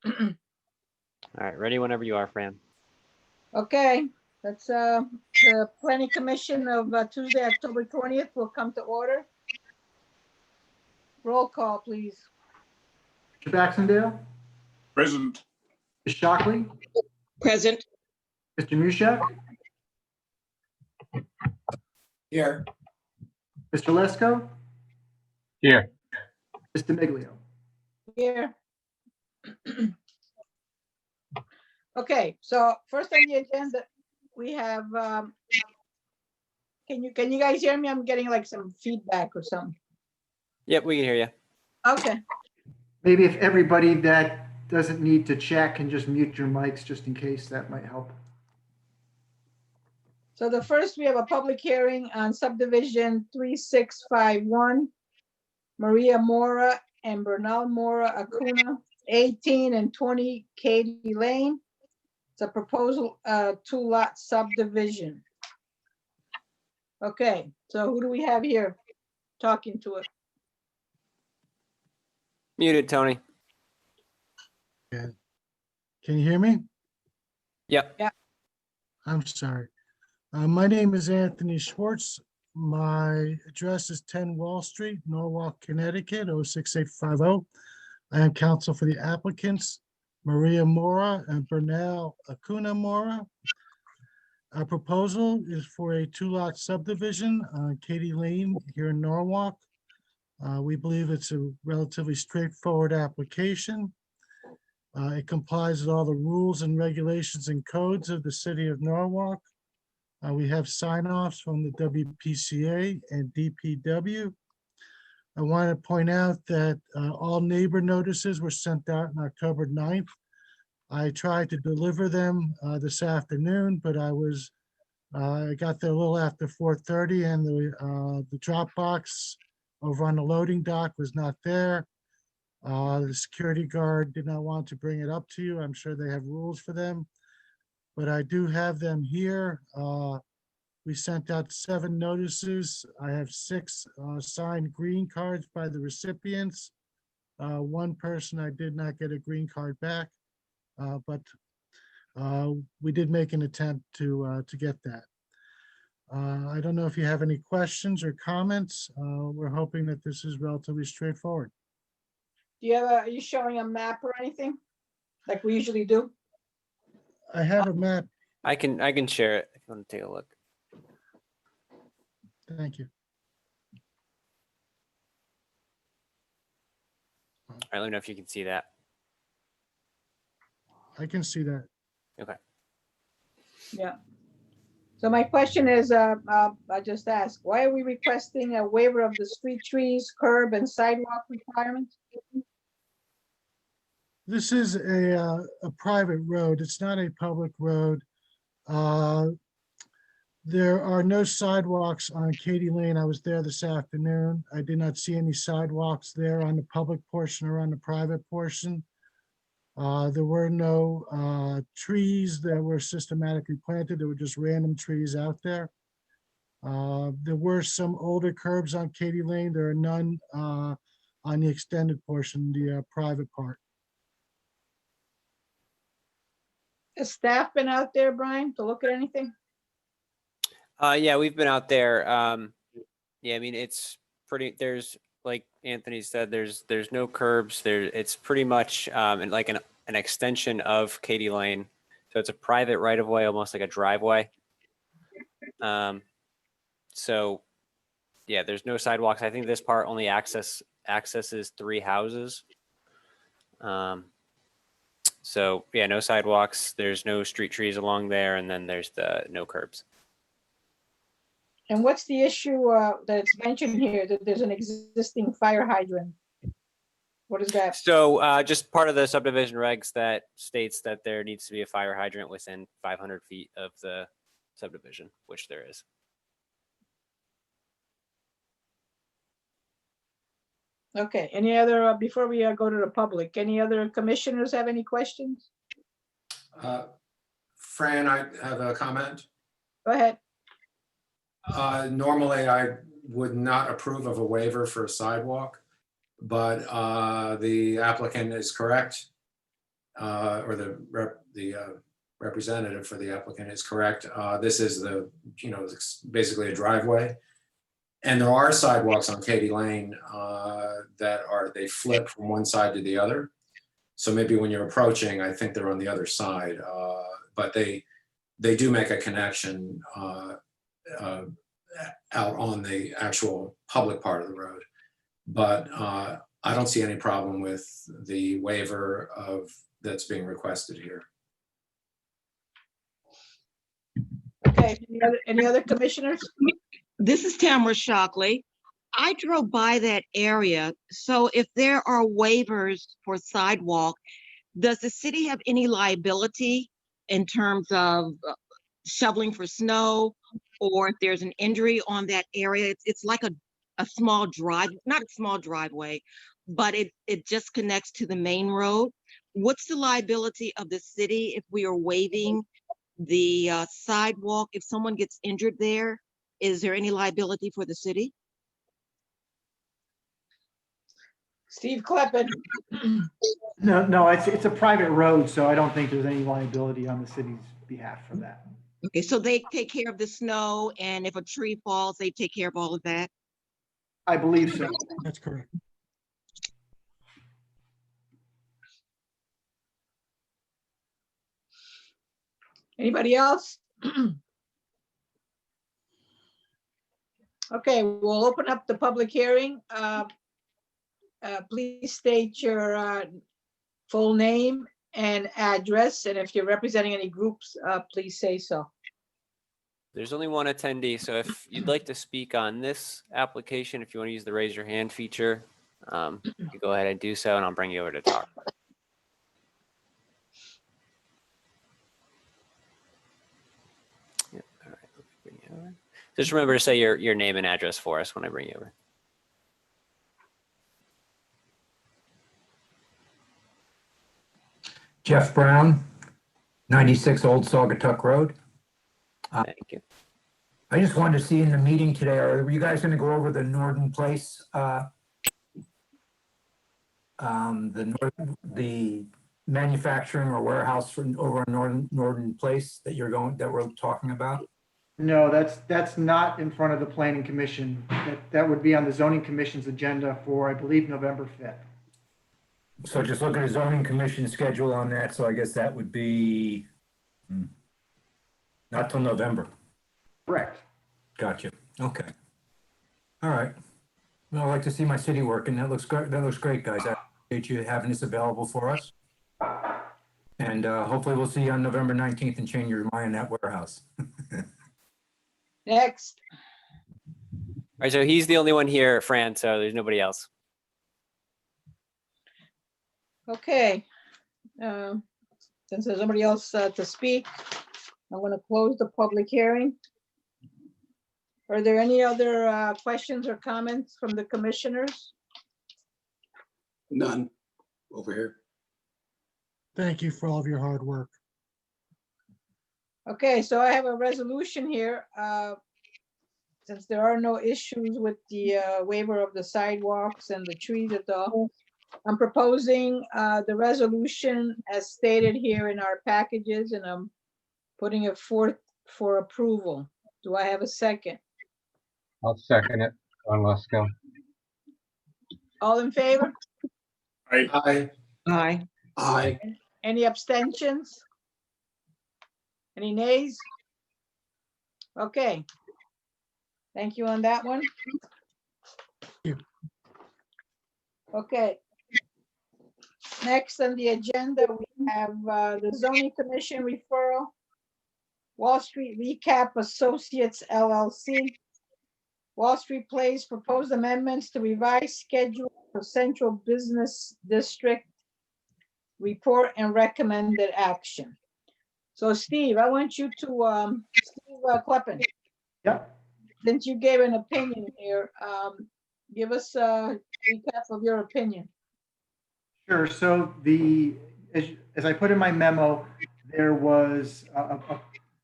All right, ready whenever you are, Fran. Okay, that's the planning commission of Tuesday, October 20th will come to order. Roll call, please. Mr. Baxendale, Present. Ms. Shockley, Present. Mr. Mushak, Here. Mr. Lesko, Here. Mr. Miglio. Here. Okay, so first on the agenda, we have, can you guys hear me? I'm getting like some feedback or something. Yep, we can hear you. Okay, Maybe if everybody that doesn't need to chat can just mute your mics just in case, that might help. so the first, we have a public hearing on subdivision 3651, Maria Mora and Bernal Mora Acuna, 18 and 20 Katy Lane. It's a proposal, 2-lot subdivision. Okay, so who do we have here talking to it? Muted, Tony. Can you hear me? Yep. I'm sorry. My name is Anthony Schwartz. My address is 10 Wall Street, Norwalk, Connecticut, 06850. I am counsel for the applicants, Maria Mora and Bernal Acuna Mora. Our proposal is for a 2-lot subdivision on Katy Lane here in Norwalk. We believe it's a relatively straightforward application. It complies with all the rules and regulations and codes of the city of Norwalk. We have sign-offs from the WPCA and DPW. I want to point out that all neighbor notices were sent out on October 9th. I tried to deliver them this afternoon, but I got there a little after 4:30 and the drop box over on the loading dock was not there. The security guard did not want to bring it up to you. I'm sure they have rules for them, but I do have them here. We sent out 7 notices. I have 6 signed green cards by the recipients. One person I did not get a green card back, but we did make an attempt to get that. I don't know if you have any questions or comments. We're hoping that this is relatively straightforward. Do you have are you showing a map or anything? Like we usually do? I have a map. I can share it if you want to take a look. Thank you. All right, let me know if you can see that. I can see that. Okay. Yeah. So my question is, I just asked, why are we requesting a waiver of the street trees, curb and sidewalk requirements? This is a private road. It's not a public road. There are no sidewalks on Katy Lane. I was there this afternoon. I did not see any sidewalks there on the public portion or on the private portion. There were no trees that were systematically planted. There were just random trees out there. There were some older curbs on Katy Lane. There are none on the extended portion, the private part. Has staff been out there, Brian, to look at anything? Yeah, we've been out there. Yeah, I mean, it's pretty, there's, like Anthony said, there's no curbs there. It's pretty much like an extension of Katy Lane. So it's a private right of way, almost like a driveway. So yeah, there's no sidewalks. I think this part only accesses 3 houses. So yeah, no sidewalks. There's no street trees along there, and then there's no curbs. And what's the issue that's mentioned here, that there's an existing fire hydrant? What is that? So just part of the subdivision regs that states that there needs to be a fire hydrant within 500 feet of the subdivision, which there is. Okay, any other, before we go to the public, any other commissioners have any questions? Fran, I have a comment. Go ahead. Normally, I would not approve of a waiver for a sidewalk, but the applicant is correct. or the representative for the applicant is correct. This is it's basically a driveway. And there are sidewalks on Katy Lane they flip from one side to the other. So maybe when you're approaching, I think they're on the other side, but they do make a connection out on the actual public part of the road. But I don't see any problem with the waiver that's being requested here. Okay, any other commissioners? This is Tamara Shockley. I drove by that area, so if there are waivers for sidewalk, does the city have any liability in terms of shoveling for snow? Or if there's an injury on that area, it's like a small drive, not a small driveway, but it just connects to the main road. What's the liability of the city if we are waiving the sidewalk? If someone gets injured there, is there any liability for the city? Steve Kleppen. No, it's a private road, so I don't think there's any liability on the city's behalf for that. Okay, so they take care of the snow, and if a tree falls, they take care of all of that? I believe so. That's correct. Anybody else? Okay, we'll open up the public hearing. Please state your full name and address, and if you're representing any groups, please say so. There's only one attendee, so if you'd like to speak on this application, if you want to use the raise your hand feature, you go ahead and do so, and I'll bring you over to talk. Yep, all right, let me bring you over. Just remember to say your name and address for us when I bring you over. Jeff Brown, 96 Old Saugatuck Road. Thank you. I just wanted to see in the meeting today, are you guys going to go over the Norton Place, the manufacturing or warehouse over on Norton Place that we're talking about? No, that's not in front of the planning commission. That would be on the zoning commission's agenda for, I believe, November 5th. So just look at a zoning commission schedule on that. So I guess that would be not till November. Correct. Gotcha. Okay. All right. Well, I'd like to see my city working. That looks great. That looks great, guys. I appreciate you having this available for us. And hopefully we'll see you on November 19th and change your mind in that warehouse. Next, All right, so he's the only one here, Fran, so there's nobody else. okay. Since there's nobody else to speak, I'm going to close the public hearing. Are there any other questions or comments from the commissioners? None over here. Thank you for all of your hard work. Okay, so I have a resolution here. Since there are no issues with the waiver of the sidewalks and the trees at all, I'm proposing the resolution as stated here in our packages, and I'm putting it forth for approval. Do I have a second? I'll second it. John Lesko. All in favor? Aye. Aye. Aye. Any abstentions? Any nays? Okay. Thank you on that one. you. Okay. Next on the agenda, we have the zoning commission referral. Wall Street Recap Associates LLC. Wall Street Place proposed amendments to revised schedule for Central Business District report and recommended action. So Steve, I want you to, Steve Kleppen, Yep. since you gave an opinion here, give us a recap of your opinion. Sure. So as I put in my memo, there was a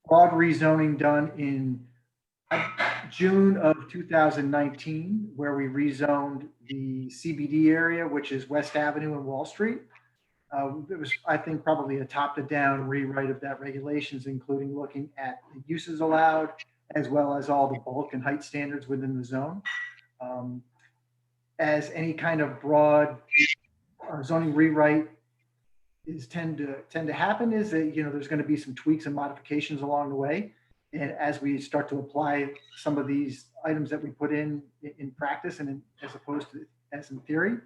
broad rezoning done in June of 2019, where we rezoned the CBD area, which is West Avenue and Wall Street. It was, I think, probably a top to down rewrite of that regulations, including looking at the uses allowed, as well as all the bulk and height standards within the zone. As any kind of broad zoning rewrite tend to happen, is that, there's going to be some tweaks and modifications along the way. And as we start to apply some of these items that we put in practice and as opposed to as in theory.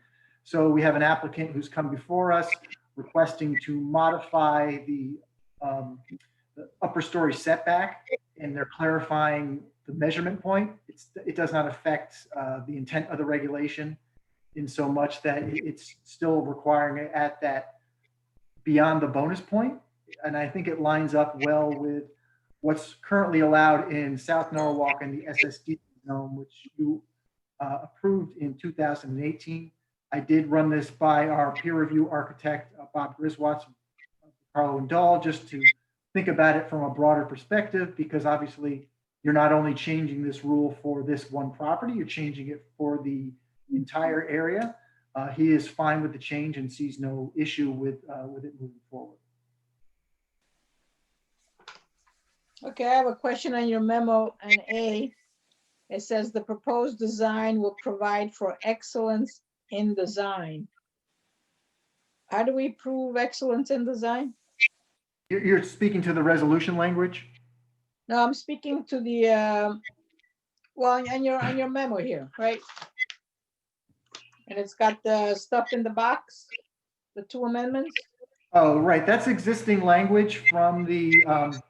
So we have an applicant who's come before us requesting to modify the upper story setback, and they're clarifying the measurement point. It does not affect the intent of the regulation in so much that it's still requiring it at that beyond the bonus point. And I think it lines up well with what's currently allowed in South Norwalk and the SSD zone, which you approved in 2018. I did run this by our peer review architect, Bob Griswatz, Carlo and Dahl, just to think about it from a broader perspective, because obviously you're not only changing this rule for this one property, you're changing it for the entire area. He is fine with the change and sees no issue with it moving forward. Okay, I have a question on your memo on A. It says the proposed design will provide for excellence in design. How do we prove excellence in design? You're speaking to the resolution language? No, I'm speaking to the, well, on your memo here, right? And it's got the stuff in the box, the 2 amendments. Oh, right. That's existing language from the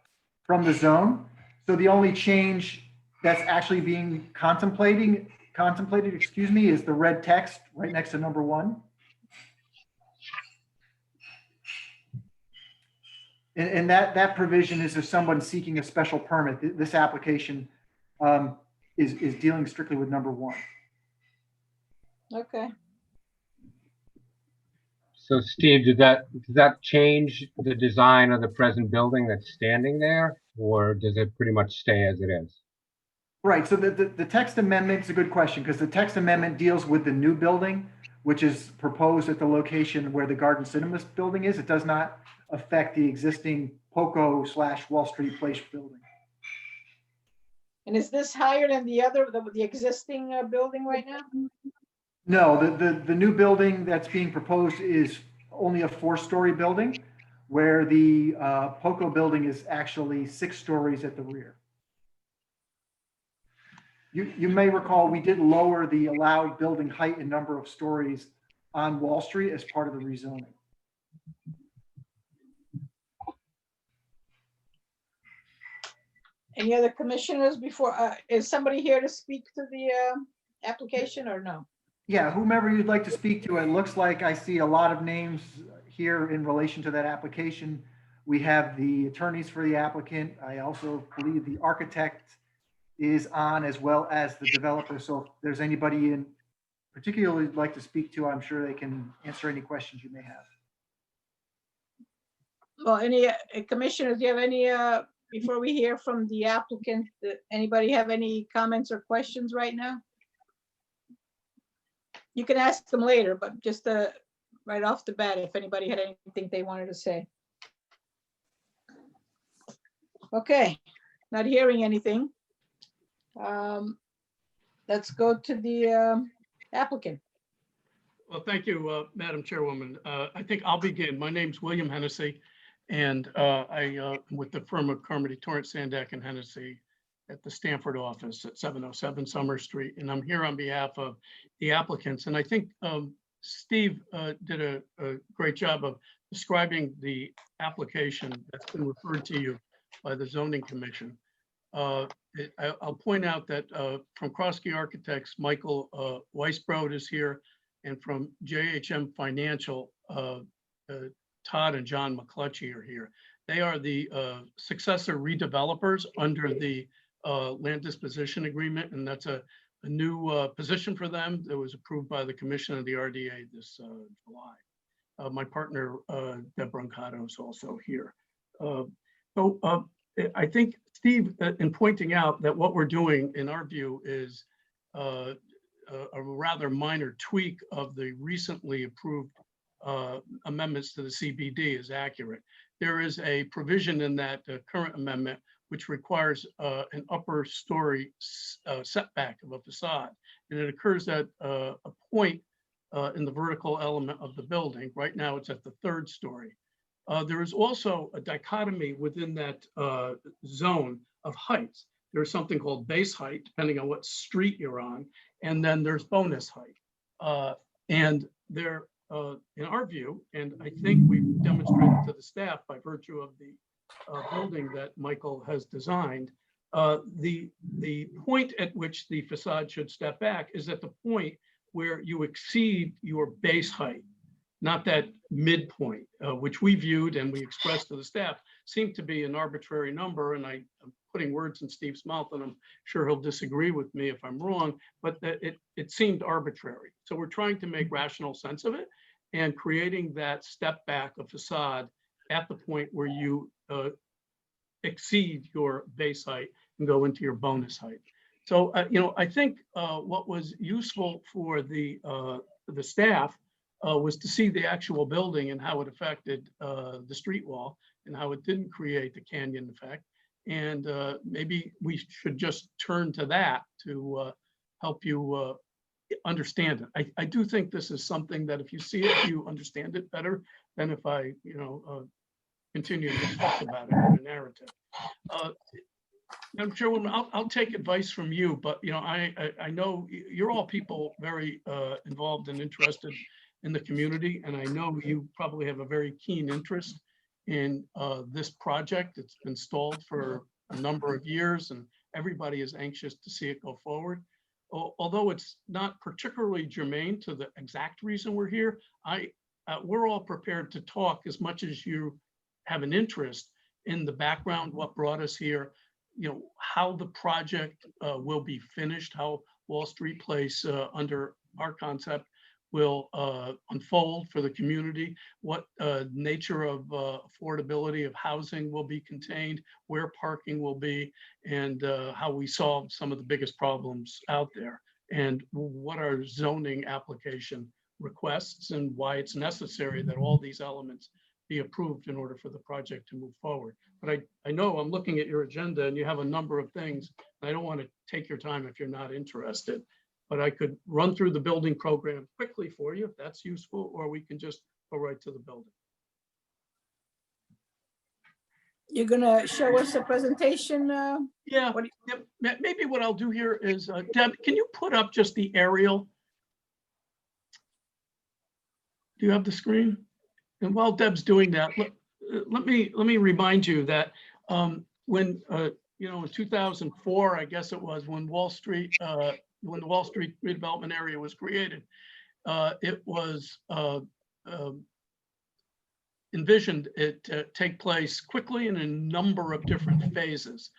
zone. So the only change that's actually being contemplated, is the red text right next to number 1. And that provision is if someone's seeking a special permit. This application is dealing strictly with number 1. Okay. So Steve, does that change the design of the present building that's standing there, or does it pretty much stay as it is? Right, so the text amendment is a good question, because the text amendment deals with the new building, which is proposed at the location where the Garden Cinemas building is. It does not affect the existing POCO/Wall Street Place building. And is this higher than the other, the existing building right now? No, the new building that's being proposed is only a 4-story building, where the POCO building is actually 6 stories at the rear. You may recall we did lower the allowed building height and number of stories on Wall Street as part of the rezoning. Any other commissioners before, is somebody here to speak to the application or no? Yeah, whomever you'd like to speak to. It looks like I see a lot of names here in relation to that application. We have the attorneys for the applicant. I also believe the architect is on, as well as the developer. So if there's anybody in particular you'd like to speak to, I'm sure they can answer any questions you may have. Well, any commissioners, do you have any, before we hear from the applicant, anybody have any comments or questions right now? You can ask them later, but just right off the bat, if anybody had anything they wanted to say. Okay, not hearing anything. Let's go to the applicant. Well, thank you, Madam Chairwoman. I think I'll begin. My name's William Hennessy, and I'm with the firm of Carmody, Torrance, Sandak, and Hennessy at the Stanford office at 707 Summer Street. And I'm here on behalf of the applicants. And I think Steve did a great job of describing the application that's been referred to you by the Zoning Commission. I'll point out that from Kroski Architects, Michael Weisbrod is here, and from JHM Financial, Todd and John McClutchy are here. They are the successor redevelopers under the land disposition agreement, and that's a new position for them that was approved by the Commission of the RDA this July. My partner, Deb Brancato, is also here. I think, Steve, in pointing out that what we're doing, in our view, is a rather minor tweak of the recently approved amendments to the CBD is accurate. There is a provision in that current amendment which requires an upper story setback of a facade. And it occurs at a point in the vertical element of the building. Right now, it's at the 3rd story. There is also a dichotomy within that zone of heights. There's something called base height, depending on what street you're on, and then there's bonus height. And there, in our view, and I think we've demonstrated to the staff by virtue of the building that Michael has designed, the point at which the facade should step back is at the point where you exceed your base height, not that midpoint, which we viewed and we expressed to the staff, seemed to be an arbitrary number. And I'm putting words in Steve's mouth, and I'm sure he'll disagree with me if I'm wrong, but it seemed arbitrary. So we're trying to make rational sense of it and creating that step back of facade at the point where you exceed your base height and go into your bonus height. So, I think what was useful for the staff was to see the actual building and how it affected the street wall and how it didn't create the canyon effect. And maybe we should just turn to that to help you understand it. I do think this is something that if you see it, you understand it better than if I, continue to talk about it in a narrative. I'm sure I'll take advice from you, but I know you're all people very involved and interested in the community, and I know you probably have a very keen interest in this project. It's been stalled for a number of years, and everybody is anxious to see it go forward. Although it's not particularly germane to the exact reason we're here, we're all prepared to talk as much as you have an interest in the background, what brought us here, how the project will be finished, how Wall Street Place under our concept will unfold for the community, what nature of affordability of housing will be contained, where parking will be, and how we solve some of the biggest problems out there, and what our zoning application requests and why it's necessary that all these elements be approved in order for the project to move forward. But I know I'm looking at your agenda and you have a number of things. I don't want to take your time if you're not interested, but I could run through the building program quickly for you if that's useful, or we can just go right to the building. You're gonna show us a presentation? Yeah, maybe what I'll do here is, Deb, can you put up just the aerial? Do you have the screen? And while Deb's doing that, let me remind you that when in 2004, I guess it was, when the Wall Street redevelopment area was created, it was envisioned it to take place quickly in a number of different phases.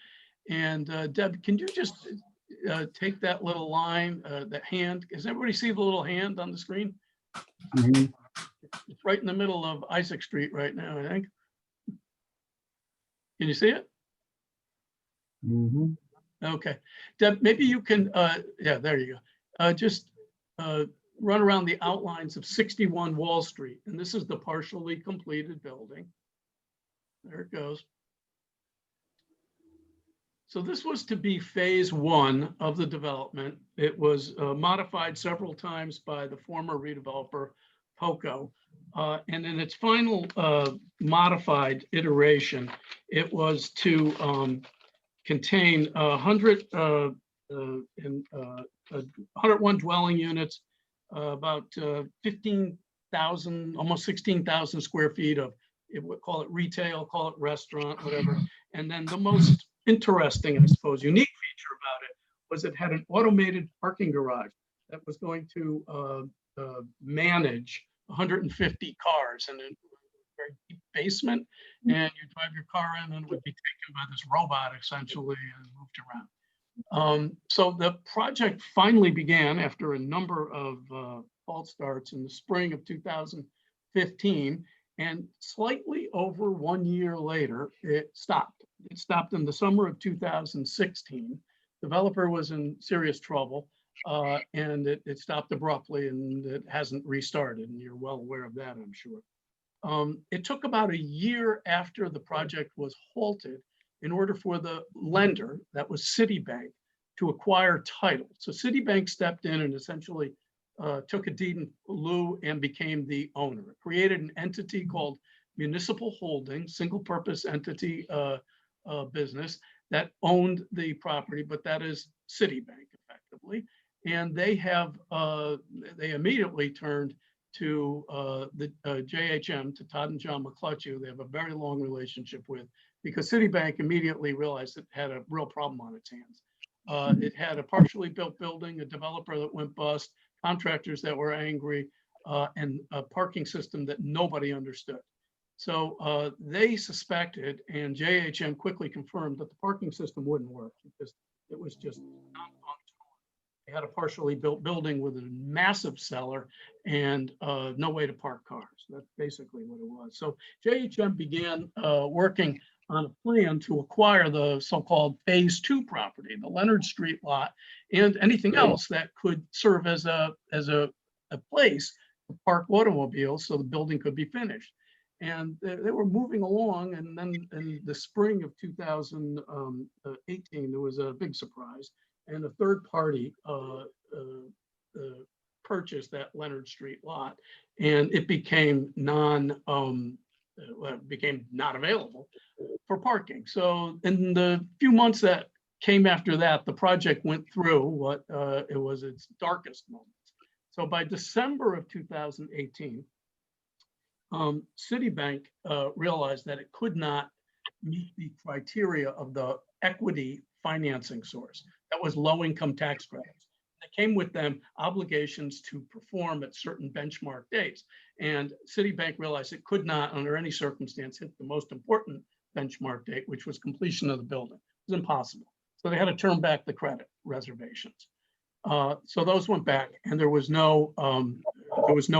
And Deb, can you just take that little line, that hand? Does everybody see the little hand on the screen? Mhm. It's right in the middle of Isaac Street right now, I think. Can you see it? Mhm. Okay. Deb, maybe you can, yeah, there you go. Just run around the outlines of 61 Wall Street. And this is the partially completed building. There it goes. So this was to be phase 1 of the development. It was modified several times by the former redeveloper, POCO. And in its final modified iteration, it was to contain 101 dwelling units, about 15,000, almost 16,000 square feet of, call it retail, call it restaurant, whatever. And then the most interesting, I suppose, unique feature about it was it had an automated parking garage that was going to manage 150 cars in a very deep basement, and you drive your car in and it would be taken by this robot essentially and moved around. So the project finally began after a number of false starts in the spring of 2015, and slightly over 1 year later, it stopped. It stopped in the summer of 2016. Developer was in serious trouble. and it stopped abruptly and it hasn't restarted, and you're well aware of that, I'm sure. It took about a year after the project was halted in order for the lender, that was Citibank, to acquire title. So Citibank stepped in and essentially took a deed in lieu and became the owner. It created an entity called Municipal Holdings, single purpose entity business that owned the property, but that is Citibank effectively. And they have, they immediately turned to the JHM, to Todd and John McClutchy, who they have a very long relationship with, because Citibank immediately realized it had a real problem on its hands. It had a partially built building, a developer that went bust, contractors that were angry, and a parking system that nobody understood. So they suspected, and JHM quickly confirmed, that the parking system wouldn't work because it was just non-functional. They had a partially built building with a massive cellar and no way to park cars. That's basically what it was. So JHM began working on a plan to acquire the so-called phase 2 property, the Leonard Street lot, and anything else that could serve as a place to park automobiles so the building could be finished. And they were moving along, and then in the spring of 2018, there was a big surprise, and a third party purchased that Leonard Street lot, and it became became not available for parking. So in the few months that came after that, the project went through what it was its darkest moments. So by December of 2018, Citibank realized that it could not meet the criteria of the equity financing source. That was low-income tax credits. That came with them obligations to perform at certain benchmark dates. And Citibank realized it could not, under any circumstance, hit the most important benchmark date, which was completion of the building. It was impossible. So they had to turn back the credit reservations. So those went back, and there was no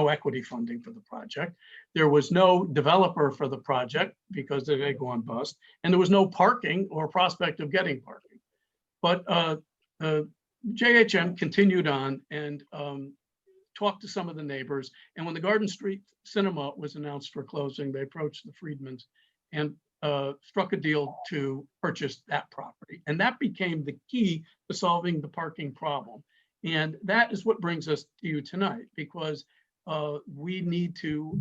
equity funding for the project. There was no developer for the project because they had gone bust, and there was no parking or prospect of getting parking. But JHM continued on and talked to some of the neighbors. And when the Garden Street Cinema was announced for closing, they approached the Friedmans and struck a deal to purchase that property. And that became the key to solving the parking problem. And that is what brings us to you tonight, because we need to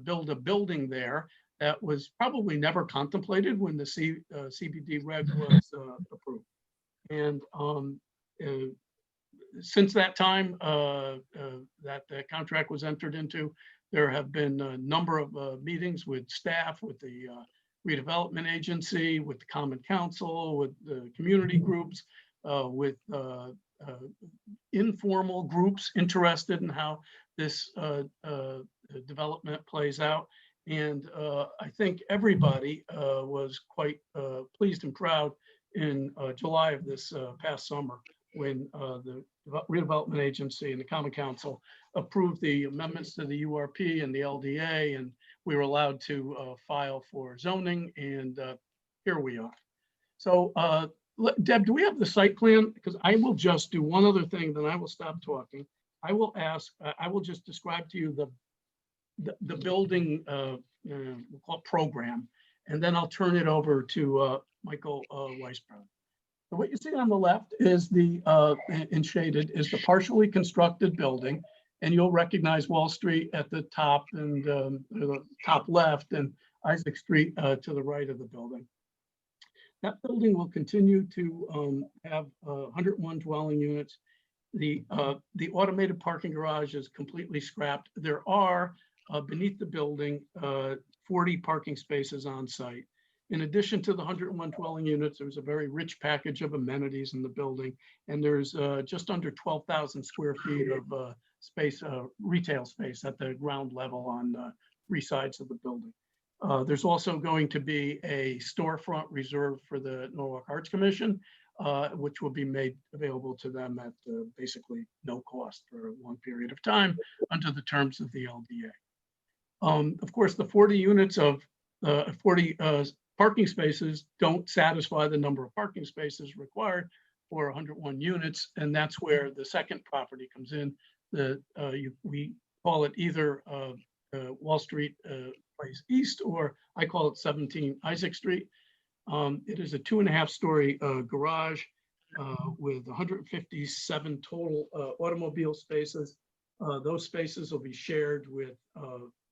build a building there that was probably never contemplated when the CBD reg was approved. And since that time that the contract was entered into, there have been a number of meetings with staff, with the redevelopment agency, with the Common Council, with the community groups, with informal groups interested in how this development plays out. And I think everybody was quite pleased and proud in July of this past summer when the redevelopment agency and the Common Council approved the amendments to the URP and the LDA, and we were allowed to file for zoning, and here we are. So Deb, do we have the site plan? Because I will just do one other thing, then I will stop talking. I will ask, I will just describe to you the building we'll call it program, and then I'll turn it over to Michael Weisbrod. So what you see on the left is the, in shaded, is the partially constructed building, and you'll recognize Wall Street at the top and the top left, and Isaac Street to the right of the building. That building will continue to have 101 dwelling units. The automated parking garage is completely scrapped. There are beneath the building 40 parking spaces on site. In addition to the 101 dwelling units, there's a very rich package of amenities in the building, and there's just under 12,000 square feet of space, retail space at the ground level on 3 sides of the building. There's also going to be a storefront reserved for the Norwalk Arts Commission, which will be made available to them at basically no cost for a long period of time under the terms of the LDA. Of course, the 40 units of 40 parking spaces don't satisfy the number of parking spaces required or 101 units, and that's where the second property comes in. We call it either Wall Street Place East, or I call it 17 Isaac Street. It is a 2.5-story garage with 157 total automobile spaces. Those spaces will be shared with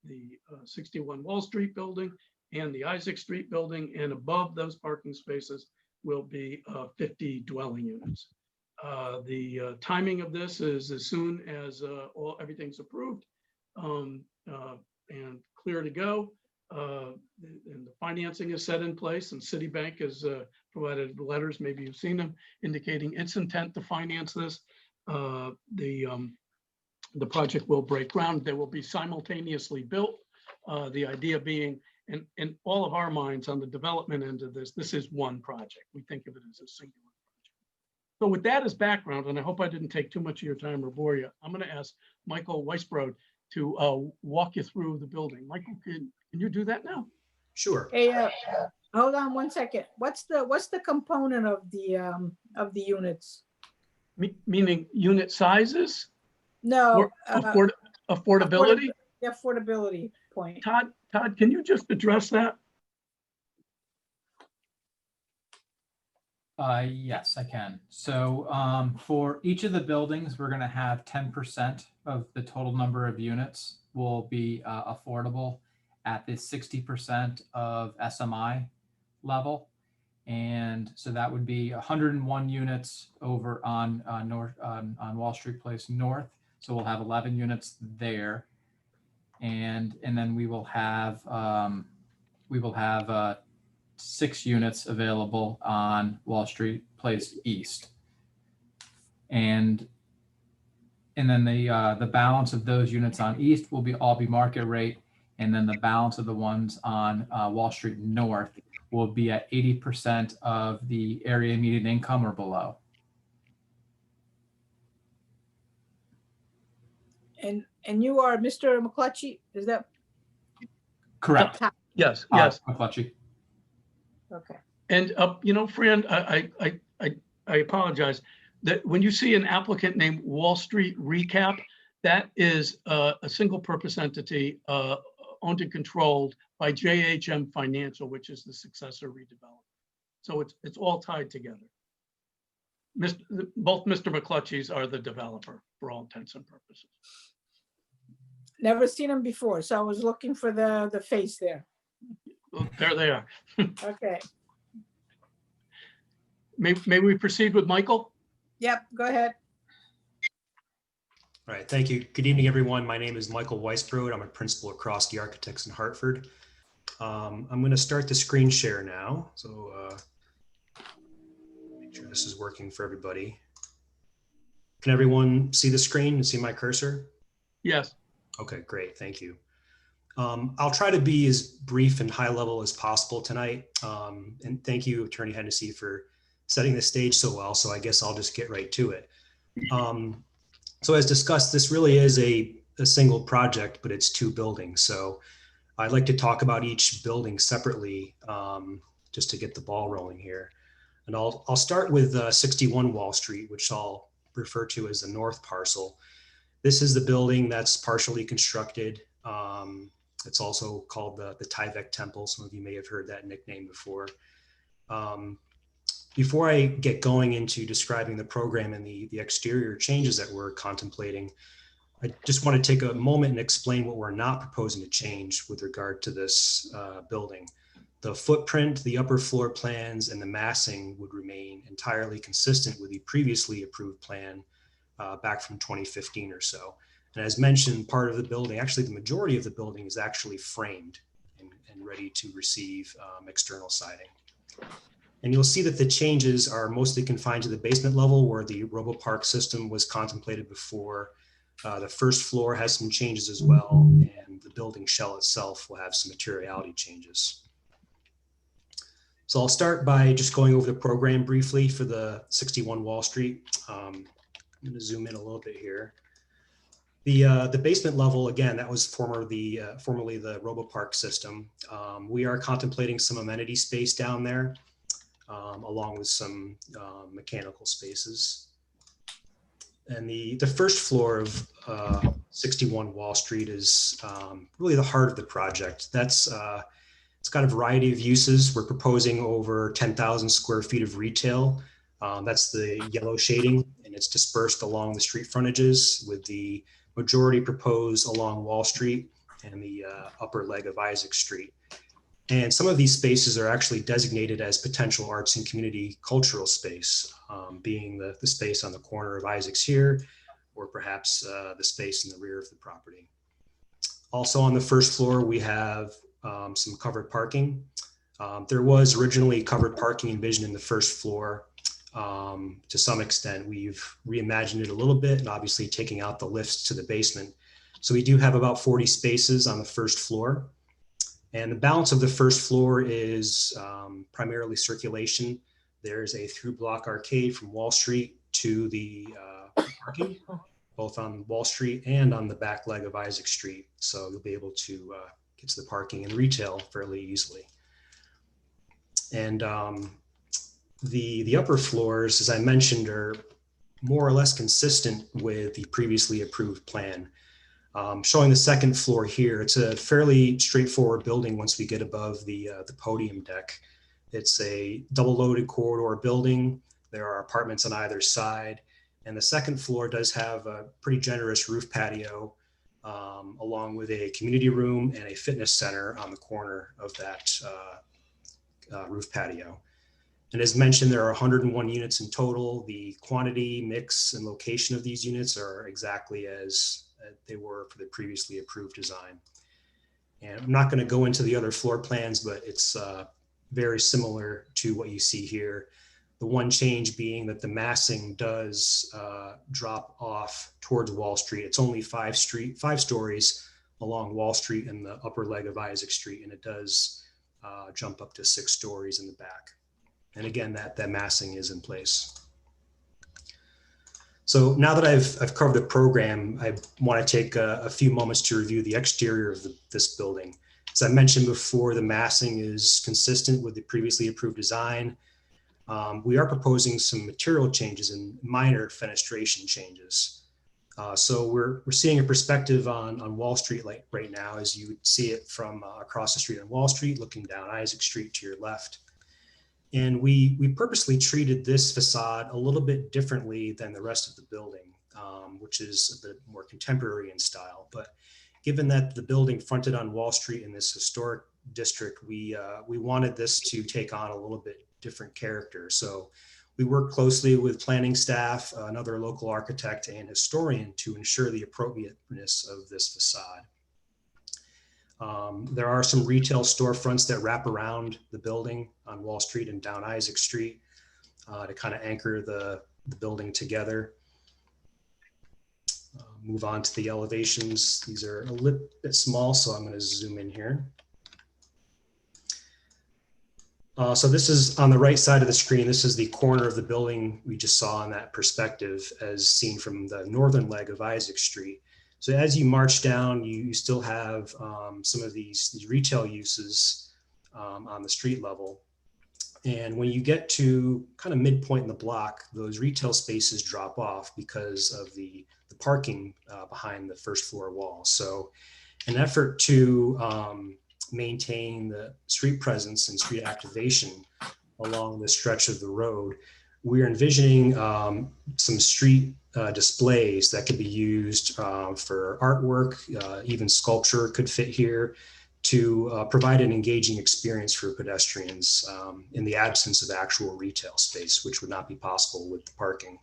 the 61 Wall Street building and the Isaac Street building, and above those parking spaces will be 50 dwelling units. The timing of this is as soon as everything's approved and clear to go. And the financing is set in place, and Citibank has provided letters, maybe you've seen them, indicating its intent to finance this. The project will break ground. They will be simultaneously built. The idea being, in all of our minds on the development end of this is one project. We think of it as a singular project. So with that as background, and I hope I didn't take too much of your time or bore you, I'm going to ask Michael Weisbrod to walk you through the building. Michael, can you do that now? Sure. Hey, hold on one second. What's the component of the units? Meaning unit sizes? No. Or affordability? The affordability point. Todd, can you just address that? Yes, I can. So for each of the buildings, we're going to have 10% of the total number of units will be affordable at the 60% of SMI level. And so that would be 101 units over on Wall Street Place North. So we'll have 11 units there. And then we will have 6 units available on Wall Street Place East. And then the balance of those units on East will all be market rate. And then the balance of the ones on Wall Street North will be at 80% of the area median income or below. And you are Mr. McClutchy, is that? Correct. Yes, Yes. McClutchy. Okay. And Fran, I apologize that when you see an applicant named Wall Street Recap, that is a single purpose entity owned and controlled by JHM Financial, which is the successor redeveloper. So it's all tied together. Both Mr. McClutchy's are the developer for all intents and purposes. Never seen them before, so I was looking for the face there. Well, there they are. Okay. May we proceed with Michael? Yep, go ahead. All right, thank you. Good evening, everyone. My name is Michael Weisbrod. I'm a principal at Kroski Architects in Hartford. I'm going to start the screen share now. So make sure this is working for everybody. Can everyone see the screen and see my cursor? Yes. Okay, great. Thank you. I'll try to be as brief and high level as possible tonight. And thank you, Attorney Hennessy, for setting the stage so well. So I guess I'll just get right to it. So as discussed, this really is a single project, but it's 2 buildings. So I'd like to talk about each building separately just to get the ball rolling here. And I'll start with 61 Wall Street, which I'll refer to as the north parcel. This is the building that's partially constructed. It's also called the Tyvek Temple. Some of you may have heard that nickname before. Before I get going into describing the program and the exterior changes that we're contemplating, I just want to take a moment and explain what we're not proposing to change with regard to this building. The footprint, the upper floor plans, and the massing would remain entirely consistent with the previously approved plan back from 2015 or so. And as mentioned, part of the building, actually the majority of the building, is actually framed and ready to receive external siding. And you'll see that the changes are mostly confined to the basement level where the RoboPark system was contemplated before. The first floor has some changes as well, and the building shell itself will have some materiality changes. So I'll start by just going over the program briefly for the 61 Wall Street. I'm going to zoom in a little bit here. The basement level, again, that was formerly the RoboPark system. We are contemplating some amenity space down there. along with some mechanical spaces. And the first floor of 61 Wall Street is really the heart of the project. It's got a variety of uses. We're proposing over 10,000 square feet of retail. That's the yellow shading, and it's dispersed along the street frontages, with the majority proposed along Wall Street and the upper leg of Isaac Street. And some of these spaces are actually designated as potential arts and community cultural space, being the space on the corner of Isaac's here, or perhaps the space in the rear of the property. Also on the first floor, we have some covered parking. There was originally covered parking envisioned in the first floor. To some extent, we've reimagined it a little bit, and obviously taking out the lifts to the basement. So we do have about 40 spaces on the first floor. And the balance of the first floor is primarily circulation. There's a through block arcade from Wall Street to the parking, both on Wall Street and on the back leg of Isaac Street. So you'll be able to get to the parking and retail fairly easily. And the upper floors, as I mentioned, are more or less consistent with the previously approved plan. Showing the second floor here, it's a fairly straightforward building once we get above the podium deck. It's a double loaded corridor building. There are apartments on either side. And the second floor does have a pretty generous roof patio, along with a community room and a fitness center on the corner of that roof patio. And as mentioned, there are 101 units in total. The quantity, mix, and location of these units are exactly as they were for the previously approved design. And I'm not going to go into the other floor plans, but it's very similar to what you see here. The one change being that the massing does drop off towards Wall Street. It's only 5 stories along Wall Street and the upper leg of Isaac Street, and it does jump up to 6 stories in the back. And again, that massing is in place. So now that I've covered the program, I want to take a few moments to review the exterior of this building. As I mentioned before, the massing is consistent with the previously approved design. We are proposing some material changes and minor fenestration changes. So we're seeing a perspective on Wall Street right now, as you would see it from across the street on Wall Street, looking down Isaac Street to your left. And we purposely treated this facade a little bit differently than the rest of the building, which is a bit more contemporary in style. But given that the building fronted on Wall Street in this historic district, we wanted this to take on a little bit different character. So we worked closely with planning staff, another local architect, and historian to ensure the appropriateness of this facade. There are some retail storefronts that wrap around the building on Wall Street and down Isaac Street to kind of anchor the building together. Move on to the elevations. These are a little bit small, so I'm going to zoom in here. So this is on the right side of the screen. This is the corner of the building we just saw in that perspective as seen from the northern leg of Isaac Street. So as you march down, you still have some of these retail uses on the street level. And when you get to kind of midpoint in the block, those retail spaces drop off because of the parking behind the first floor wall. So an effort to maintain the street presence and street activation along the stretch of the road, we're envisioning some street displays that could be used for artwork, even sculpture could fit here to provide an engaging experience for pedestrians in the absence of actual retail space, which would not be possible with the parking.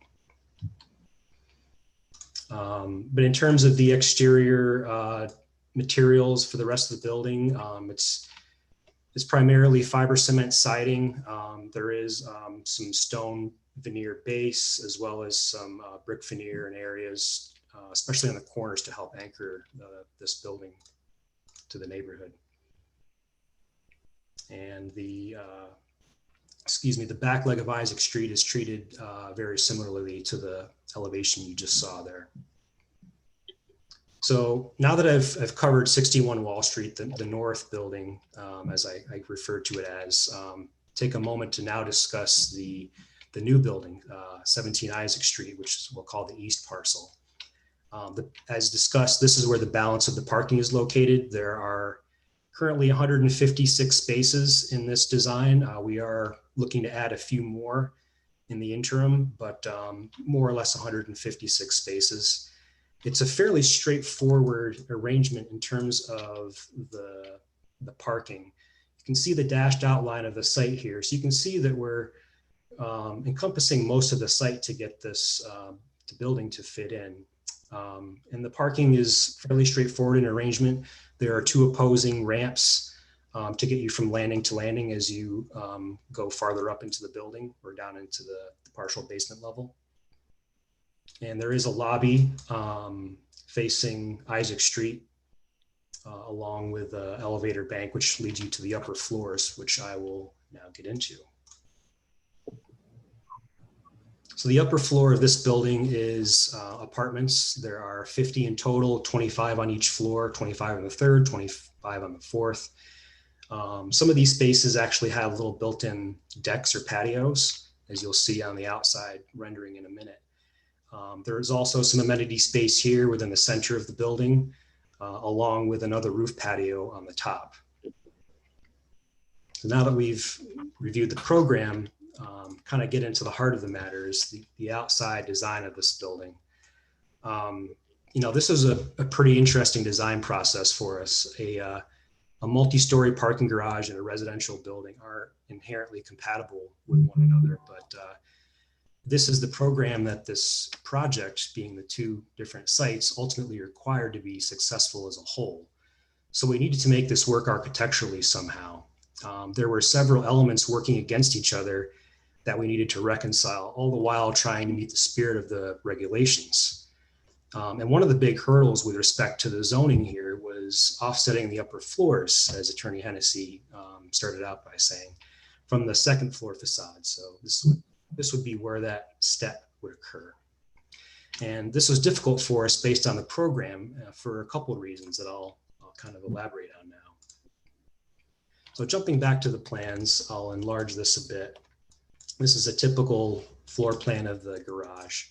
But in terms of the exterior materials for the rest of the building, it's primarily fiber cement siding. There is some stone veneer base, as well as some brick veneer in areas, especially on the corners, to help anchor this building to the neighborhood. And the back leg of Isaac Street is treated very similarly to the elevation you just saw there. So now that I've covered 61 Wall Street, the north building, as I referred to it as, take a moment to now discuss the new building, 17 Isaac Street, which is we'll call the east parcel. As discussed, this is where the balance of the parking is located. There are currently 156 spaces in this design. We are looking to add a few more in the interim, but more or less 156 spaces. It's a fairly straightforward arrangement in terms of the parking. You can see the dashed outline of the site here. So you can see that we're encompassing most of the site to get this the building to fit in. And the parking is fairly straightforward in arrangement. There are 2 opposing ramps to get you from landing to landing as you go farther up into the building or down into the partial basement level. And there is a lobby facing Isaac Street along with an elevator bank, which leads you to the upper floors, which I will now get into. So the upper floor of this building is apartments. There are 50 in total, 25 on each floor, 25 on the third, 25 on the fourth. Some of these spaces actually have little built-in decks or patios, as you'll see on the outside rendering in a minute. There is also some amenity space here within the center of the building, along with another roof patio on the top. So now that we've reviewed the program, kind of get into the heart of the matter is the outside design of this building. You know, this is a pretty interesting design process for us. A multi-story parking garage and a residential building are inherently compatible with one another, but this is the program that this project, being the 2 different sites, ultimately required to be successful as a whole. So we needed to make this work architecturally somehow. There were several elements working against each other that we needed to reconcile, all the while trying to meet the spirit of the regulations. And one of the big hurdles with respect to the zoning here was offsetting the upper floors, as Attorney Hennessy started out by saying, from the second floor facade. So this would be where that step would occur. And this was difficult for us based on the program for a couple of reasons that I'll kind of elaborate on now. So jumping back to the plans, I'll enlarge this a bit. This is a typical floor plan of the garage.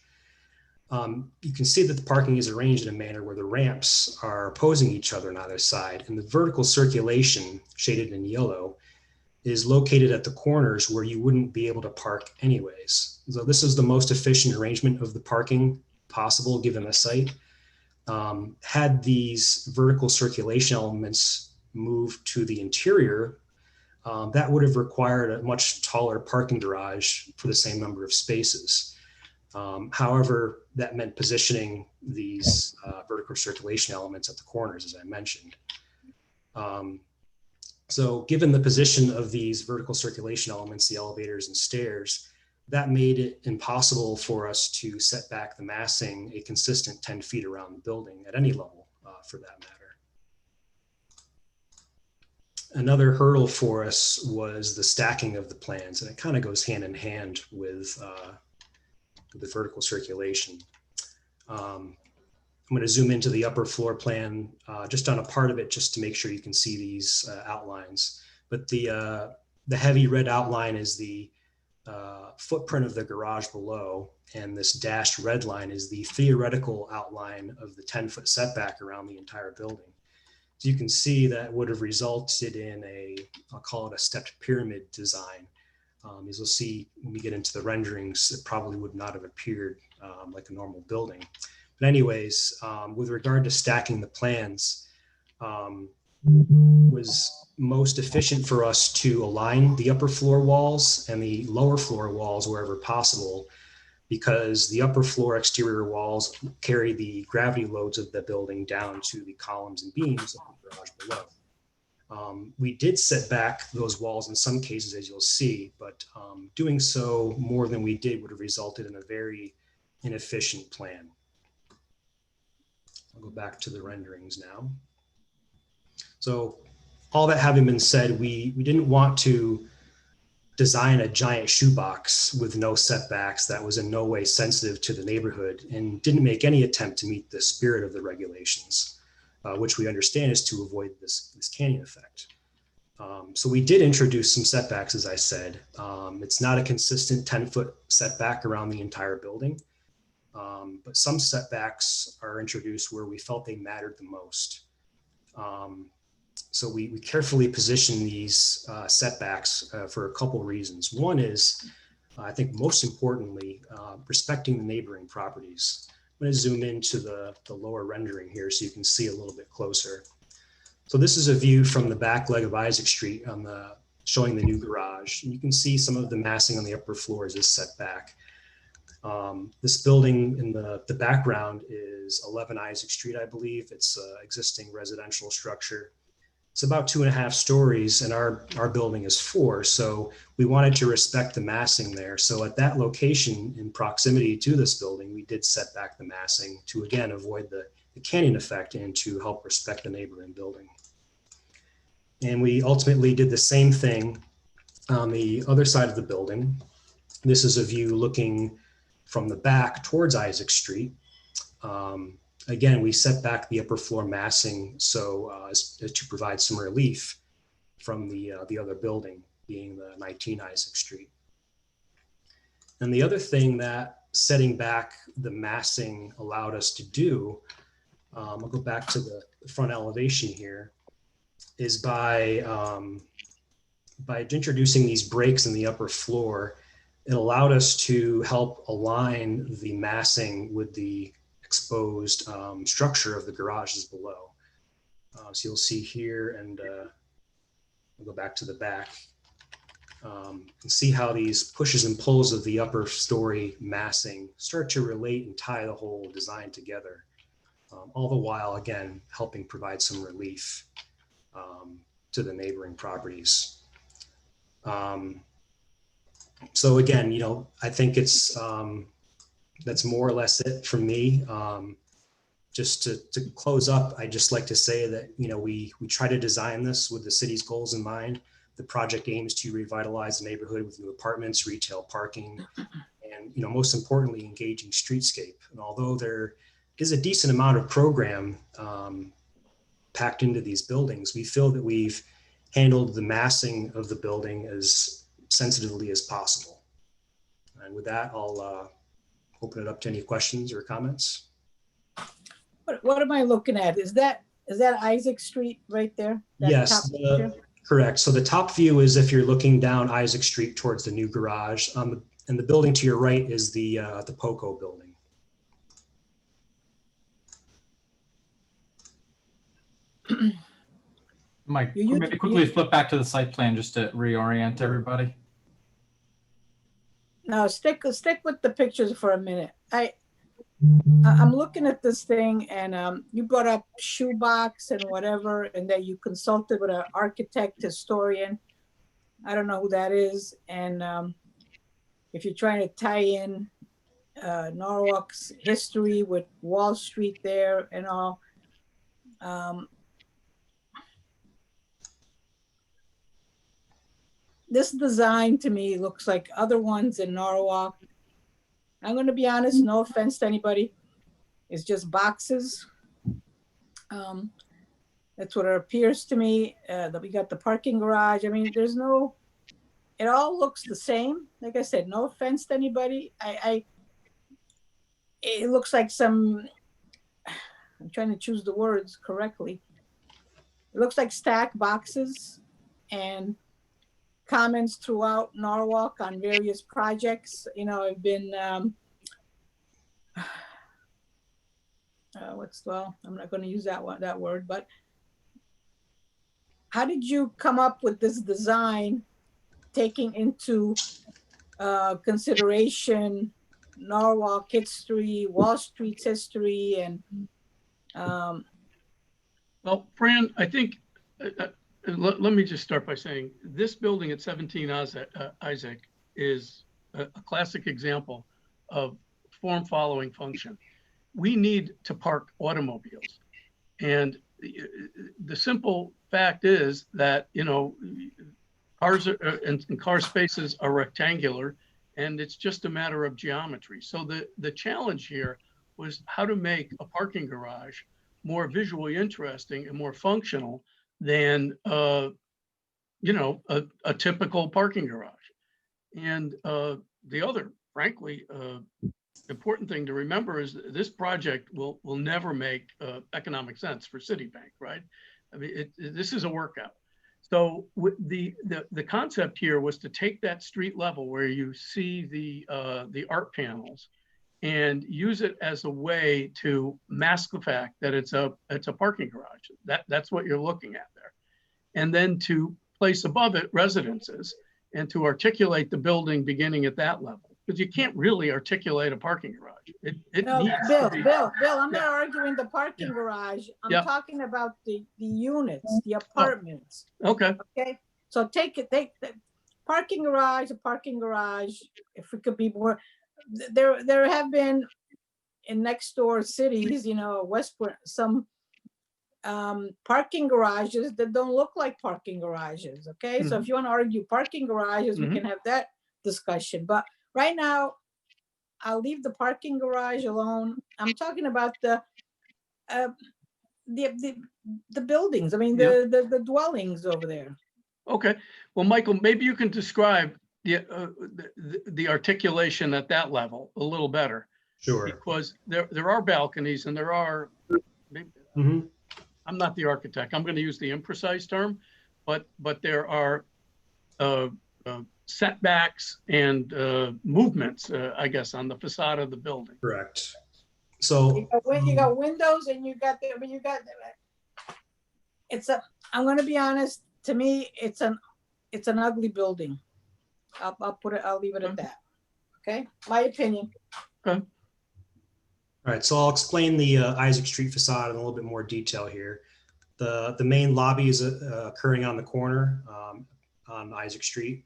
You can see that the parking is arranged in a manner where the ramps are opposing each other on either side, and the vertical circulation, shaded in yellow, is located at the corners where you wouldn't be able to park anyways. So this is the most efficient arrangement of the parking possible given the site. Had these vertical circulation elements moved to the interior, that would have required a much taller parking garage for the same number of spaces. However, that meant positioning these vertical circulation elements at the corners, as I mentioned. So given the position of these vertical circulation elements, the elevators and stairs, that made it impossible for us to set back the massing a consistent 10 feet around the building at any level for that matter. Another hurdle for us was the stacking of the plans, and it kind of goes hand in hand with the vertical circulation. I'm going to zoom into the upper floor plan just on a part of it, just to make sure you can see these outlines. But the heavy red outline is the footprint of the garage below, and this dashed red line is the theoretical outline of the 10-foot setback around the entire building. So you can see that would have resulted in I'll call it a stepped pyramid design. As you'll see when we get into the renderings, it probably would not have appeared like a normal building. But anyways, with regard to stacking the plans, was most efficient for us to align the upper floor walls and the lower floor walls wherever possible, because the upper floor exterior walls carry the gravity loads of the building down to the columns and beams of the garage below. We did set back those walls in some cases, as you'll see, but doing so more than we did would have resulted in a very inefficient plan. I'll go back to the renderings now. So all that having been said, we didn't want to design a giant shoebox with no setbacks that was in no way sensitive to the neighborhood, and didn't make any attempt to meet the spirit of the regulations, which we understand is to avoid this canyon effect. So we did introduce some setbacks, as I said. It's not a consistent 10-foot setback around the entire building, but some setbacks are introduced where we felt they mattered the most. So we carefully position these setbacks for a couple reasons. One is, I think most importantly, respecting the neighboring properties. I'm going to zoom into the lower rendering here so you can see a little bit closer. So this is a view from the back leg of Isaac Street showing the new garage. And you can see some of the massing on the upper floors is set back. This building in the background is 11 Isaac Street, I believe. It's an existing residential structure. It's about 2.5 stories and our building is 4. So we wanted to respect the massing there. So at that location in proximity to this building, we did set back the massing to again avoid the canyon effect and to help respect the neighboring building. And we ultimately did the same thing on the other side of the building. This is a view looking from the back towards Isaac Street. Again, we set back the upper floor massing so as to provide some relief from the other building, being the 19 Isaac Street. And the other thing that setting back the massing allowed us to do, I'll go back to the front elevation here, is by introducing these breaks in the upper floor, it allowed us to help align the massing with the exposed structure of the garages below. So you'll see here, and we'll go back to the back, and see how these pushes and pulls of the upper story massing start to relate and tie the whole design together. All the while, again, helping provide some relief to the neighboring properties. So again, you know, I think it's, that's more or less it for me. Just to close up, I'd just like to say that, you know, we try to design this with the city's goals in mind. The project aims to revitalize the neighborhood with new apartments, retail parking, and, you know, most importantly, engaging streetscape. And although there is a decent amount of program packed into these buildings, we feel that we've handled the massing of the building as sensitively as possible. And with that, I'll open it up to any questions or comments. What am I looking at? Is that Isaac Street right there? That Yes, top picture? correct. So the top view is if you're looking down Isaac Street towards the new garage. And the building to your right is the POCO building. Mike, You- maybe quickly flip back to the site plan just to reorient everybody. No, stick with the pictures for a minute. I'm looking at this thing, and you brought up shoebox and whatever, and that you consulted with an architect historian. I don't know who that is, and if you're trying to tie in Norwalk's history with Wall Street there and all. This design to me looks like other ones in Norwalk. I'm going to be honest, no offense to anybody. It's just boxes. That's what it appears to me, that we got the parking garage. I mean, it all looks the same. Like I said, no offense to anybody. It looks like I'm trying to choose the words correctly. It looks like stacked boxes and comments throughout Norwalk on various projects. You know, I've been, I'm not going to use that word, but how did you come up with this design, taking into consideration Norwalk history, Wall Street's history, and Well, Fran, I think, let me just start by saying this building at 17 Isaac is a classic example of form following function. We need to park automobiles. And the simple fact is that, you know, cars and car spaces are rectangular, and it's just a matter of geometry. So the challenge here was how to make a parking garage more visually interesting and more functional than you know, a typical parking garage. And the other, frankly, important thing to remember is that this project will never make economic sense for Citibank, right? I mean, this is a workout. So the concept here was to take that street level where you see the art panels and use it as a way to mask the fact that it's a parking garage. That's what you're looking at there. And then to place above it residences and to articulate the building beginning at that level. Because you can't really articulate a parking garage. It No, needs Bill, to be. Bill, I'm Yeah. not arguing the parking garage. I'm Yeah. talking about the units, the apartments. Okay, Okay, so take the parking garage, a parking garage, if it could be more, there have been in next door cities, you know, Westport, some parking garages that don't look like parking garages, okay? So if you want to argue parking garages, we Mhm. can have that discussion, but right now, I'll leave the parking garage alone. I'm talking about the buildings, I mean, Yeah. the dwellings over there. okay. Well, Michael, maybe you can describe the articulation at that level a little better. Sure. Because there are balconies and there are, Mhm. I'm not the architect, I'm going to use the imprecise term, but there are setbacks and movements, I guess, on the facade of the building. Correct. So You got windows and you got I'm gonna be honest, to me, it's an ugly building. I'll leave it at that. Okay, my opinion. all right, so I'll explain the Isaac Street facade in a little bit more detail here. The main lobby is occurring on the corner on Isaac Street.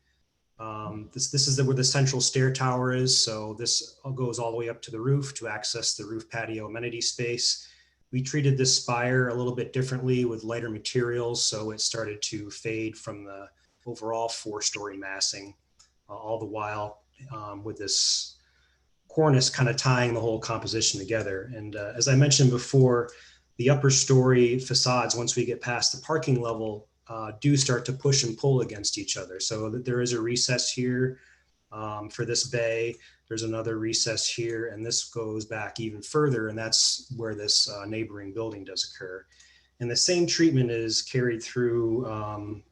This is where the central stair tower is. So this goes all the way up to the roof to access the roof patio amenity space. We treated this spire a little bit differently with lighter materials, so it started to fade from the overall 4-story massing, all the while with this cornice kind of tying the whole composition together. And as I mentioned before, the upper story facades, once we get past the parking level, do start to push and pull against each other. So that there is a recess here for this bay. There's another recess here, and this goes back even further, and that's where this neighboring building does occur. And the same treatment is carried through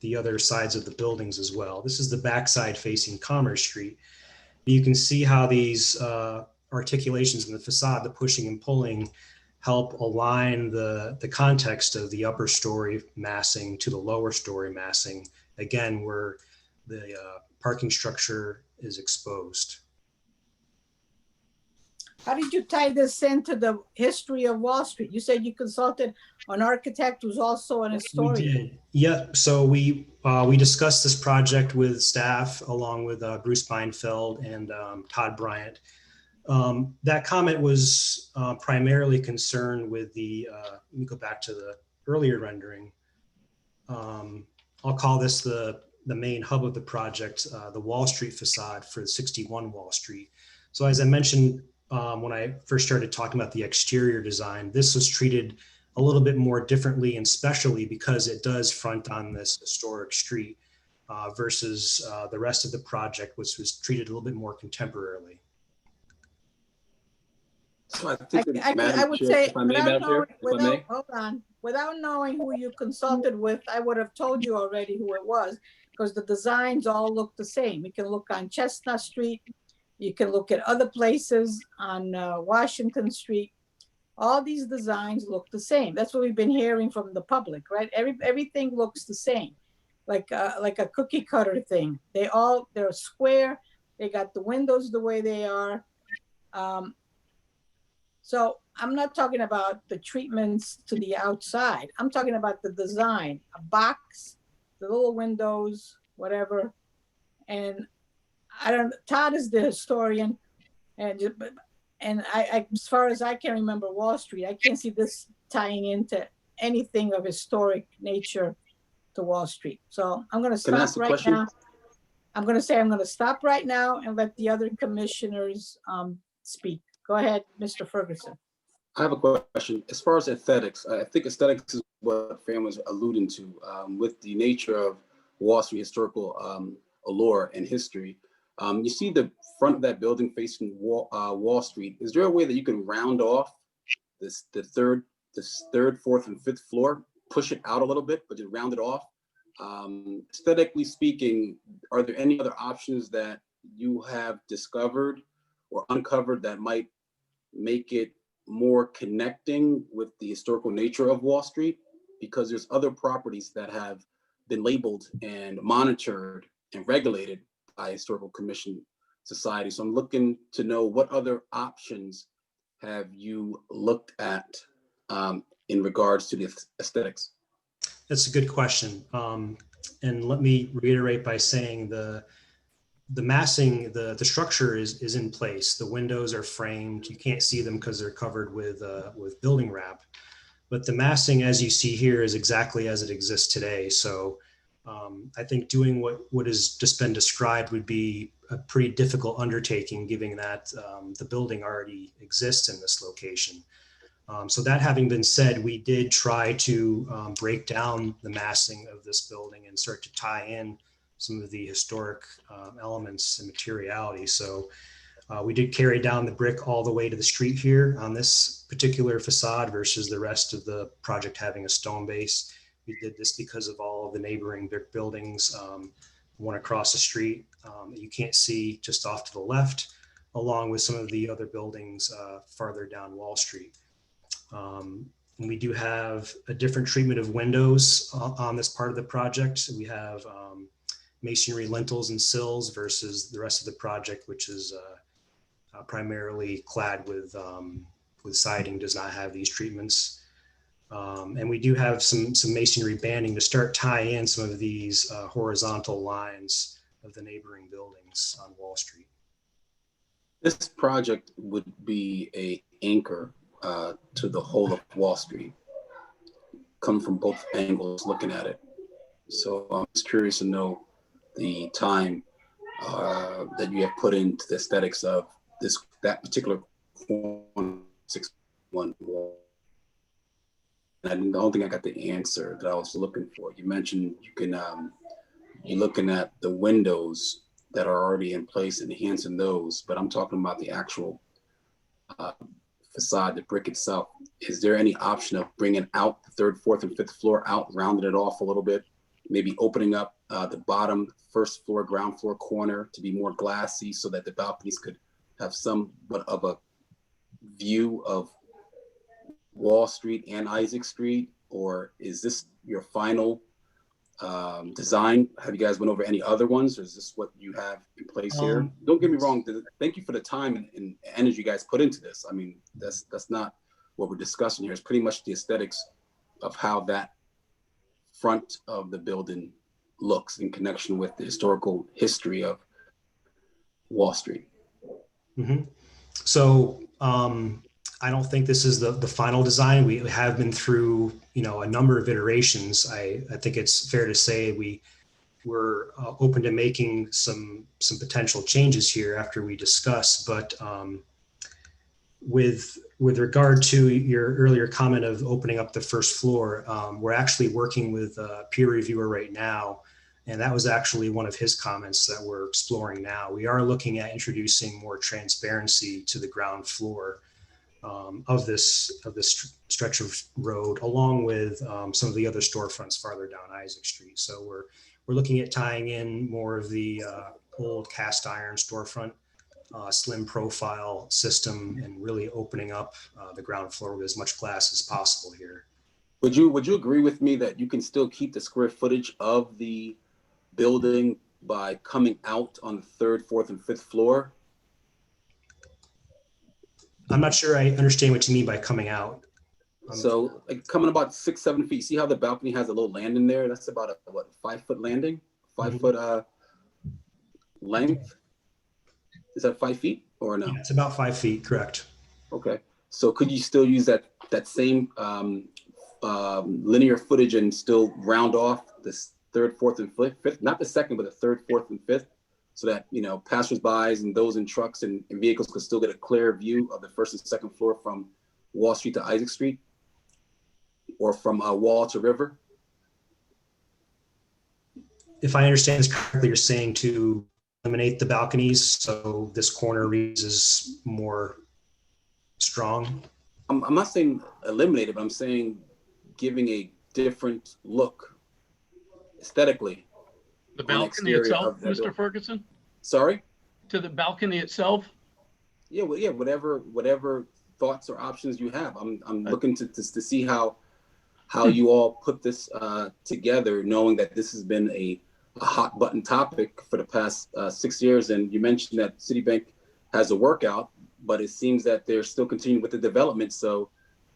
the other sides of the buildings as well. This is the backside facing Commerce Street. You can see how these articulations in the facade, the pushing and pulling, help align the context of the upper story massing to the lower story massing, again, where the parking structure is exposed. How did you tie this into the history of Wall Street? You said you consulted an architect who's also an We historian. did. Yeah, so we discussed this project with staff along with Bruce Beinfeld and Todd Bryant. That comment was primarily concerned with let me go back to the earlier rendering. I'll call this the main hub of the project, the Wall Street facade for 61 Wall Street. So as I mentioned, when I first started talking about the exterior design, this was treated a little bit more differently and specially because it does front on this historic street versus the rest of the project, which was treated a little bit more contemporarily. So I think, I Madam would Chair, say, if I may, Madam Chair, if I may. hold on, without knowing who you consulted with, I would have told you already who it was, because the designs all look the same. You can look on Chestnut Street, you can look at other places on Washington Street. All these designs look the same. That's what we've been hearing from the public, right? Everything looks the same, like a cookie cutter thing. They're square. They got the windows the way they are. So I'm not talking about the treatments to the outside. I'm talking about the design, a box, the little windows, whatever. And Todd is the historian, and as far as I can remember Wall Street, I can't see this tying into anything of historic nature to Wall Street. So I'm going to Can I stop ask a right question? now. I'm going to stop right now and let the other commissioners speak. Go ahead, Mr. Ferguson. I have a question. As far as aesthetics, I think aesthetics is what families are alluding to with the nature of Wall Street historical allure and history. You see the front of that building facing Wall Street. Is there a way that you can round off the third, fourth, and fifth floor, push it out a little bit, but just round it off? Aesthetically speaking, are there any other options that you have discovered or uncovered that might make it more connecting with the historical nature of Wall Street? Because there's other properties that have been labeled and monitored and regulated by Historical Commission Society. So I'm looking to know what other options have you looked at in regards to the aesthetics? That's a good question. And let me reiterate by saying the massing, the structure is in place. The windows are framed. You can't see them because they're covered with building wrap. But the massing, as you see here, is exactly as it exists today. So I think doing what has just been described would be a pretty difficult undertaking, given that the building already exists in this location. So that having been said, we did try to break down the massing of this building and start to tie in some of the historic elements and materiality. So we did carry down the brick all the way to the street here on this particular facade versus the rest of the project having a stone base. We did this because of all of the neighboring brick buildings, one across the street that you can't see just off to the left, along with some of the other buildings farther down Wall Street. And we do have a different treatment of windows on this part of the project. We have masonry lintels and sills versus the rest of the project, which is primarily clad with siding, does not have these treatments. And we do have some masonry banding to start tie in some of these horizontal lines of the neighboring buildings on Wall Street. This project would be an anchor to the whole of Wall Street, come from both angles looking at it. So I'm just curious to know the time that you have put into the aesthetics of that particular 6-1 wall. And I don't think I got the answer that I was looking for. You mentioned you're looking at the windows that are already in place and enhancing those, but I'm talking about the actual facade, the brick itself. Is there any option of bringing out the third, fourth, and fifth floor out, rounding it off a little bit, maybe opening up the bottom first floor, ground floor corner to be more glassy so that the balconies could have somewhat of a view of Wall Street and Isaac Street? Or is this your final design? Have you guys went over any other ones, or is this what you have in place here? Don't get me wrong. Thank you for the time and energy you guys put into this. I mean, that's not what we're discussing here. It's pretty much the aesthetics of how that front of the building looks in connection with the historical history of Wall Street. Mm-hmm. So I don't think this is the final design. We have been through, a number of iterations. I think it's fair to say we're open to making some potential changes here after we discuss. But with regard to your earlier comment of opening up the first floor, we're actually working with a peer reviewer right now. And that was actually one of his comments that we're exploring now. We are looking at introducing more transparency to the ground floor of this stretch of road, along with some of the other storefronts farther down Isaac Street. So we're looking at tying in more of the old cast iron storefront, slim profile system, and really opening up the ground floor with as much glass as possible here. Would you agree with me that you can still keep the square footage of the building by coming out on the third, fourth, and fifth floor? I'm not sure I understand what you mean by coming out. So like coming about 6-7 feet. See how the balcony has a little landing there? That's about a 5-foot landing, 5-foot length. Is that 5 feet or no? Yeah, it's about 5 feet, correct. Okay. So could you still use that same linear footage and still round off this third, fourth, and fifth, not the second, but the third, fourth, and fifth, so that, passersby and those in trucks and vehicles could still get a clear view of the first and second floor from Wall Street to Isaac Street, or from Wall to River? if I understand this correctly, you're saying to eliminate the balconies, so this corner reads as more strong? I'm not saying eliminate it, but I'm saying giving a different look aesthetically. The on balcony exterior itself, of that Mr. building. Ferguson? Sorry? To the balcony itself? Yeah, well, yeah, whatever thoughts or options you have. I'm looking to see how you all put this together, knowing that this has been a hot button topic for the past 6 years. And you mentioned that Citibank has a workout, but it seems that they're still continuing with the development. So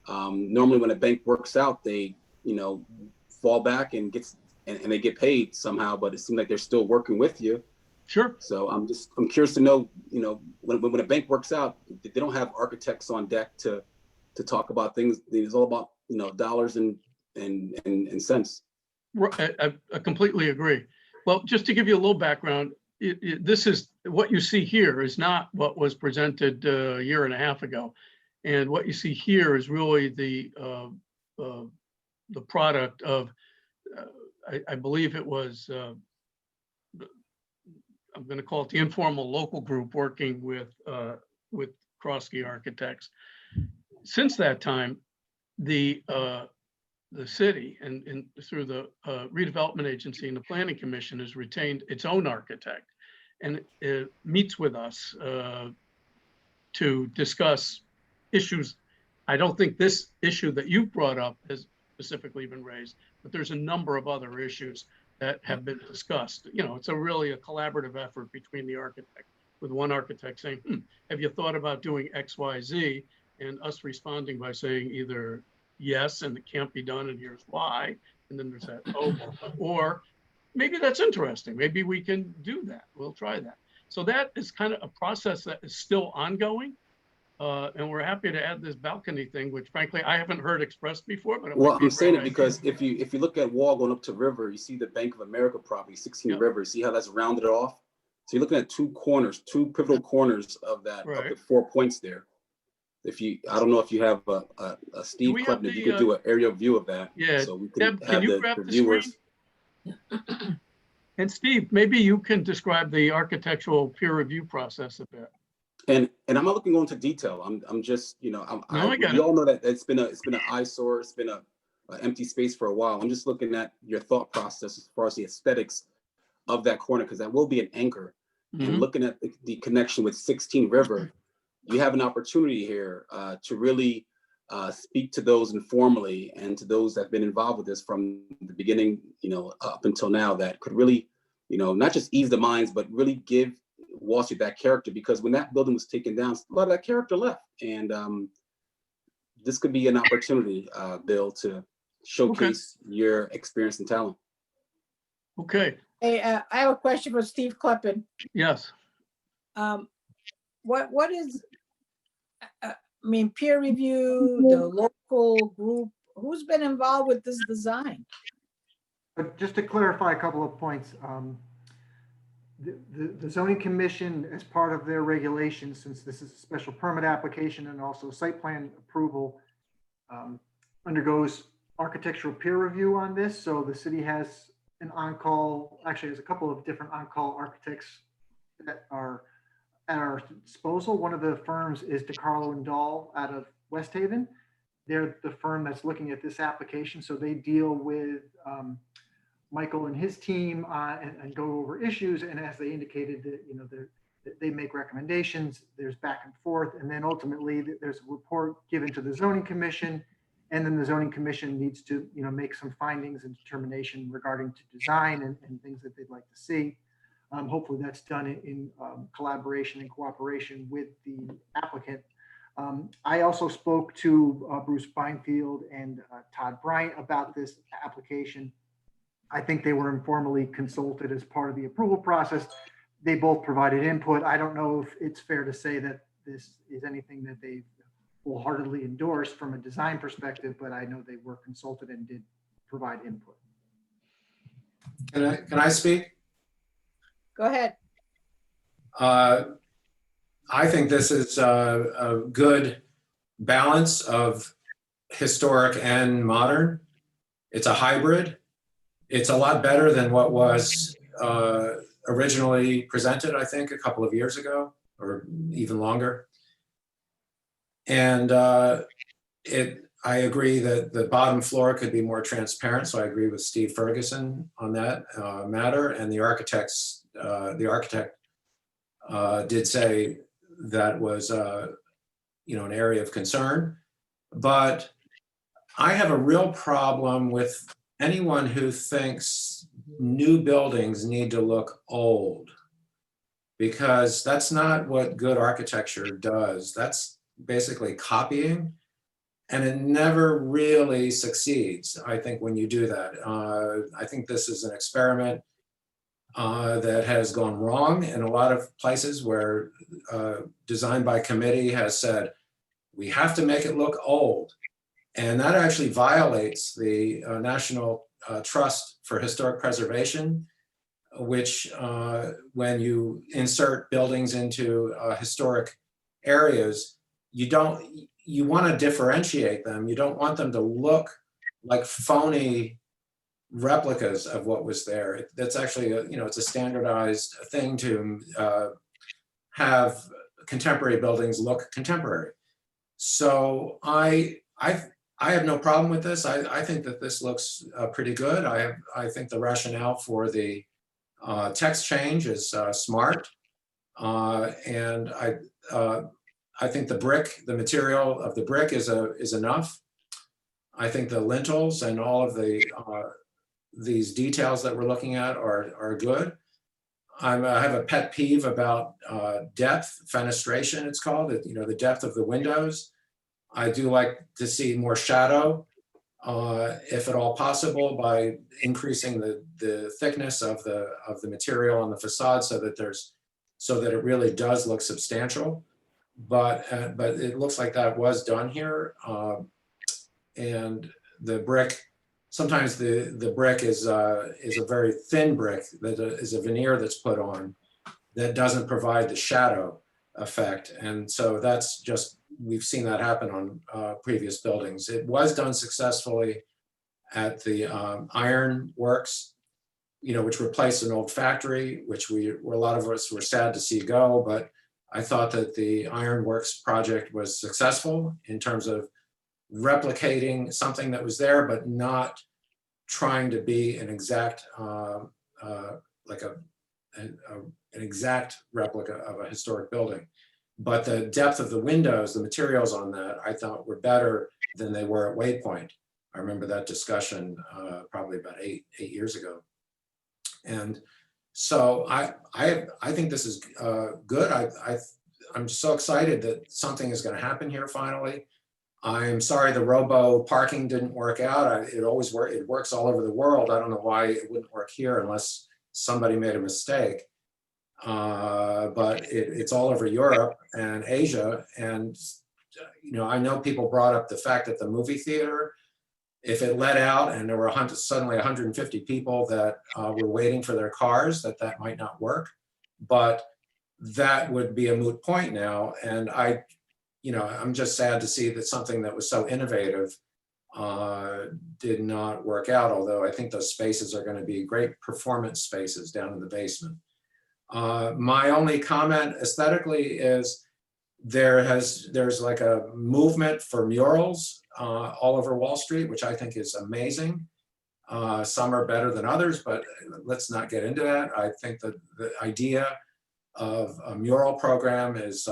normally when a bank works out, they, fall back and they get paid somehow, but it seems like they're still working with you. Sure. So I'm curious to know, when a bank works out, they don't have architects on deck to talk about things. It's all about, dollars and cents. I completely agree. Well, just to give you a little background, this is what you see here is not what was presented a year and a half ago. And what you see here is really the product of, I believe it was, I'm going to call it the informal local group working with Kroski Architects. Since that time, the city and through the redevelopment agency and the planning commission has retained its own architect, and it meets with us to discuss issues. I don't think this issue that you brought up has specifically been raised, but there's a number of other issues that have been discussed. It's really a collaborative effort between the architect, with one architect saying, have you thought about doing X, Y, Z? And us responding by saying either yes, and it can't be done, and here's why. And then there's that, or maybe that's interesting. Maybe we can do that. We'll try that. So that is kind of a process that is still ongoing. And we're happy to add this balcony thing, which frankly, I haven't heard expressed before, but Well, I'm saying it because if you look at Wall going up to River, you see the Bank of America property, 16 River, see how that's rounded off? So you're looking at two pivotal corners of that, of the 4 points there. I don't know if you have a Steve Kleppen, if you could do an aerial view of that. Yeah, so we can Deb, have can you grab the screen? And Steve, maybe you can describe the architectural peer review process a bit. And I'm not looking into detail. I'm just, we all know that it's been an eyesore. It's been a empty space for a while. I'm just looking at your thought process as far as the aesthetics of that corner, because that will be an anchor. And looking at the connection with 16 River, you have an opportunity here to really speak to those informally and to those that have been involved with this from the beginning, up until now, that could really, not just ease the minds, but really give Wall Street that character. Because when that building was taken down, a lot of that character left. And this could be an opportunity, Bill, to showcase your experience and talent. Okay. Hey, I have a question for Steve Kleppen. Yes. What is, peer review, the local group, who's been involved with this design? But just to clarify a couple of points, the zoning commission, as part of their regulations, since this is a special permit application and also site plan approval, undergoes architectural peer review on this. So the city has an on-call, actually has a couple of different on-call architects that are at our disposal. One of the firms is DeCarlo and Dahl out of West Haven. They're the firm that's looking at this application. So they deal with Michael and his team and go over issues. And as they indicated, that they make recommendations, there's back and forth. And then ultimately there's a report given to the zoning commission. And then the zoning commission needs to, make some findings and determination regarding to design and things that they'd like to see. Hopefully that's done in collaboration and cooperation with the applicant. I also spoke to Bruce Byfield and Todd Bryant about this application. I think they were informally consulted as part of the approval process. They both provided input. I don't know if it's fair to say that this is anything that they wholeheartedly endorsed from a design perspective, but I know they were consulted and did provide input. Can I speak? Go ahead. I think this is a good balance of historic and modern. It's a hybrid. It's a lot better than what was originally presented, I think, a couple of years ago, or even longer. And I agree that the bottom floor could be more transparent, so I agree with Steve Ferguson on that matter. And the architect did say that was an area of concern. But I have a real problem with anyone who thinks new buildings need to look old, because that's not what good architecture does. That's basically copying, and it never really succeeds, I think, when you do that. I think this is an experiment that has gone wrong in a lot of places where design by committee has said, we have to make it look old. And that actually violates the National Trust for Historic Preservation, which when you insert buildings into historic areas, you want to differentiate them. You don't want them to look like phony replicas of what was there. That's actually, it's a standardized thing to have contemporary buildings look contemporary. So I have no problem with this. I think that this looks pretty good. I think the rationale for the text change is smart. And I think the material of the brick is enough. I think the lintels and all of these details that we're looking at are good. I have a pet peeve about depth, fenestration it's called, the depth of the windows. I do like to see more shadow, if at all possible, by increasing the thickness of the material on the facade so that it really does look substantial. But it looks like that was done here, and the brick. Sometimes the brick is a very thin brick that is a veneer that's put on that doesn't provide the shadow effect, and so that's just, we've seen that happen on previous buildings. It was done successfully at the Iron Works, which replaced an old factory, which a lot of us were sad to see go, but I thought that the Iron Works project was successful in terms of replicating something that was there, but not trying to be an exact, like an exact replica of a historic building. But the depth of the windows, the materials on that, I thought were better than they were at Waypoint. I remember that discussion probably about eight years ago. And so I think this is good. I'm so excited that something is going to happen here finally. I'm sorry the robo parking didn't work out. It works all over the world. I don't know why it wouldn't work here unless somebody made a mistake. But it's all over Europe and Asia. And, I know people brought up the fact that the movie theater, if it let out and there were suddenly 150 people that were waiting for their cars, that might not work. But that would be a moot point now. And I'm just sad to see that something that was so innovative did not work out, although I think those spaces are going to be great performance spaces down in the basement. My only comment aesthetically is there's like a movement for murals all over Wall Street, which I think is amazing. Some are better than others, but let's not get into that. I think that the idea of a mural program is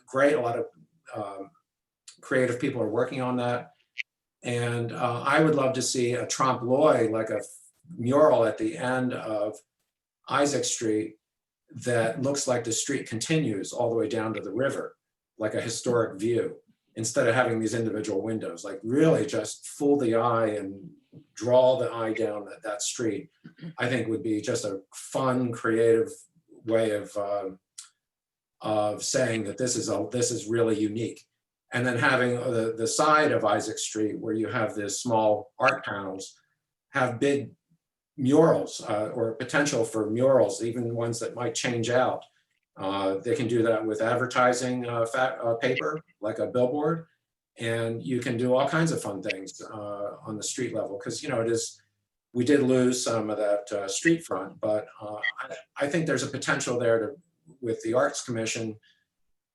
great. A lot of creative people are working on that. And I would love to see a trompe l'oeil, like a mural at the end of Isaac Street that looks like the street continues all the way down to the river, like a historic view, instead of having these individual windows. Like really just fool the eye and draw the eye down that street, I think would be just a fun, creative way of saying that this is really unique. And then having the side of Isaac Street where you have this small art panels have big murals or potential for murals, even ones that might change out. They can do that with advertising paper, like a billboard, and you can do all kinds of fun things on the street level, because it is we did lose some of that street front, but I think there's a potential there to, with the Arts Commission,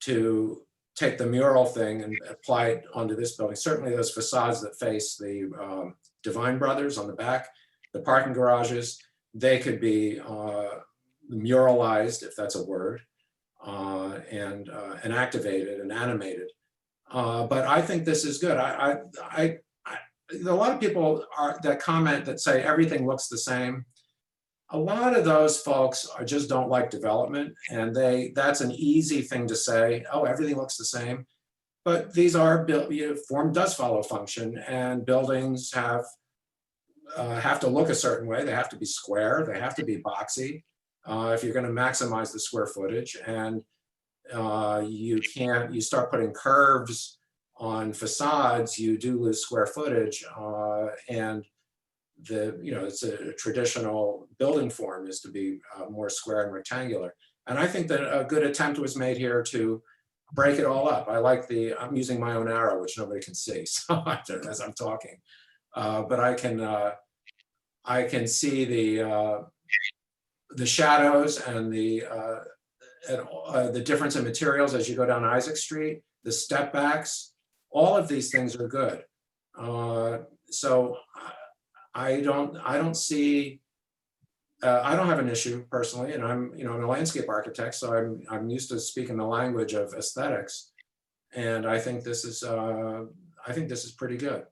to take the mural thing and apply it onto this building. Certainly those facades that face the Divine Brothers on the back, the parking garages, they could be muralized, if that's a word, and activated and animated. But I think this is good. A lot of people that comment that say everything looks the same. A lot of those folks just don't like development, and that's an easy thing to say. Oh, everything looks the same. But these are built. Form does follow function, and buildings have to look a certain way. They have to be square. They have to be boxy if you're going to maximize the square footage. And you start putting curves on facades, you do lose square footage, and it's a traditional building form is to be more square and rectangular. And I think that a good attempt was made here to break it all up. I'm using my own arrow, which nobody can see, so as I'm talking, but I can see the shadows and the difference in materials as you go down Isaac Street, the step backs. All of these things are good. So I don't have an issue personally, and I'm a landscape architect, so I'm used to speaking the language of aesthetics, and I think this is pretty good.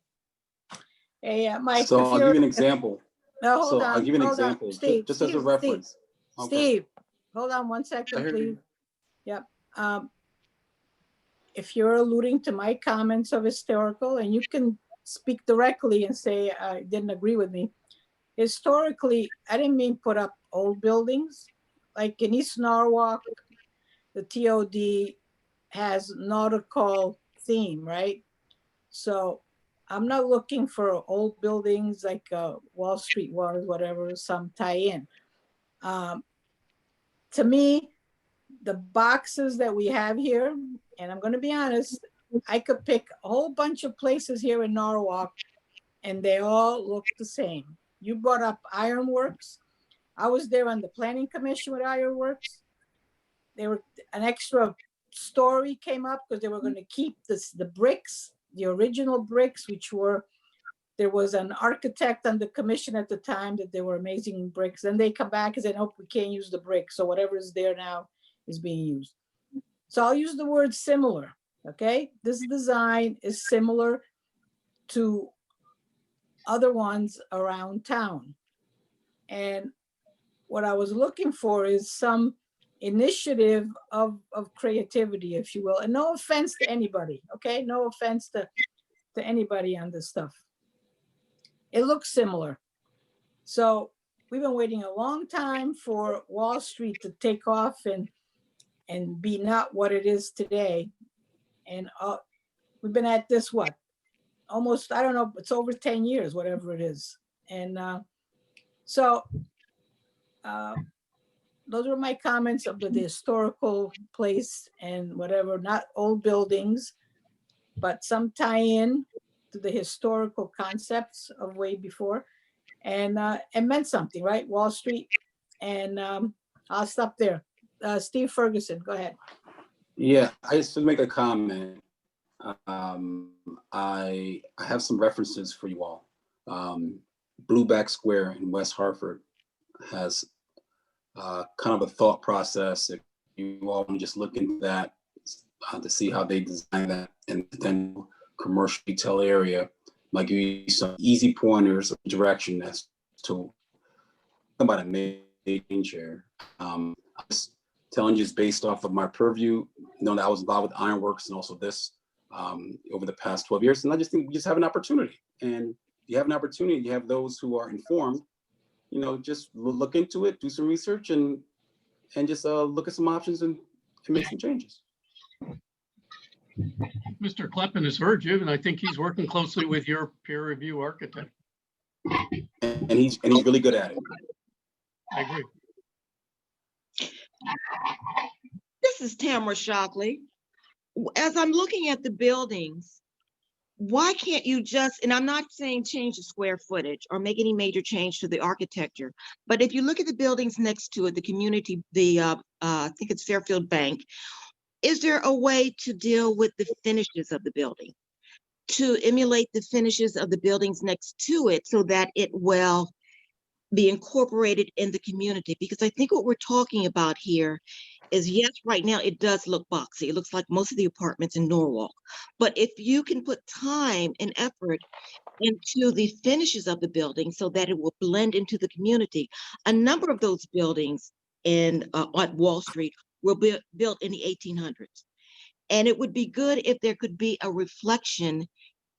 Hey, Mike. So I'll give you an example. No, hold on. I'll give you an hold on. example, Steve, just as a Steve, reference. Steve, Okay. Steve, hold on 1 second, hear please. you. Yep. If you're alluding to my comments of historical, and you can speak directly and say I didn't agree with me. Historically, I didn't mean put up old buildings. Like in East Norwalk, the TOD has nautical theme, right? So I'm not looking for old buildings like Wall Street was, whatever, some tie-in. To me, the boxes that we have here, and I'm going to be honest, I could pick a whole bunch of places here in Norwalk and they all look the same. You brought up Ironworks. I was there on the planning commission with Ironworks. They were an extra story came up because they were going to keep the bricks, the original bricks, which were, there was an architect on the commission at the time that they were amazing bricks. Then they come back and said, nope, we can't use the bricks. So whatever is there now is being used. So I'll use the word similar, okay? This design is similar to other ones around town. And what I was looking for is some initiative of creativity, if you will. And no offense to anybody, okay? No offense to anybody on this stuff. It looks similar. So we've been waiting a long time for Wall Street to take off and be not what it is today. And we've been at this, what? Almost, I don't know, it's over 10 years, whatever it is. And those were my comments of the historical place and whatever, not old buildings, but some tie-in to the historical concepts of way before. And it meant something, right? Wall Street. And I'll stop there. Steve Ferguson, go ahead. Yeah, I just to make a comment. I have some references for you all. Blueback Square in West Hartford has kind of a thought process. If you all want to just look into that to see how they design that in the potential commercial retail area, might give you some easy pointers of direction as to about a major change here. I'm just telling you, just based off of my purview, knowing that I was involved with Ironworks and also this over the past 12 years. And I just think we just have an opportunity. And you have an opportunity, you have those who are informed, just look into it, do some research and just look at some options and make some changes. Mr. Kleppen has heard you, and I think he's working closely with your peer review architect. And he's really good at it. I agree. This is Tamara Shockley. As I'm looking at the buildings, why can't you just, and I'm not saying change the square footage or make any major change to the architecture, but if you look at the buildings next to it, the community, I think it's Fairfield Bank, is there a way to deal with the finishes of the building? To emulate the finishes of the buildings next to it so that it will be incorporated in the community? Because I think what we're talking about here is, yes, right now it does look boxy. It looks like most of the apartments in Norwalk. But if you can put time and effort into the finishes of the building so that it will blend into the community, a number of those buildings on Wall Street were built in the 1800s. And it would be good if there could be a reflection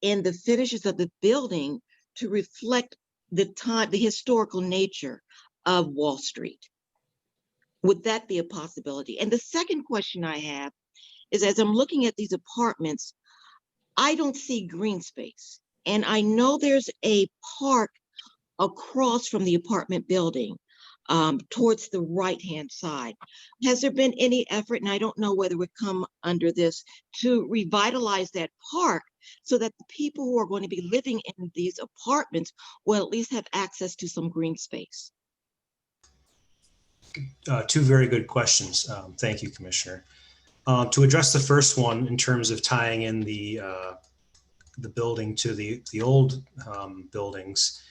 in the finishes of the building to reflect the historical nature of Wall Street. Would that be a possibility? And the second question I have is, as I'm looking at these apartments, I don't see green space. And I know there's a park across from the apartment building, towards the right-hand side. Has there been any effort, and I don't know whether it would come under this, to revitalize that park so that the people who are going to be living in these apartments will at least have access to some green space? Two very good questions. Thank you, Commissioner. To address the first one in terms of tying in the building to the old buildings,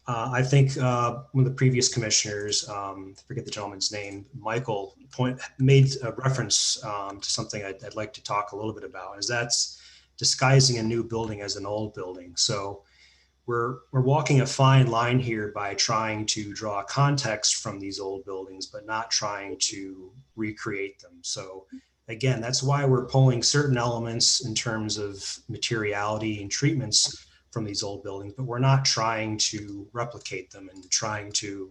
I think one of the previous commissioners, I forget the gentleman's name, Michael, made a reference to something I'd like to talk a little bit about, is that's disguising a new building as an old building. So we're walking a fine line here by trying to draw context from these old buildings, but not trying to recreate them. So again, that's why we're pulling certain elements in terms of materiality and treatments from these old buildings, but we're not trying to replicate them and trying to,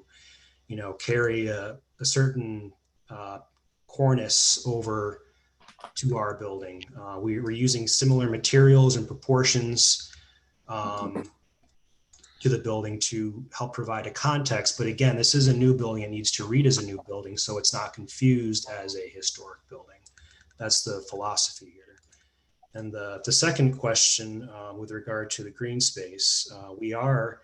carry a certain cornice over to our building. We're using similar materials and proportions to the building to help provide a context. But again, this is a new building. It needs to read as a new building, so it's not confused as a historic building. That's the philosophy here. And the second question with regard to the green space, we are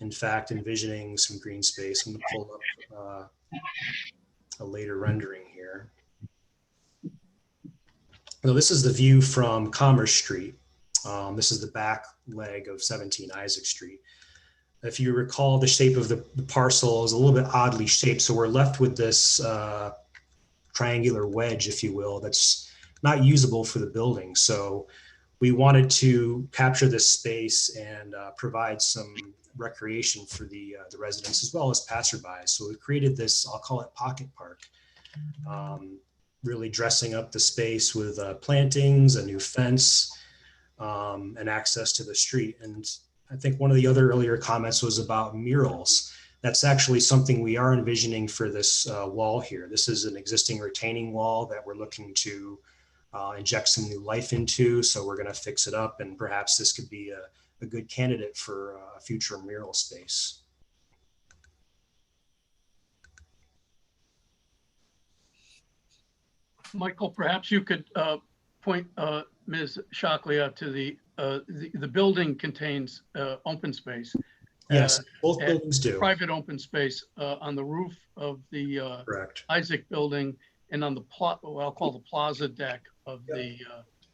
in fact envisioning some green space. I'm going to pull up a later rendering here. So this is the view from Commerce Street. This is the back leg of 17 Isaac Street. If you recall, the shape of the parcel is a little bit oddly shaped. So we're left with this triangular wedge, if you will, that's not usable for the building. So we wanted to capture this space and provide some recreation for the residents as well as passerbys. So we created this, I'll call it pocket park, really dressing up the space with plantings, a new fence, and access to the street. And I think one of the other earlier comments was about murals. That's actually something we are envisioning for this wall here. This is an existing retaining wall that we're looking to inject some new life into. So we're going to fix it up, and perhaps this could be a good candidate for a future mural space. Michael, perhaps you could point Ms. Shockley out to the building contains open space. Yes, both buildings do. Private open space on the roof of the Correct. Isaac building and on the what I'll call the plaza deck of the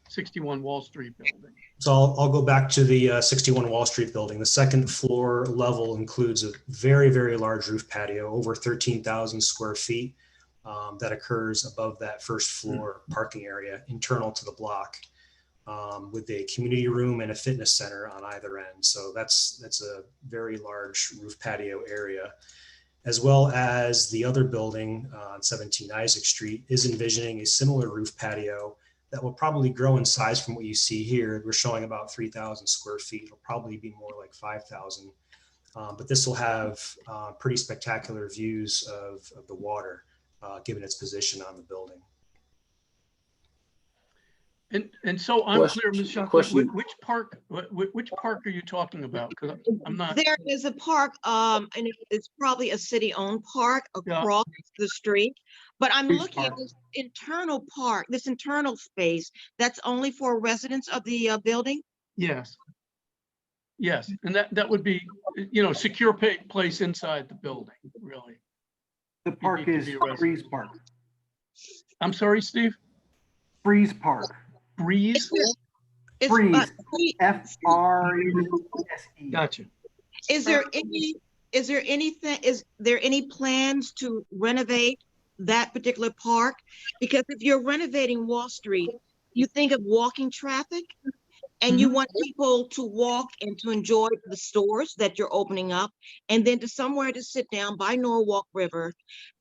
61 Wall Street building. So I'll go back to the 61 Wall Street building. The second floor level includes a very, very large roof patio, over 13,000 square feet, that occurs above that first floor parking area internal to the block, with a community room and a fitness center on either end. So that's a very large roof patio area, as well as the other building on 17 Isaac Street is envisioning a similar roof patio that will probably grow in size from what you see here. We're showing about 3,000 square feet. It'll probably be more like 5,000, but this will have pretty spectacular views of the water, given its position on the building. And so I'm clear, Ms. Shockley, which park are you talking about? Because I'm not. There is a park, and it's probably a city-owned park across the street. But I'm looking at this internal park, this internal space that's only for residents of the building. Yes. Yes, and that would be, secure place inside the building, really. The park need to is be arrested. Breeze Park. I'm sorry, Steve? Breeze Park. Breeze? Is, Freeze. Steve, Freeze. Gotcha. is there any plans to renovate that particular park? Because if you're renovating Wall Street, you think of walking traffic, and you want people to walk and to enjoy the stores that you're opening up, and then to somewhere to sit down by Norwalk River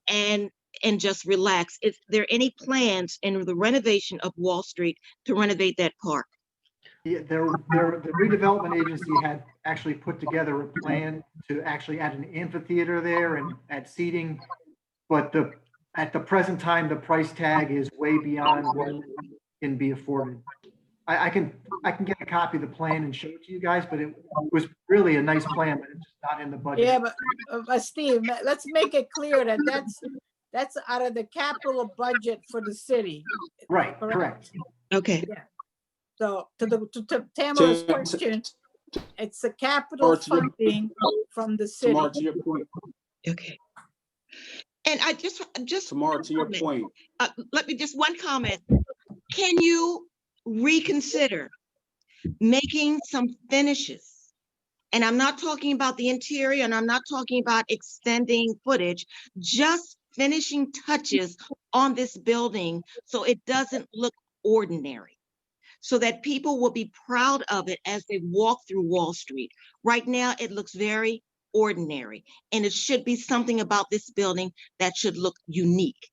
and just relax. Is there any plans in the renovation of Wall Street to renovate that park? Yeah, the redevelopment agency had actually put together a plan to actually add an amphitheater there and add seating. But at the present time, the price tag is way beyond what can be afforded. I can get a copy of the plan and show it to you guys, but it was really a nice plan, but it's just not in the budget. Yeah, but Steve, let's make it clear that that's out of the capital budget for the city. Right, correct. Okay. So to Tamara's question, it's a capital funding from the city. Tamara, to your point. Okay. And I just Tamara, to your point. let me just one comment. Can you reconsider making some finishes? And I'm not talking about the interior, and I'm not talking about extending footage, just finishing touches on this building so it doesn't look ordinary, so that people will be proud of it as they walk through Wall Street. Right now, it looks very ordinary, and it should be something about this building that should look unique.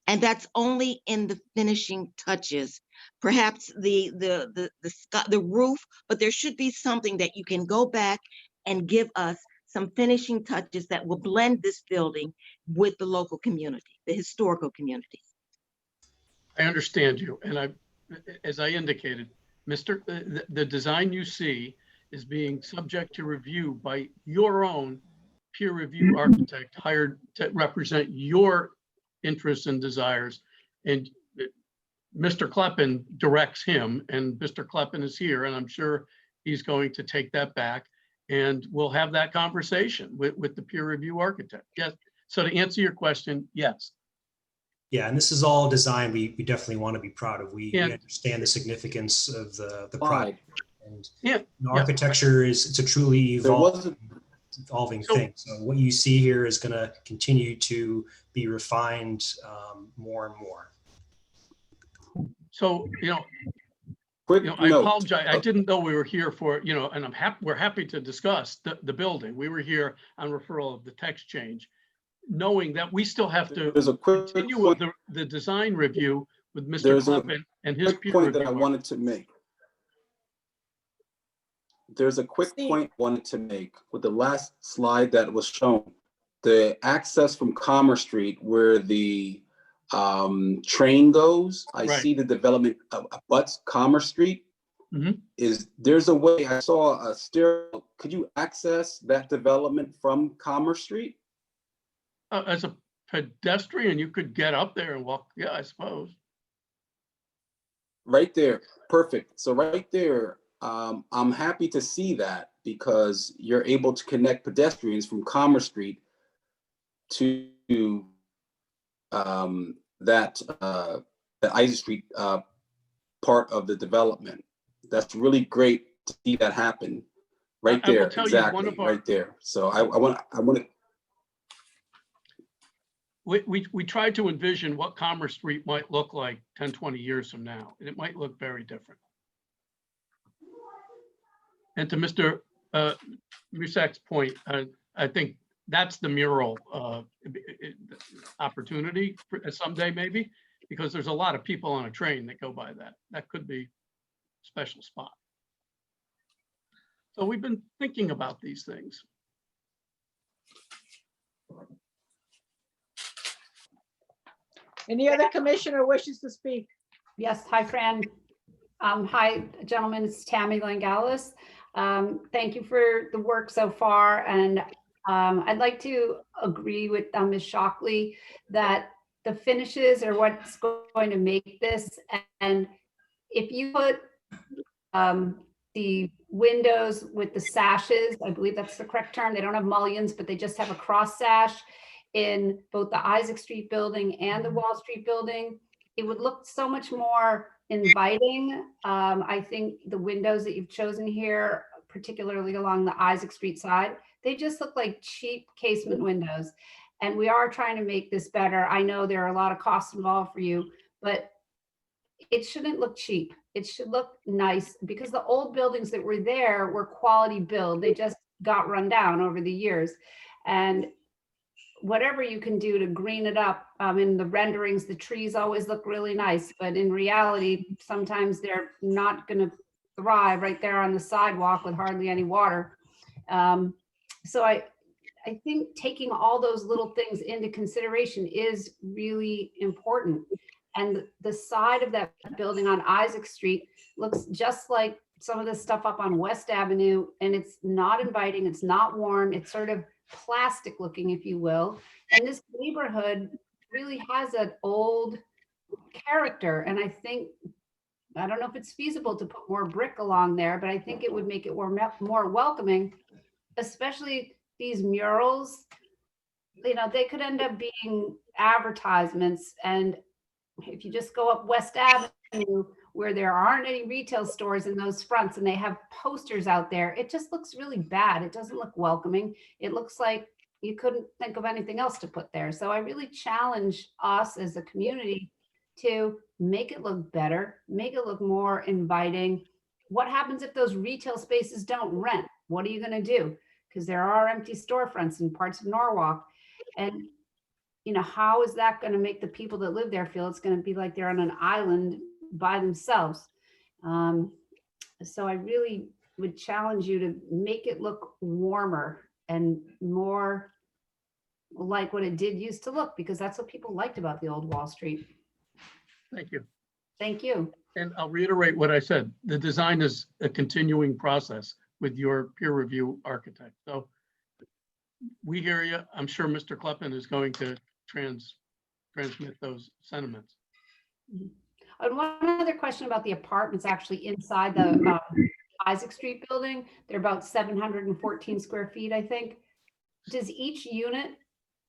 And that's only in the finishing touches, perhaps the roof, but there should be something that you can go back and give us some finishing touches that will blend this building with the local community, the historical community. I understand you, and as I indicated, the design you see is being subject to review by your own peer review architect hired to represent your interests and desires. And Mr. Kleppen directs him, and Mr. Kleppen is here, and I'm sure he's going to take that back, and we'll have that conversation with the peer review architect. Yes. So to answer your question, yes. Yeah, and this is all design we definitely want to be proud of. We understand the significance of the project. And architecture it's a truly evolving thing. So what you see here is going to continue to be refined more and more. So, Quick I note. apologize. I didn't know we were here for, and we're happy to discuss the building. We were here on referral of the text change, knowing that we still have to continue with the design review with Mr. Kleppen and his peer point that I reviewer. wanted to make. There's a quick point I wanted to make with the last slide that was shown. The access from Commerce Street where the train goes, I see the development of abuts Commerce Street. There's a way, I saw a stairwell. Could you access that development from Commerce Street? As a pedestrian, you could get up there and walk. Yeah, I suppose. Right there. Perfect. So right there, I'm happy to see that because you're able to connect pedestrians from Commerce Street to the Isa Street part of the development. That's really great to see that happen right there. Exactly, right there. So I want to. We tried to envision what Commerce Street might look like 10, 20 years from now, and it might look very different. And to Mr. Musak's point, I think that's the mural opportunity for someday maybe, because there's a lot of people on a train that go by that. That could be a special spot. So we've been thinking about these things. Any other commissioner wishes to speak? Yes, hi, Fran. Hi, gentlemen, it's Tammy Langalis. Thank you for the work so far. And I'd like to agree with Ms. Shockley that the finishes are what's going to make this. And if you put the windows with the sashes, I believe that's the correct term. They don't have mullions, but they just have a cross sash in both the Isaac Street building and the Wall Street building. It would look so much more inviting. I think the windows that you've chosen here, particularly along the Isaac Street side, they just look like cheap casement windows. And we are trying to make this better. I know there are a lot of costs involved for you, but it shouldn't look cheap. It should look nice, because the old buildings that were there were quality build. They just got run down over the years. And whatever you can do to green it up, in the renderings, the trees always look really nice, but in reality, sometimes they're not going to thrive right there on the sidewalk with hardly any water. So I think taking all those little things into consideration is really important. And the side of that building on Isaac Street looks just like some of the stuff up on West Avenue, and it's not inviting, it's not warm, it's sort of plastic looking, if you will. And this neighborhood really has an old character. And I don't know if it's feasible to put more brick along there, but I think it would make it more welcoming, especially these murals. You know, they could end up being advertisements. And if you just go up West Avenue, where there aren't any retail stores in those fronts and they have posters out there, it just looks really bad. It doesn't look welcoming. It looks like you couldn't think of anything else to put there. So I really challenge us as a community to make it look better, make it look more inviting. What happens if those retail spaces don't rent? What are you going to do? Because there are empty storefronts in parts of Norwalk. And you know, how is that going to make the people that live there feel it's going to be like they're on an island by themselves? So I really would challenge you to make it look warmer and more like what it did used to look, because that's what people liked about the old Wall Street. Thank you. Thank you. And I'll reiterate what I said. The design is a continuing process with your peer review architect. So we hear you. I'm sure Mr. Kleppen is going to transmit those sentiments. And one other question about the apartments actually inside the Isaac Street building. They're about 714 square feet, I think. Does each unit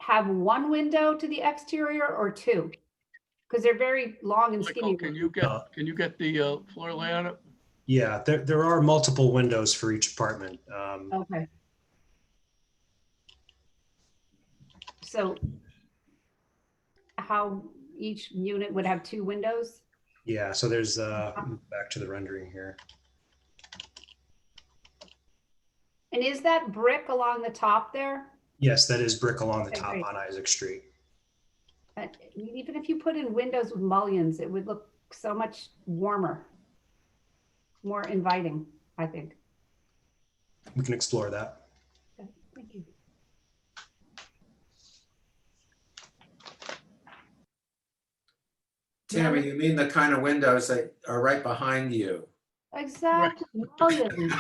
have one window to the exterior or two? Because they're very long and skinny. Michael, can you get the floor layout up? Yeah, there are multiple windows for each apartment. Okay. So how each unit would have two windows? Yeah, so there's back to the rendering here. And is that brick along the top there? Yes, that is brick along the Okay, top great. on Isaac Street. Even if you put in windows with mullions, it would look so much warmer, more inviting, I think. We can explore that. Okay, thank you. Tammy, you mean the kind of windows that are right behind you? Exactly. Mullions.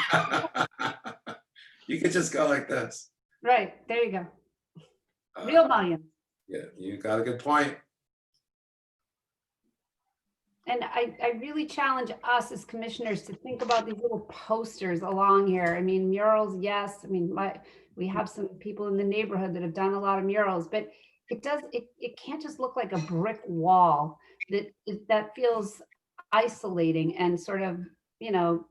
You could just go like this. Right, there you go. Real mullions. Yeah, you got a good point. And I really challenge us as commissioners to think about these little posters along here. I mean, murals, yes. I mean, we have some people in the neighborhood that have done a lot of murals, but it can't just look like a brick wall that feels isolating and sort of, you know,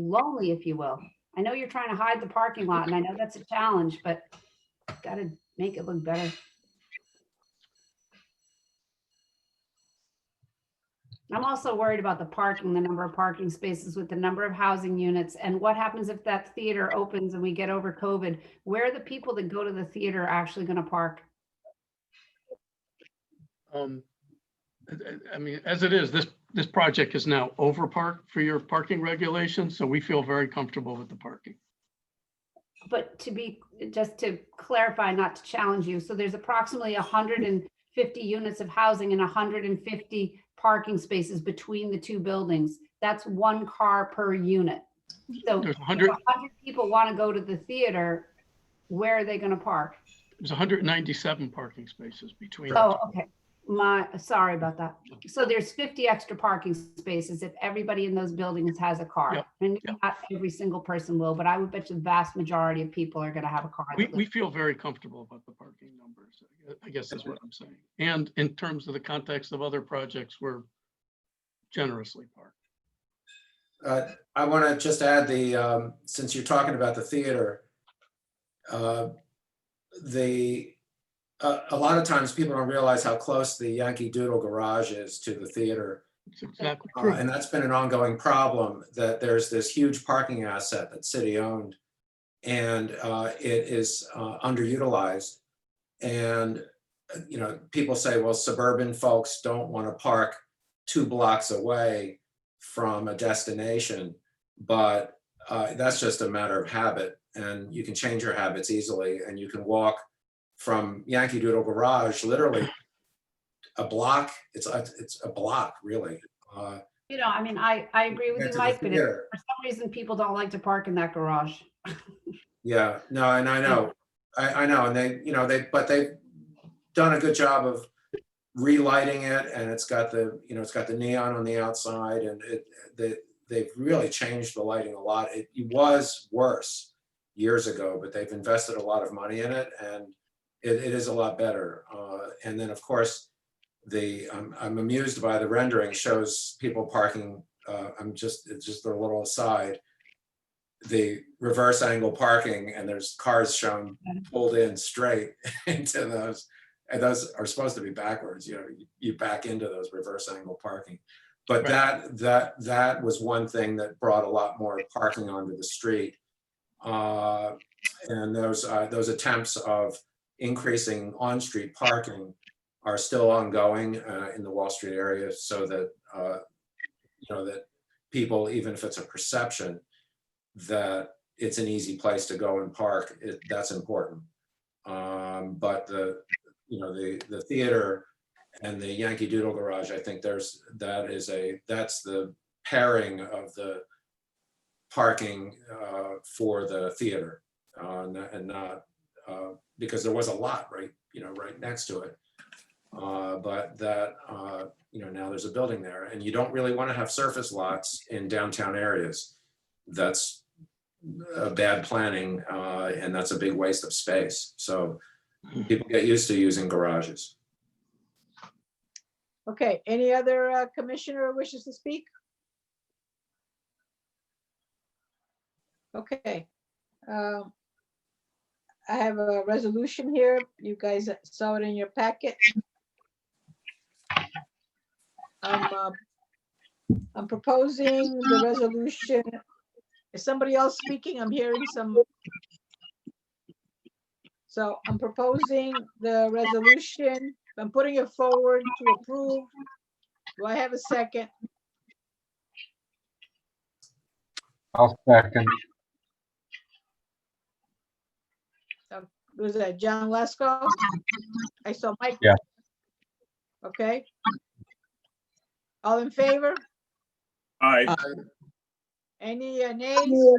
lonely, if you will. I know you're trying to hide the parking lot, and I know that's a challenge, but got to make it look better. I'm also worried about the parking, the number of parking spaces with the number of housing units, and what happens if that theater opens and we get over COVID? Where are the people that go to the theater actually going to park? I mean, as it is, this project is now over parked for your parking regulations, so we feel very comfortable with the parking. But just to clarify, not to challenge you, so there's approximately 150 units of housing and 150 parking spaces between the two buildings. That's one car per unit. So There's if 100 people want to go to the theater, where are they going to park? There's 197 parking spaces between. Oh, okay. sorry about that. So there's 50 extra parking spaces if everybody in those buildings has a car. Yep, And yep. not every single person will, but I would bet you the vast majority of people are gonna have a car. We, that we lives- feel very comfortable about the parking numbers, I guess is what I'm saying. And in terms of the context of other projects, we're generously parked. I want to just add since you're talking about the theater, a lot of times people don't realize how close the Yankee Doodle garage is to the theater. It's exactly true. And that's been an ongoing problem, that there's this huge parking asset that city owned. And it is underutilized. And, people say, well, suburban folks don't want to park 2 blocks away from a destination. But that's just a matter of habit. And you can change your habits easily. And you can walk from Yankee Doodle garage, literally a block. It's a block, really. I mean, I agree with Get you, to the Mike, but theater. for some reason, people don't like to park in that garage. Yeah, no, and I know, I know, and they've done a good job of relighting it, and it's got the neon on the outside, and they've really changed the lighting a lot. It was worse years ago, but they've invested a lot of money in it, and it is a lot better. And then, of course, I'm amused by the rendering shows people parking. It's just a little aside. The reverse angle parking, and there's cars shown pulled in straight into those, and those are supposed to be backwards. You back into those reverse angle parking. But that was one thing that brought a lot more parking onto the street. And those attempts of increasing on-street parking are still ongoing in the Wall Street area, so that that people, even if it's a perception that it's an easy place to go and park, that's important. But the theater and the Yankee Doodle garage, I think that's the pairing of the parking for the theater, and not because there was a lot right next to it. But that now there's a building there, and you don't really want to have surface lots in downtown areas. That's bad planning, and that's a big waste of space. So people get used to using garages. Okay, any other commissioner wishes to speak? Okay. I have a resolution here. You guys saw it in your packet. I'm proposing the resolution. Is somebody else speaking? I'm hearing some. So I'm proposing the resolution. I'm putting it forward to approve. Do I have a second? I'll second. Was that John Lesko? I saw Mike. Yeah. Okay. All in favor? Aye. Any nays?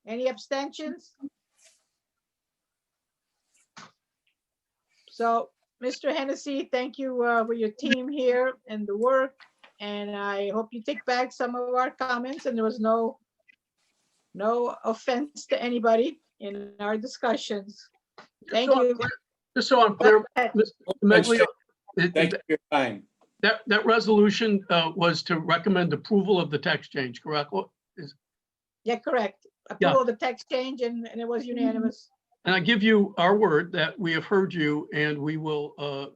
Any abstentions? So, Mr. Hennessy, thank you for your team here and the work. And I hope you take back some of our comments, and there was no offense to anybody in our discussions. Thank you. Just so I'm clear, Mr. Maglio, Thank you for your time. that resolution was to recommend approval of the text change, correct? Yeah, correct. Approval of the text change, and it was unanimous. And I give you our word that we have heard you, and we will,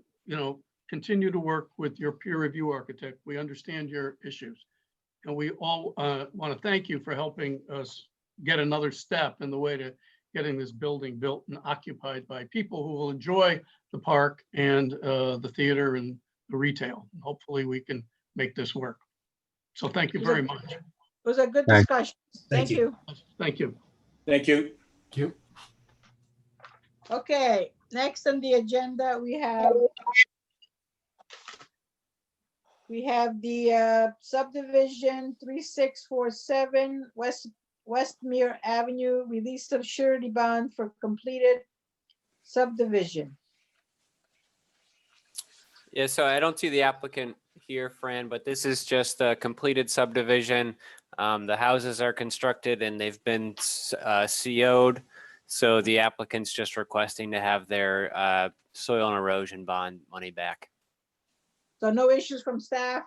continue to work with your peer review architect. We understand your issues. And we all want to thank you for helping us get another step in the way to getting this building built and occupied by people who will enjoy the park and the theater and the retail. Hopefully we can make this work. So thank you very much. It was a good Thanks. discussion. Thank you. Thank you. Thank you. Thank you. Okay, next on the agenda, we have the subdivision 3647 Westmere Avenue, release of surety bond for completed subdivision. Yeah, so I don't see the applicant here, Fran, but this is just a completed subdivision. The houses are constructed and they've been CO'd. So the applicant's just requesting to have their soil and erosion bond money back. So no issues from staff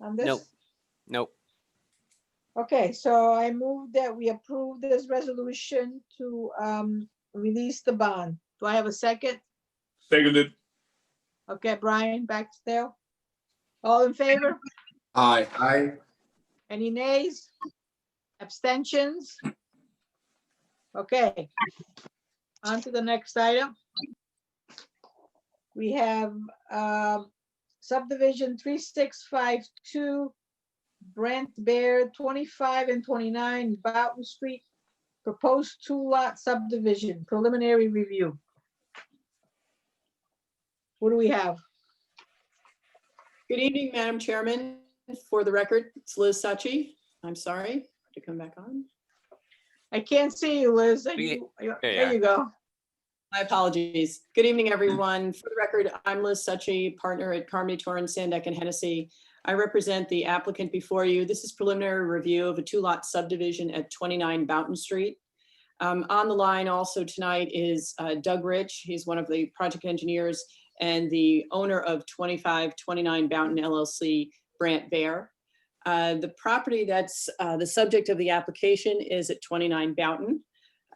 on this? Nope. Nope. Okay, so I move that we approve this resolution to release the bond. Do I have a second? Seconded. Okay, Brian, Baxdale. All in favor? Aye. Aye. Any nays? Abstentions? Okay. On to the next item. We have subdivision 3652, Brent Bear, 25 and 29 Boughton Street, proposed 2-lot subdivision, preliminary review. What do we have? Good evening, Madam Chairman. For the record, it's Liz Suchy. I'm sorry to come back on. I can't see you, Liz. There you go. My apologies. Good evening, everyone. For the record, I'm Liz Suchy, partner at Carmody, Torrance, Sandeck, and Hennessy. I represent the applicant before you. This is preliminary review of a 2-lot subdivision at 29 Boughton Street. On the line also tonight is Doug Rich. He's one of the project engineers and the owner of 2529 Boughton LLC, Brant Bear. The property that's the subject of the application is at 29 Boughton.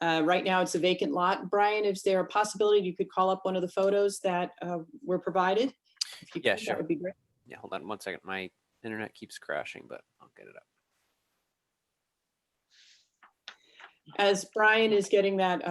Right now it's a vacant lot. Brian, is there a possibility you could call up one of the photos that were provided? If you Yeah, could, sure. That would be great. Yeah, hold on one second. My internet keeps crashing, but I'll get it up. As Brian is getting that,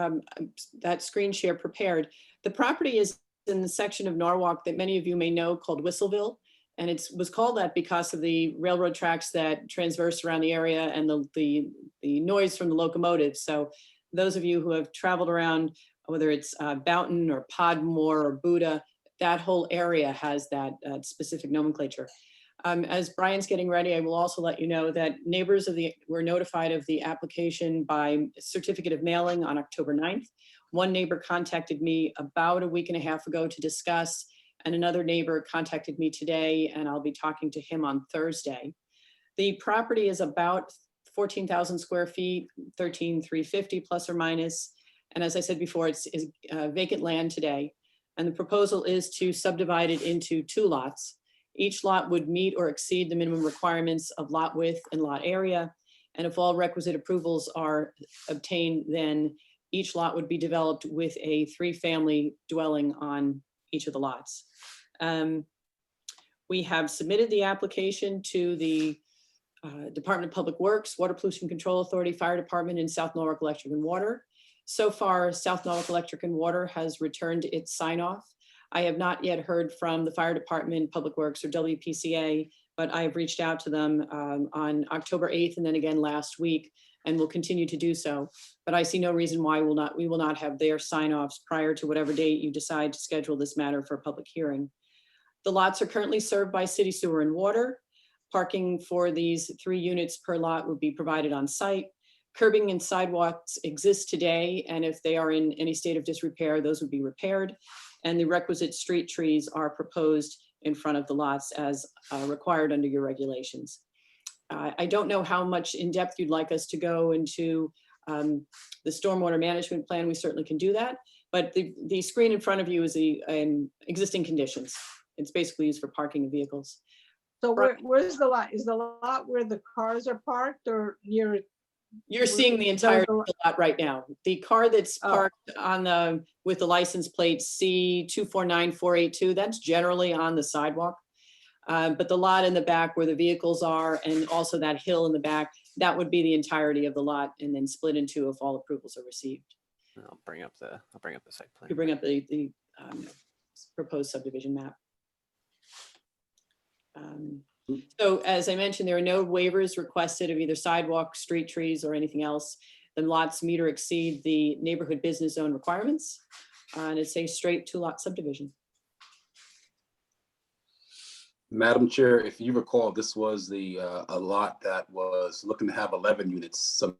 that screen share prepared, the property is in the section of Norwalk that many of you may know called Whistleville. And it was called that because of the railroad tracks that transverse around the area and the noise from the locomotives. So those of you who have traveled around, whether it's Boughton or Podmore or Buda, that whole area has that specific nomenclature. As Brian's getting ready, I will also let you know that neighbors were notified of the application by certificate of mailing on October 9th. One neighbor contacted me about a week and a half ago to discuss, and another neighbor contacted me today, and I'll be talking to him on Thursday. The property is about 14,000 square feet, 13,350 plus or minus. And as I said before, it's vacant land today. And the proposal is to subdivide it into 2 lots. Each lot would meet or exceed the minimum requirements of lot width and lot area. And if all requisite approvals are obtained, then each lot would be developed with a 3-family dwelling on each of the lots. We have submitted the application to the Department of Public Works, Water Pollution Control Authority, Fire Department, and South Norwalk Electric and Water. So far, South Norwalk Electric and Water has returned its sign-off. I have not yet heard from the Fire Department, Public Works, or WPCA, but I have reached out to them on October 8th and then again last week, and will continue to do so. But I see no reason why we will not have their sign-offs prior to whatever date you decide to schedule this matter for a public hearing. The lots are currently served by city sewer and water. Parking for these 3 units per lot would be provided on site. Curbing and sidewalks exist today, and if they are in any state of disrepair, those would be repaired. And the requisite street trees are proposed in front of the lots as required under your regulations. I don't know how much in depth you'd like us to go into the stormwater management plan. We certainly can do that, but the screen in front of you is the existing conditions. It's basically used for parking of vehicles. So where's the lot? Is the lot where the cars are parked or near? You're seeing the entire lot right now. The car that's parked on with the license plate C249482, that's generally on the sidewalk. But the lot in the back where the vehicles are and also that hill in the back, that would be the entirety of the lot and then split in 2 if all approvals are received. I'll bring up the site plan. You bring up the proposed subdivision map. So as I mentioned, there are no waivers requested of either sidewalk, street trees, or anything else. The lots meet or exceed the neighborhood business zone requirements. And it's a straight 2-lot subdivision. Madam Chair, if you recall, this was a lot that was looking to have 11 units some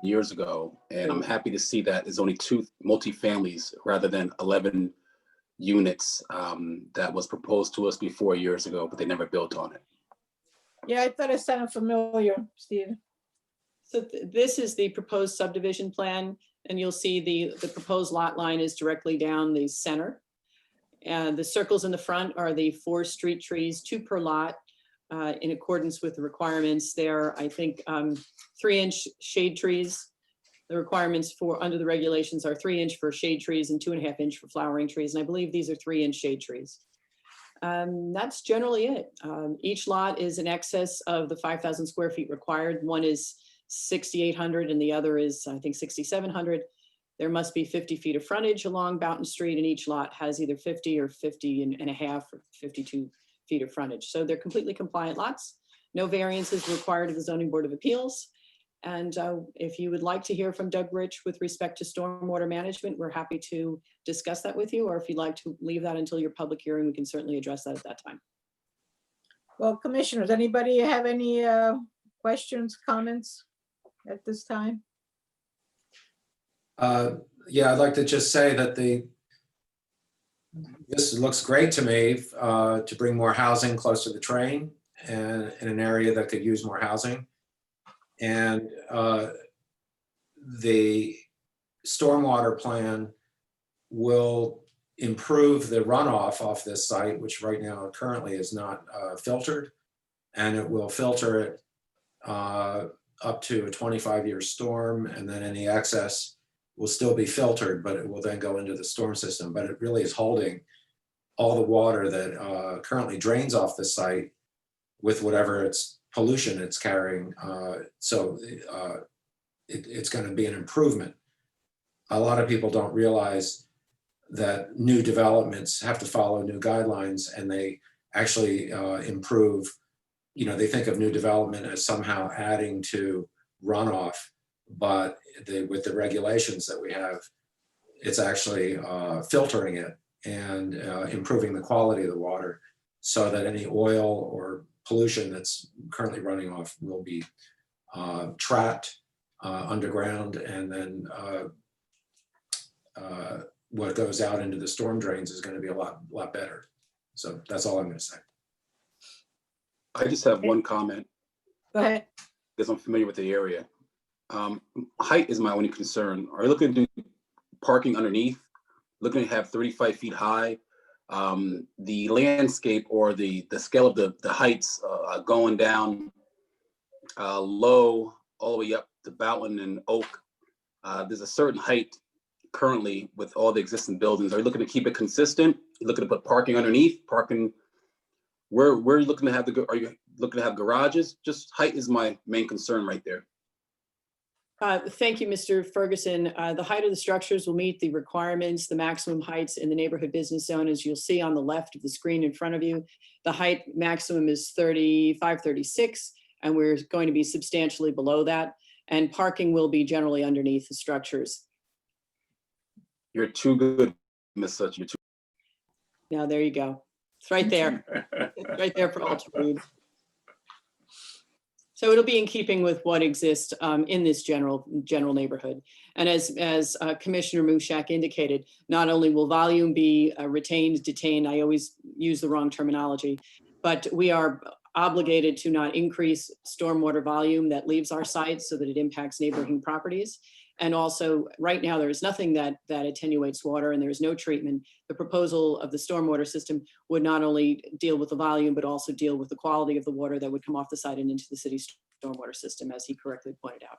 years ago. And I'm happy to see that there's only 2 multifamilies rather than 11 units that was proposed to us before years ago, but they never built on it. Yeah, I thought it sounded familiar, Steve. So this is the proposed subdivision plan, and you'll see the proposed lot line is directly down the center. And the circles in the front are the 4 street trees, 2 per lot, in accordance with the requirements. There, I think, 3-inch shade trees. The requirements for under the regulations are 3-inch for shade trees and 2.5-inch for flowering trees. And I believe these are 3-inch shade trees. That's generally it. Each lot is in excess of the 5,000 square feet required. One is 6,800 and the other is, I think, 6,700. There must be 50 feet of frontage along Boughton Street, and each lot has either 50 or 50 and a half or 52 feet of frontage. So they're completely compliant lots. No variances required of the Zoning Board of Appeals. And if you would like to hear from Doug Rich with respect to stormwater management, we're happy to discuss that with you. Or if you'd like to leave that until your public hearing, we can certainly address that at that time. Well, commissioners, anybody have any questions, comments at this time? Yeah, I'd like to just say that this looks great to me to bring more housing close to the train and in an area that could use more housing. And the stormwater plan will improve the runoff off this site, which right now currently is not filtered. And it will filter it up to a 25-year storm, and then any excess will still be filtered, but it will then go into the storm system. But it really is holding all the water that currently drains off the site with whatever it's pollution it's carrying. So it's going to be an improvement. A lot of people don't realize that new developments have to follow new guidelines, and they actually improve. You know, they think of new development as somehow adding to runoff, but with the regulations that we have, it's actually filtering it and improving the quality of the water so that any oil or pollution that's currently running off will be trapped underground, and then what goes out into the storm drains is going to be a lot better. So that's all I'm going to say. I just have one comment. Go ahead. Because I'm familiar with the area. Height is my only concern. Are you looking to do parking underneath? Looking to have 35 feet high? The landscape or the scale of the heights going down low all the way up to Boughton and Oak. There's a certain height currently with all the existing buildings. Are you looking to keep it consistent? You're looking to put parking underneath, parking? Where are you looking to have are you looking to have garages? Just height is my main concern right there. Thank you, Mr. Ferguson. The height of the structures will meet the requirements, the maximum heights in the neighborhood business zone. As you'll see on the left of the screen in front of you, the height maximum is 35, 36, and we're going to be substantially below that. And parking will be generally underneath the structures. You're too good, Miss Such. You're too. Now, there you go. It's right there. It's right there for all to read. So it'll be in keeping with what exists in this general neighborhood. And as Commissioner Mushak indicated, not only will volume be retained, detained, I always use the wrong terminology, but we are obligated to not increase stormwater volume that leaves our site so that it impacts neighboring properties. And also, right now, there is nothing that attenuates water, and there is no treatment. The proposal of the stormwater system would not only deal with the volume, but also deal with the quality of the water that would come off the site and into the city's stormwater system, as he correctly pointed out.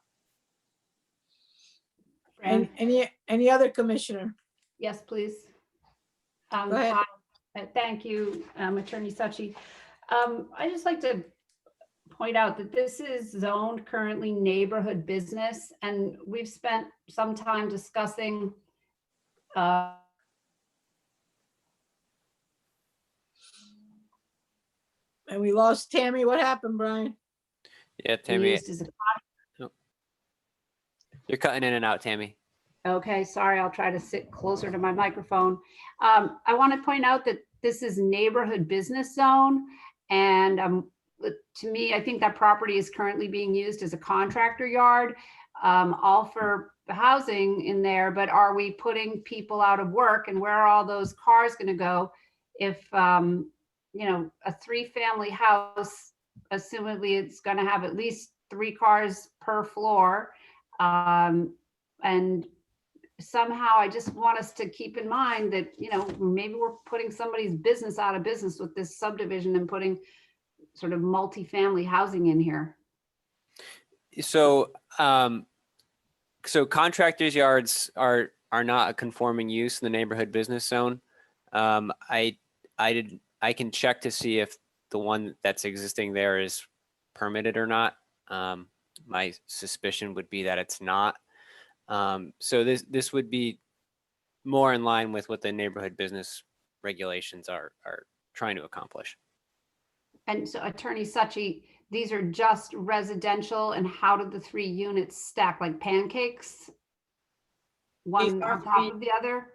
And any other commissioner? Yes, please. Go ahead. Thank you, Attorney Suchi. I just like to point out that this is zoned currently neighborhood business, and we've spent some time discussing And we lost Tammy. What happened, Brian? Yeah, Tammy, used as a you're cutting in and out, Tammy. Okay, sorry, I'll try to sit closer to my microphone. I want to point out that this is neighborhood business zone, and to me, I think that property is currently being used as a contractor yard. all for housing in there, but are we putting people out of work, and where are all those cars going to go? If, you know, a 3-family house, assumedly it's going to have at least 3 cars per floor. And somehow I just want us to keep in mind that, you know, maybe we're putting somebody's business out of business with this subdivision and putting sort of multifamily housing in here. So, so contractors' yards are not a conforming use in the neighborhood business zone. I can check to see if the one that's existing there is permitted or not. My suspicion would be that it's not. So this would be more in line with what the neighborhood business regulations are trying to accomplish. And so Attorney Suchi, these are just residential, and how did the 3 units stack, like pancakes? One on top of the other?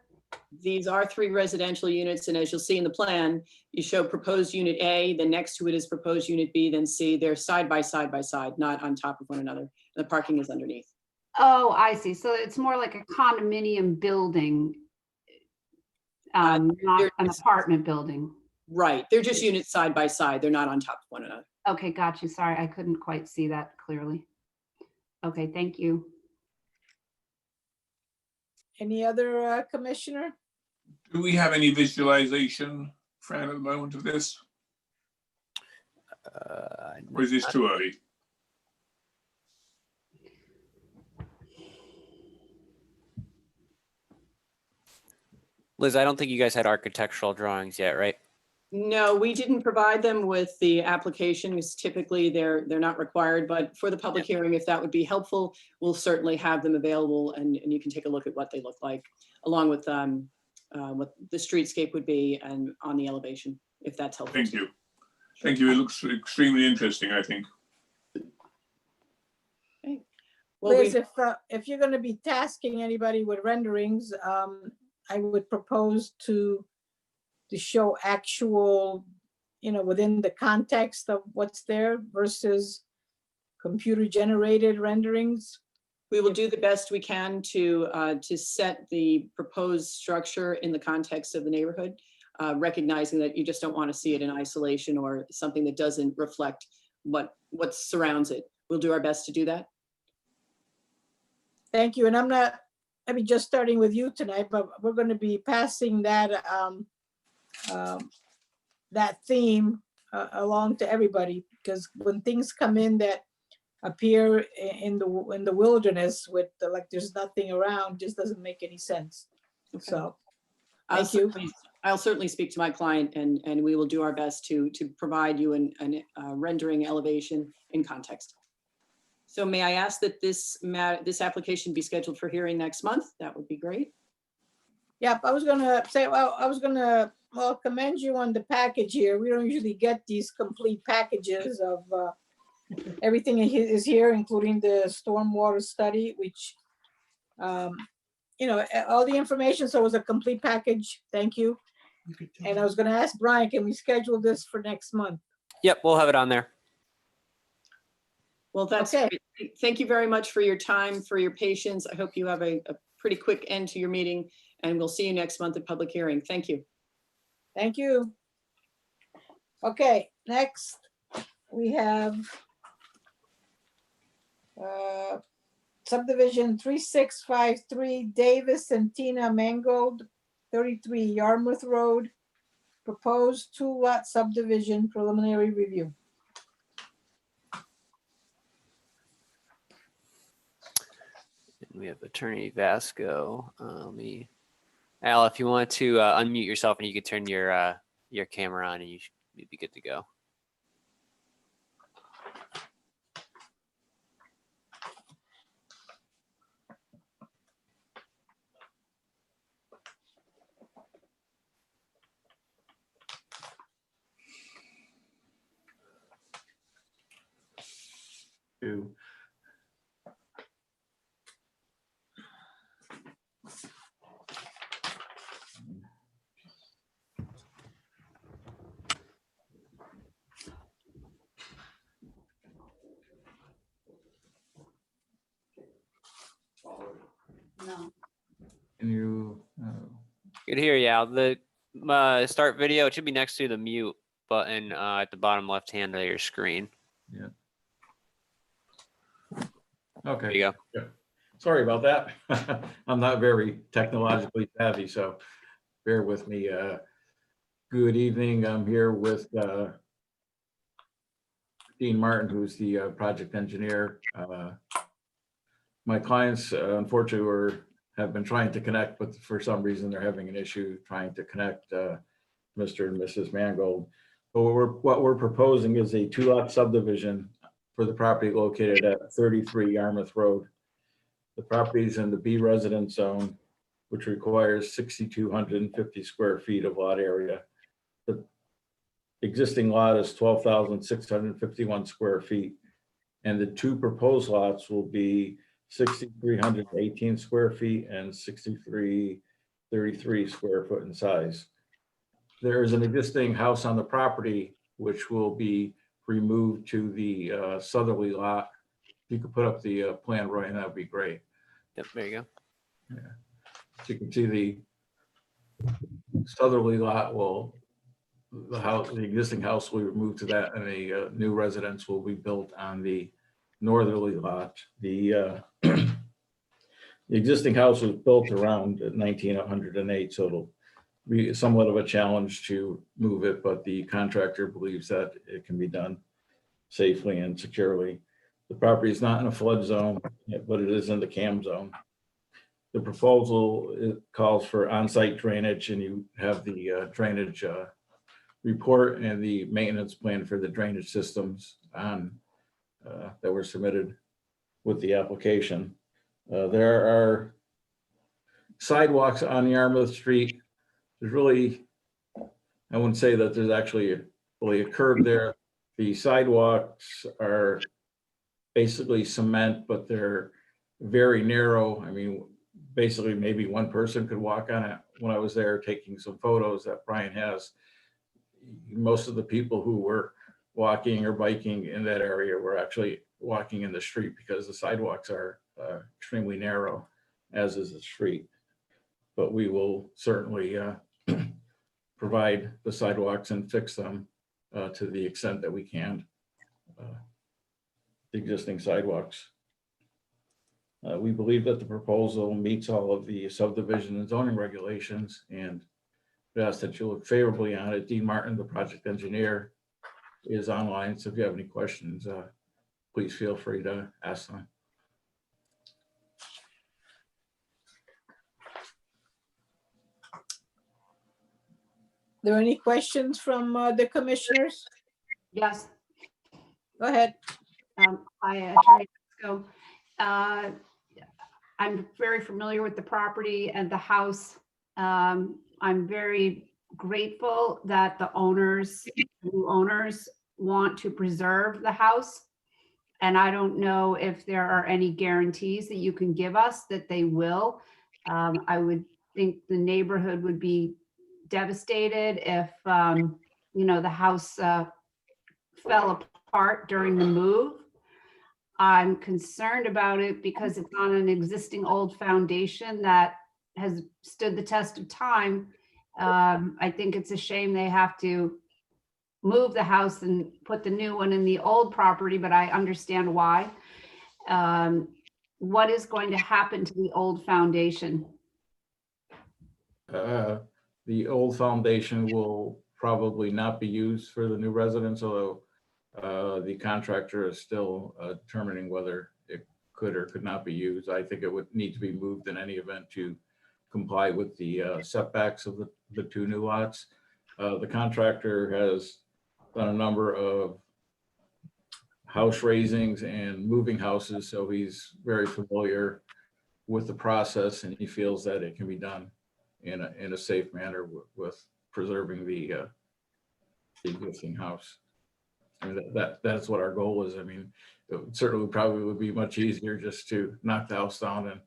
These are 3 residential units, and as you'll see in the plan, you show proposed unit A, then next to it is proposed unit B, then C. They're side by side by side, not on top of one another. The parking is underneath. Oh, I see. So it's more like a condominium building, not an apartment building. Right. They're just units side by side. They're not on top of one another. Okay, got you. Sorry, I couldn't quite see that clearly. Okay, thank you. Any other commissioner? Do we have any visualization, Fran, at the moment of this? Or is this too early? Liz, I don't think you guys had architectural drawings yet, right? No, we didn't provide them with the application, because typically they're not required, but for the public hearing, if that would be helpful, we'll certainly have them available, and you can take a look at what they look like, along with what the streetscape would be and on the elevation, if that's helpful. Thank you. Thank you. It looks extremely interesting, I think. Okay. Well, Liz, if you're going to be tasking anybody with renderings, I would propose to show actual, you know, within the context of what's there versus computer generated renderings. we will do the best we can to set the proposed structure in the context of the neighborhood, recognizing that you just don't want to see it in isolation or something that doesn't reflect what surrounds it. We'll do our best to do that. Thank you. And I mean, just starting with you tonight, but we're going to be passing that that theme along to everybody, because when things come in that appear in the wilderness with like there's nothing around, just doesn't make any sense. Okay. So thank you. I'll certainly speak to my client, and we will do our best to provide you an rendering elevation in context. So may I ask that this application be scheduled for hearing next month? That would be great. Yep, I was gonna say, well, I was gonna commend you on the package here. We don't usually get these complete packages of everything is here, including the stormwater study, which you know, all the information. So it was a complete package. Thank you. And I was gonna ask Brian, can we schedule this for next month? Yep, we'll have it on there. Well, that's Okay. great. Thank you very much for your time, for your patience. I hope you have a pretty quick end to your meeting, and we'll see you next month at public hearing. Thank you. Thank you. Okay, next we have subdivision 3653 Davis and Tina Mangold, 33 Yarmouth Road, proposed 2-lot subdivision preliminary review. We have Attorney Vasco. Al, if you want to unmute yourself and you could turn your camera on, and you'd be good to go. can you? Good hear you, Al. The start video, it should be next to the mute button at the bottom left hand of your screen. Yeah. There Okay. you go. Yeah. Sorry about that. I'm not very technologically savvy, so bear with me. Good evening. I'm here with Dean Martin, who's the project engineer. My clients, unfortunately, have been trying to connect, but for some reason they're having an issue trying to connect Mr. and Mrs. Mangold. But what we're proposing is a 2-lot subdivision for the property located at 33 Yarmouth Road. The property is in the B residence zone, which requires 6,250 square feet of lot area. The existing lot is 12,651 square feet, and the 2 proposed lots will be 6,318 square feet and 6,333 square foot in size. There is an existing house on the property which will be removed to the southerly lot. If you could put up the plan, Roy, and that would be great. Yep, there you go. Yeah. So you can see the southerly lot will, the existing house will be removed to that, and a new residence will be built on the northerly lot. The existing house was built around 1908, so it'll be somewhat of a challenge to move it, but the contractor believes that it can be done safely and securely. The property is not in a flood zone, but it is in the CAM zone. The proposal calls for on-site drainage, and you have the drainage report and the maintenance plan for the drainage systems on that were submitted with the application. There are sidewalks on Yarmouth Street. There's really, I wouldn't say that there's actually really a curb there. The sidewalks are basically cement, but they're very narrow. I mean, basically maybe one person could walk on it. When I was there taking some photos that Brian has, most of the people who were walking or biking in that area were actually walking in the street because the sidewalks are extremely narrow, as is the street. But we will certainly provide the sidewalks and fix them to the extent that we can. The existing sidewalks. We believe that the proposal meets all of the subdivision and zoning regulations, and we ask that you look favorably on it. Dean Martin, the project engineer, is online, so if you have any questions, please feel free to ask them. There any questions from the commissioners? Yes. Go ahead. Hi, Attorney Prisco. I'm very familiar with the property and the house. I'm very grateful that the new owners want to preserve the house. And I don't know if there are any guarantees that you can give us that they will. I would think the neighborhood would be devastated if, the house fell apart during the move. I'm concerned about it because it's on an existing old foundation that has stood the test of time. I think it's a shame they have to move the house and put the new one in the old property, but I understand why. What is going to happen to the old foundation? The old foundation will probably not be used for the new residence, although the contractor is still determining whether it could or could not be used. I think it would need to be moved in any event to comply with the setbacks of the 2 new lots. The contractor has done a number of house raisings and moving houses, so he's very familiar with the process, and he feels that it can be done in a safe manner with preserving the existing house. I mean, that's what our goal is. I mean, it certainly probably would be much easier just to knock the house down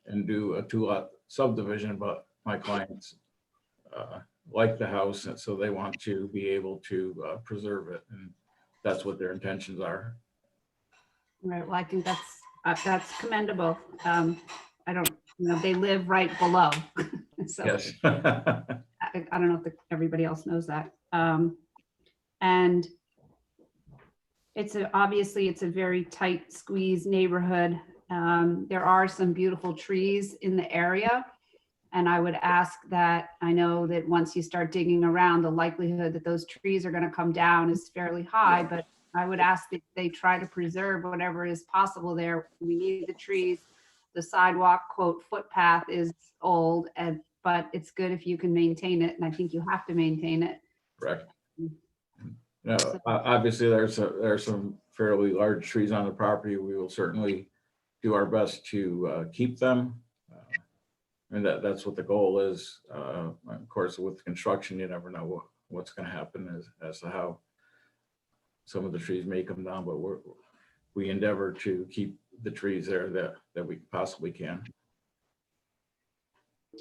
and do a 2-lot subdivision, but my clients like the house, and so they want to be able to preserve it, and that's what their intentions are. Right. Well, I think that's commendable. I don't they live right below. So Yes. I don't know if everybody else knows that. And obviously it's a very tight squeeze neighborhood. There are some beautiful trees in the area. And I would ask that, I know that once you start digging around, the likelihood that those trees are going to come down is fairly high, but I would ask that they try to preserve whatever is possible there. We need the trees. The sidewalk, quote, footpath is old, but it's good if you can maintain it. And I think you have to maintain it. Correct. No, obviously there's some fairly large trees on the property. We will certainly do our best to keep them. And that's what the goal is. Of course, with construction, you never know what's going to happen as to how some of the trees may come down, but we endeavor to keep the trees there that we possibly can.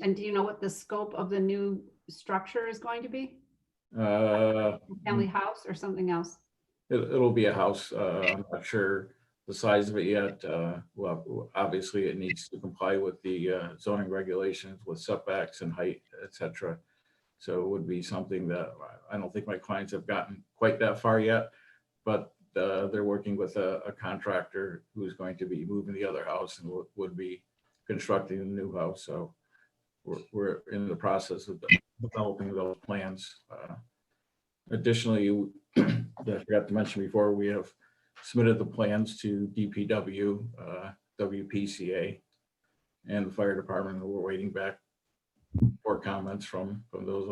And do you know what the scope of the new structure is going to be? Family house or something else? It'll be a house. I'm not sure the size of it yet. Well, obviously it needs to comply with the zoning regulations with setbacks and height, etc. So it would be something that I don't think my clients have gotten quite that far yet, but they're working with a contractor who's going to be moving the other house and would be constructing a new house. So we're in the process of developing those plans. Additionally, I forgot to mention before, we have submitted the plans to DPW, WPCA, and the fire department. We're waiting back for comments from those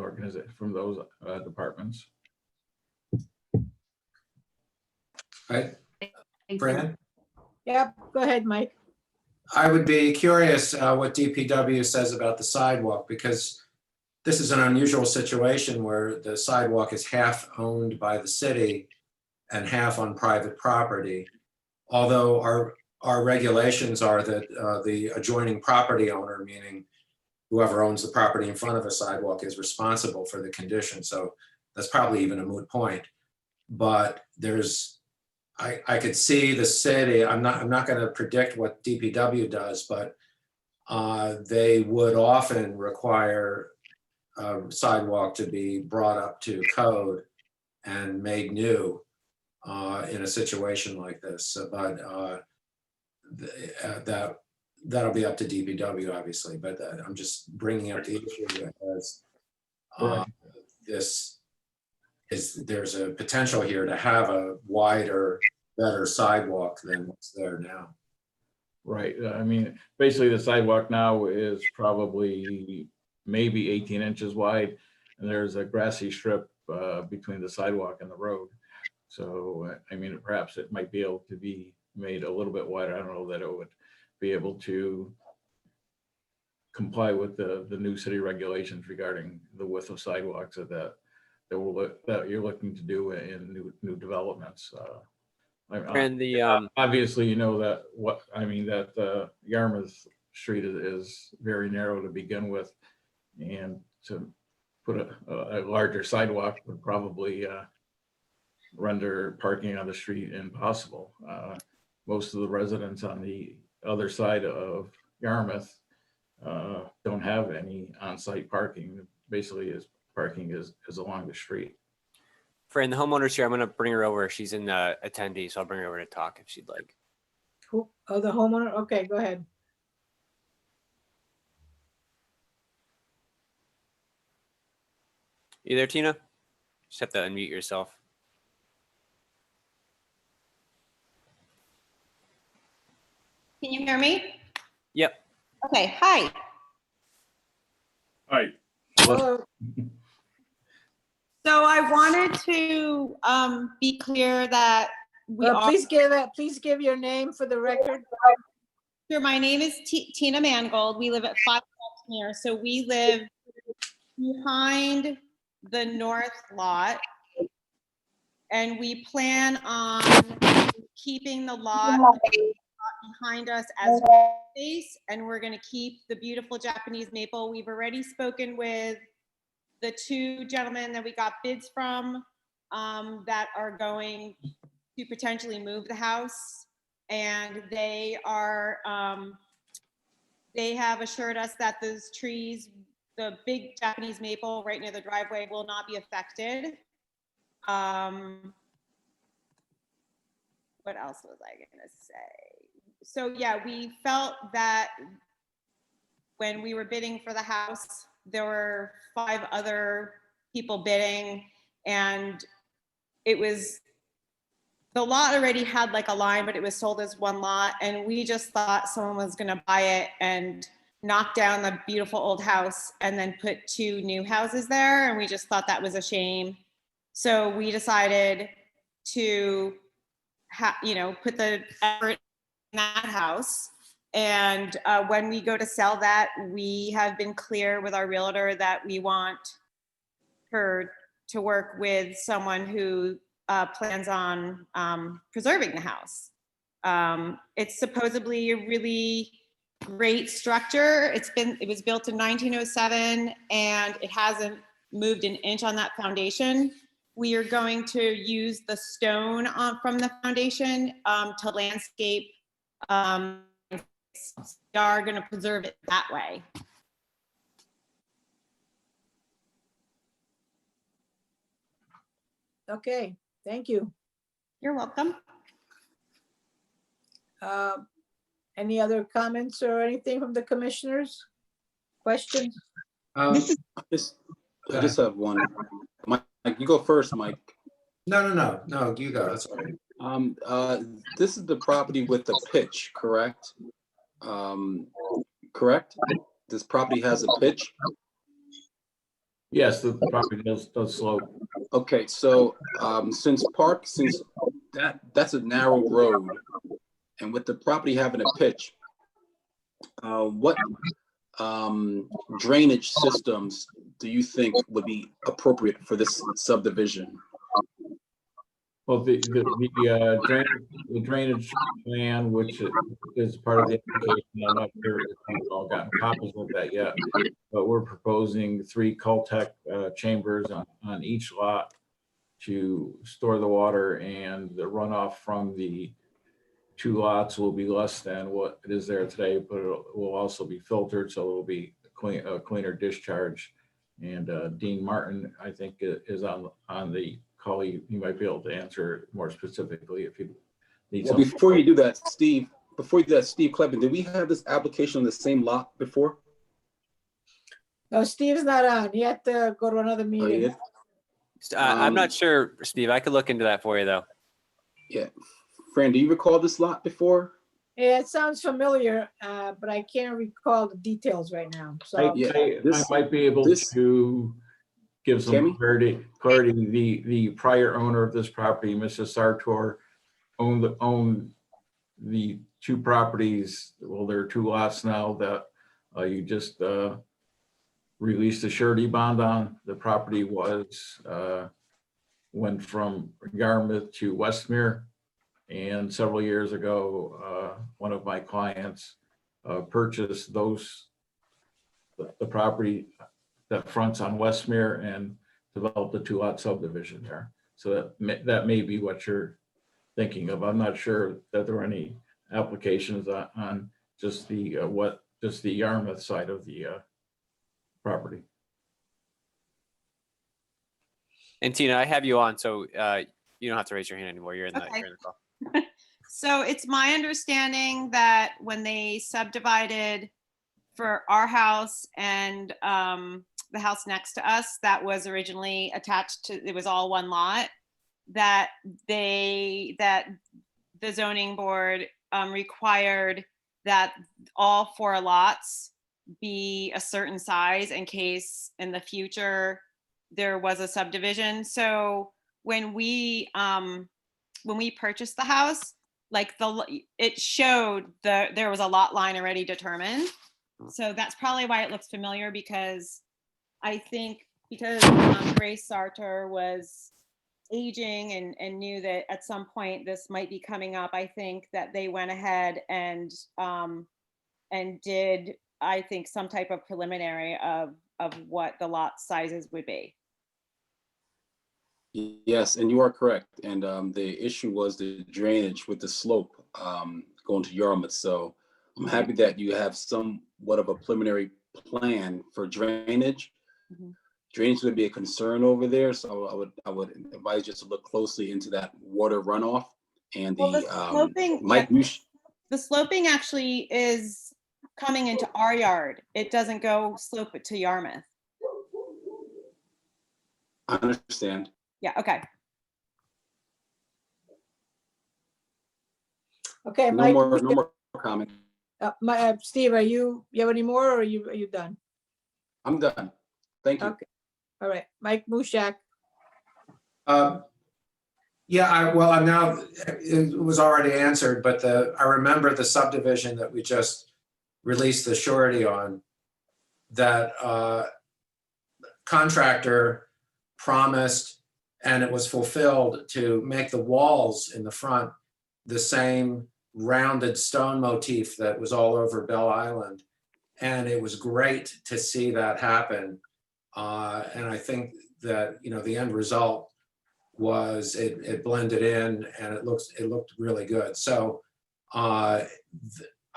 departments. Right. Thank Fran? Yep, go ahead, Mike. I would be curious what DPW says about the sidewalk, because this is an unusual situation where the sidewalk is half owned by the city and half on private property. Although our regulations are that the adjoining property owner, meaning whoever owns the property in front of a sidewalk, is responsible for the condition. So that's probably even a moot point. But I could see the city, I'm not going to predict what DPW does, but they would often require a sidewalk to be brought up to code and made new in a situation like this. But that'll be up to DPW, obviously. But I'm just bringing up the issue as there's a potential here to have a wider, better sidewalk than what's there now. Right. I mean, basically the sidewalk now is probably maybe 18 inches wide, and there's a grassy strip between the sidewalk and the road. So, I mean, perhaps it might be able to be made a little bit wider. I don't know that it would be able to comply with the new city regulations regarding the width of sidewalks that you're looking to do in new developments. And the obviously, you know that Yarmouth Street is very narrow to begin with, and to put a larger sidewalk would probably render parking on the street impossible. Most of the residents on the other side of Yarmouth don't have any on-site parking. Basically, parking is along the street. Fran, the homeowner's here. I'm going to bring her over. She's in attendee, so I'll bring her over to talk if she'd like. Who? Oh, the homeowner? Okay, go ahead. You there, Tina? Just have to unmute yourself. Can you hear me? Yep. Okay, hi. Hi. Hello. So I wanted to be clear that we are. Please give your name for the record. Sure, my name is Tina Mangold. We live at 5 Baltimore. So we live behind the north lot. And we plan on keeping the lot behind us as space, and we're going to keep the beautiful Japanese maple. We've already spoken with the two gentlemen that we got bids from that are going to potentially move the house, and they are They have assured us that those trees, the big Japanese maple right near the driveway, will not be affected. What else was I gonna say? So yeah, we felt that when we were bidding for the house, there were 5 other people bidding, and it was, the lot already had like a line, but it was sold as one lot, and we just thought someone was gonna buy it and knock down the beautiful old house and then put 2 new houses there, and we just thought that was a shame. So we decided to put the effort in that house. And when we go to sell that, we have been clear with our realtor that we want her to work with someone who plans on preserving the house. It's supposedly a really great structure. It was built in 1907, and it hasn't moved an inch on that foundation. We are going to use the stone from the foundation to landscape. We are going to preserve it that way. Okay, thank you. You're welcome. Any other comments or anything from the commissioners? Questions? I just have one. Mike, you go first, Mike. No, you go, that's all right. This is the property with the pitch, correct? Correct? This property has a pitch? Yes, the property does slope. Okay, so since that's a narrow road, and with the property having a pitch, what drainage systems do you think would be appropriate for this subdivision? Well, the drainage plan, which is part of the application, I'm not sure if we've all gotten copies of that yet, but we're proposing 3 Cultec chambers on each lot to store the water, and the runoff from the 2 lots will be less than what it is there today, but it will also be filtered, so it will be a cleaner discharge. And Dean Martin, I think, is on the call. You might be able to answer more specifically if you need Well, something. before you do that, Steve Kleppen, did we have this application on the same lot before? No, Steve's not on. He had to go to another Oh, meeting. yeah. I'm not sure, Steve. I could look into that for you though. Yeah. Fran, do you recall this lot before? Yeah, it sounds familiar, but I can't recall the details right now. So I might be able to give some clarity. The prior owner of this property, Mrs. Sartor, owned the 2 properties. Well, there are 2 lots now that you just released a surety bond on. The property went from Yarmouth to Westmere, and several years ago, one of my clients purchased the property that fronts on Westmere and developed a 2-lot subdivision there. So that may be what you're thinking of. I'm not sure that there are any applications on just the Yarmouth side of the property. And Tina, I have you on, so you don't have to raise your hand anymore. You're in the Okay. call. So it's my understanding that when they subdivided for our house and the house next to us, that was originally attached to, it was all one lot, that the zoning board required that all 4 lots be a certain size in case in the future there was a subdivision. So when we purchased the house, like it showed there was a lot line already determined. So that's probably why it looks familiar, because I think because Grace Sartor was aging and knew that at some point this might be coming up, I think that they went ahead and did, I think, some type of preliminary of what the lot sizes would be. Yes, and you are correct. And the issue was the drainage with the slope going to Yarmouth. So I'm happy that you have somewhat of a preliminary plan for drainage. Mhm. Drainage would be a concern over there, so I would advise you to look closely into that water runoff and Well, the the sloping, Mike yeah, Mush. the sloping actually is coming into our yard. It doesn't go slope it to Yarmouth. I understand. Yeah, okay. Okay, No Mike, more comment. Steve, you have any more or are you done? I'm done. Thank you. Okay, all right, Mike Mushak. Yeah, well, I'm now, it was already answered, but I remember the subdivision that we just released the surety on, that contractor promised, and it was fulfilled, to make the walls in the front the same rounded stone motif that was all over Bell Island. And it was great to see that happen. And I think that, the end result was it blended in and it looked really good. So I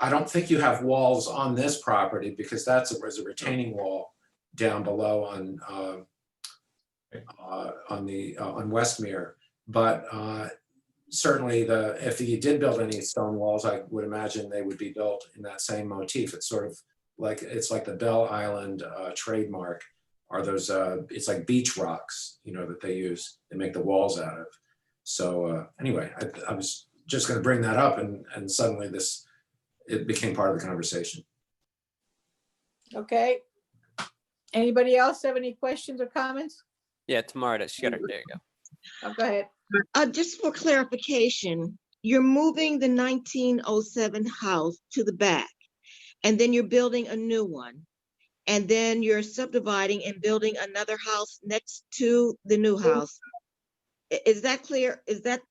don't think you have walls on this property because that's a retaining wall down below on Westmere. But certainly if you did build any stone walls, I would imagine they would be built in that same motif. It's sort of like, it's like the Bell Island trademark. Are those, it's like beach rocks, that they use, they make the walls out of. So anyway, I was just gonna bring that up and suddenly it became part of the conversation. Okay. Anybody else have any questions or comments? Yeah, Tamara, she got her, there you go. Oh, go ahead. Just for clarification, you're moving the 1907 house to the back, and then you're building a new one. And then you're subdividing and building another house next to the new house. Is that clear? Is that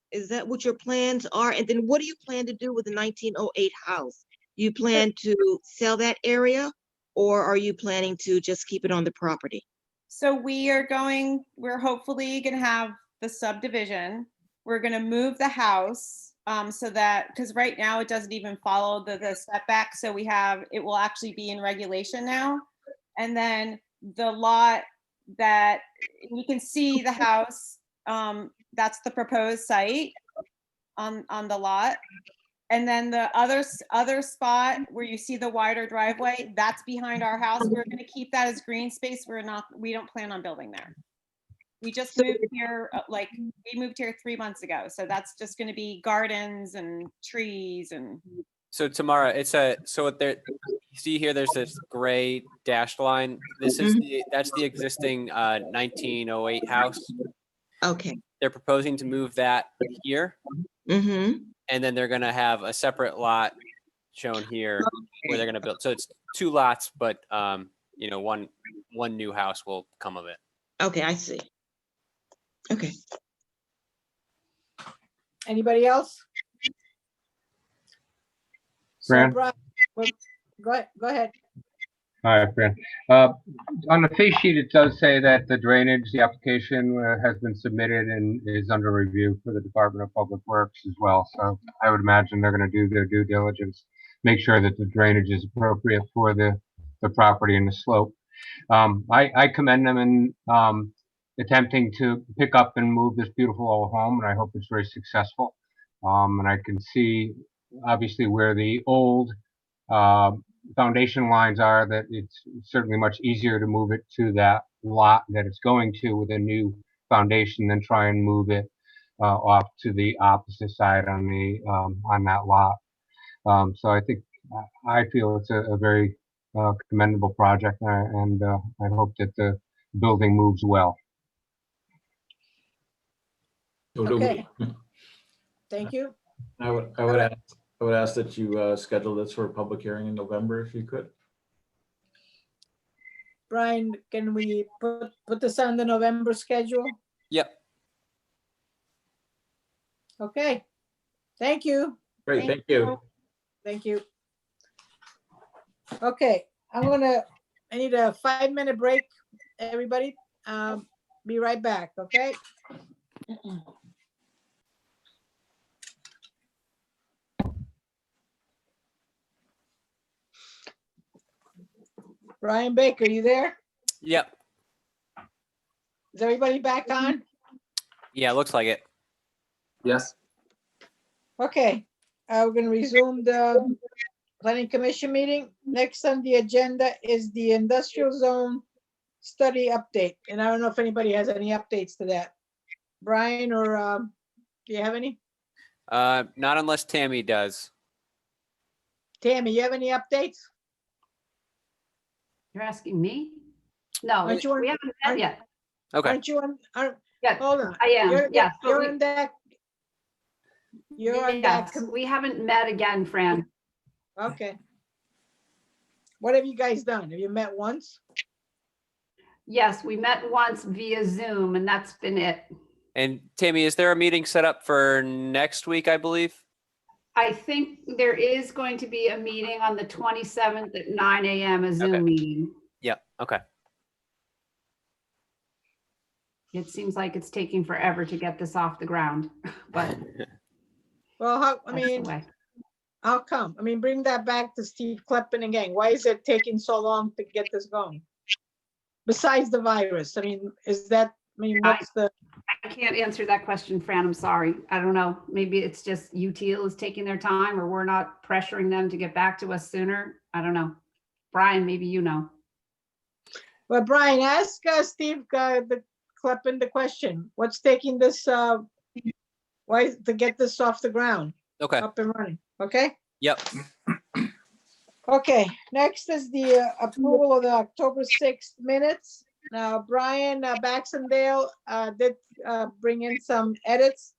what your plans are? And then what do you plan to do with the 1908 house? Do you plan to sell that area, or are you planning to just keep it on the property? So we're hopefully gonna have the subdivision. We're gonna move the house so that, because right now it doesn't even follow the setback. So it will actually be in regulation now. And then the lot that you can see the house, that's the proposed site on the lot. And then the other spot where you see the wider driveway, that's behind our house. We're gonna keep that as green space. We don't plan on building there. We just moved here, we moved here 3 months ago. So that's just gonna be gardens and trees and. So Tamara, so what there, you see here, there's this gray dashed line. This is that's the existing 1908 house. Okay. They're proposing to move that here. Mm-hmm. And then they're gonna have a separate lot shown here where they're gonna build. So it's 2 lots, but one new house will come of it. Okay, I see. Okay. Anybody else? So, Fran? Brian, go ahead. Hi, Fran. On the face sheet, it does say that the drainage, the application has been submitted and is under review for the Department of Public Works as well. So I would imagine they're going to do their due diligence, make sure that the drainage is appropriate for the property and the slope. I commend them in attempting to pick up and move this beautiful old home, and I hope it's very successful. And I can see obviously where the old foundation lines are, that it's certainly much easier to move it to that lot that it's going to with a new foundation than try and move it off to the opposite side on the on that lot. So I feel it's a very commendable project, and I hope that the building moves well. Okay. Thank you. I would ask that you schedule this for a public hearing in November if you could. Brian, can we put this on the November schedule? Yep. Okay. Thank you. Great, thank you. Thank you. Okay, I need a 5-minute break, everybody. Be right back, okay? Brian Baker, you there? Yep. Is everybody back on? Yeah, looks like it. Yes. Okay, we're gonna resume the planning commission meeting. Next on the agenda is the industrial zone study update. And I don't know if anybody has any updates to that. Brian or, do you have any? Not unless Tammy does. Tammy, you have any updates? You're asking me? No, Aren't you on- we haven't met aren't- yet. Okay. Aren't you on, Yeah, hold on. I am, You're- yes, but You're we- in that. You're on that. Yes, we haven't met again, Fran. Okay. What have you guys done? Have you met once? Yes, we met once via Zoom and that's been it. And Tammy, is there a meeting set up for next week, I believe? I think there is going to be a meeting on the 27th at 9 a.m., a Zoom Okay. meeting. Yep. Okay. It seems like it's taking forever to get this off the ground, but Well, I that's the mean, way. how come? I mean, bring that back to Steve Kleppen and gang. Why is it taking so long to get this going? Besides the virus, I mean, is that, I mean, what's the, I can't answer that question, Fran. I'm sorry. I don't know. Maybe it's just UTL is taking their time or we're not pressuring them to get back to us sooner. I don't know. Brian, maybe you know. well, Brian, ask Steve the Kleppen the question. What's taking this, why to get this off the ground, Okay. up and running, okay? Yep. Okay, next is the approval of the October 6th minutes. Now, Brian Baxendale did bring in some edits.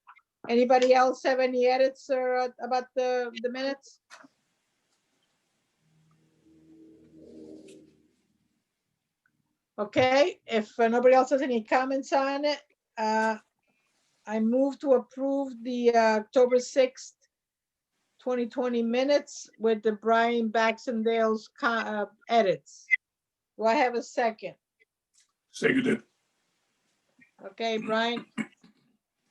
Anybody else have any edits or about the minutes? Okay, if nobody else has any comments on it, I move to approve the October 6th, 2020 minutes with the Brian Baxendale's edits. Do I have a second? Seconded. Okay, Brian.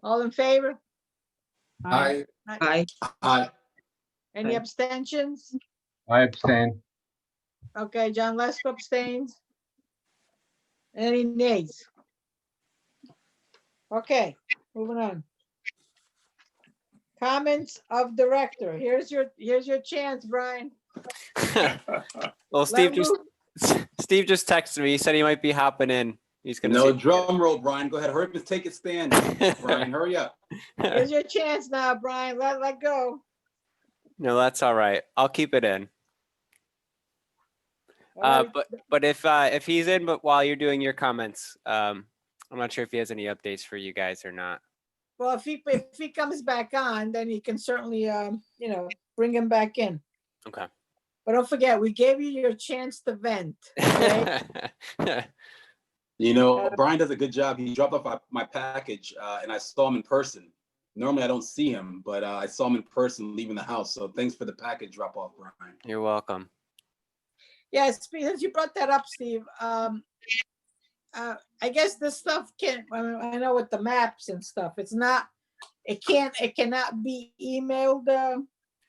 All in favor? Aye. Aye. Aye. Any abstentions? I abstain. Okay, John Lesko abstains. Any nays? Okay, moving on. Comments of director. Here's your chance, Brian. Well, Steve Let just Steve just texted me. He said he might be hopping in. He's gonna No see. drum roll, Brian. Go ahead. Hurry up and take it stand. Brian, hurry up. Here's your chance now, Brian. Let go. No, that's all right. I'll keep it in. All right. But if he's in, but while you're doing your comments, I'm not sure if he has any updates for you guys or not. Well, if he comes back on, then he can certainly bring him back in. Okay. But don't forget, we gave you your chance to vent. Okay? You know, Brian does a good job. He dropped off my package and I saw him in person. Normally I don't see him, but I saw him in person leaving the house. So thanks for the package drop off, Brian. You're welcome. Yes, since you brought that up, Steve, I guess this stuff I know with the maps and stuff, it cannot be emailed,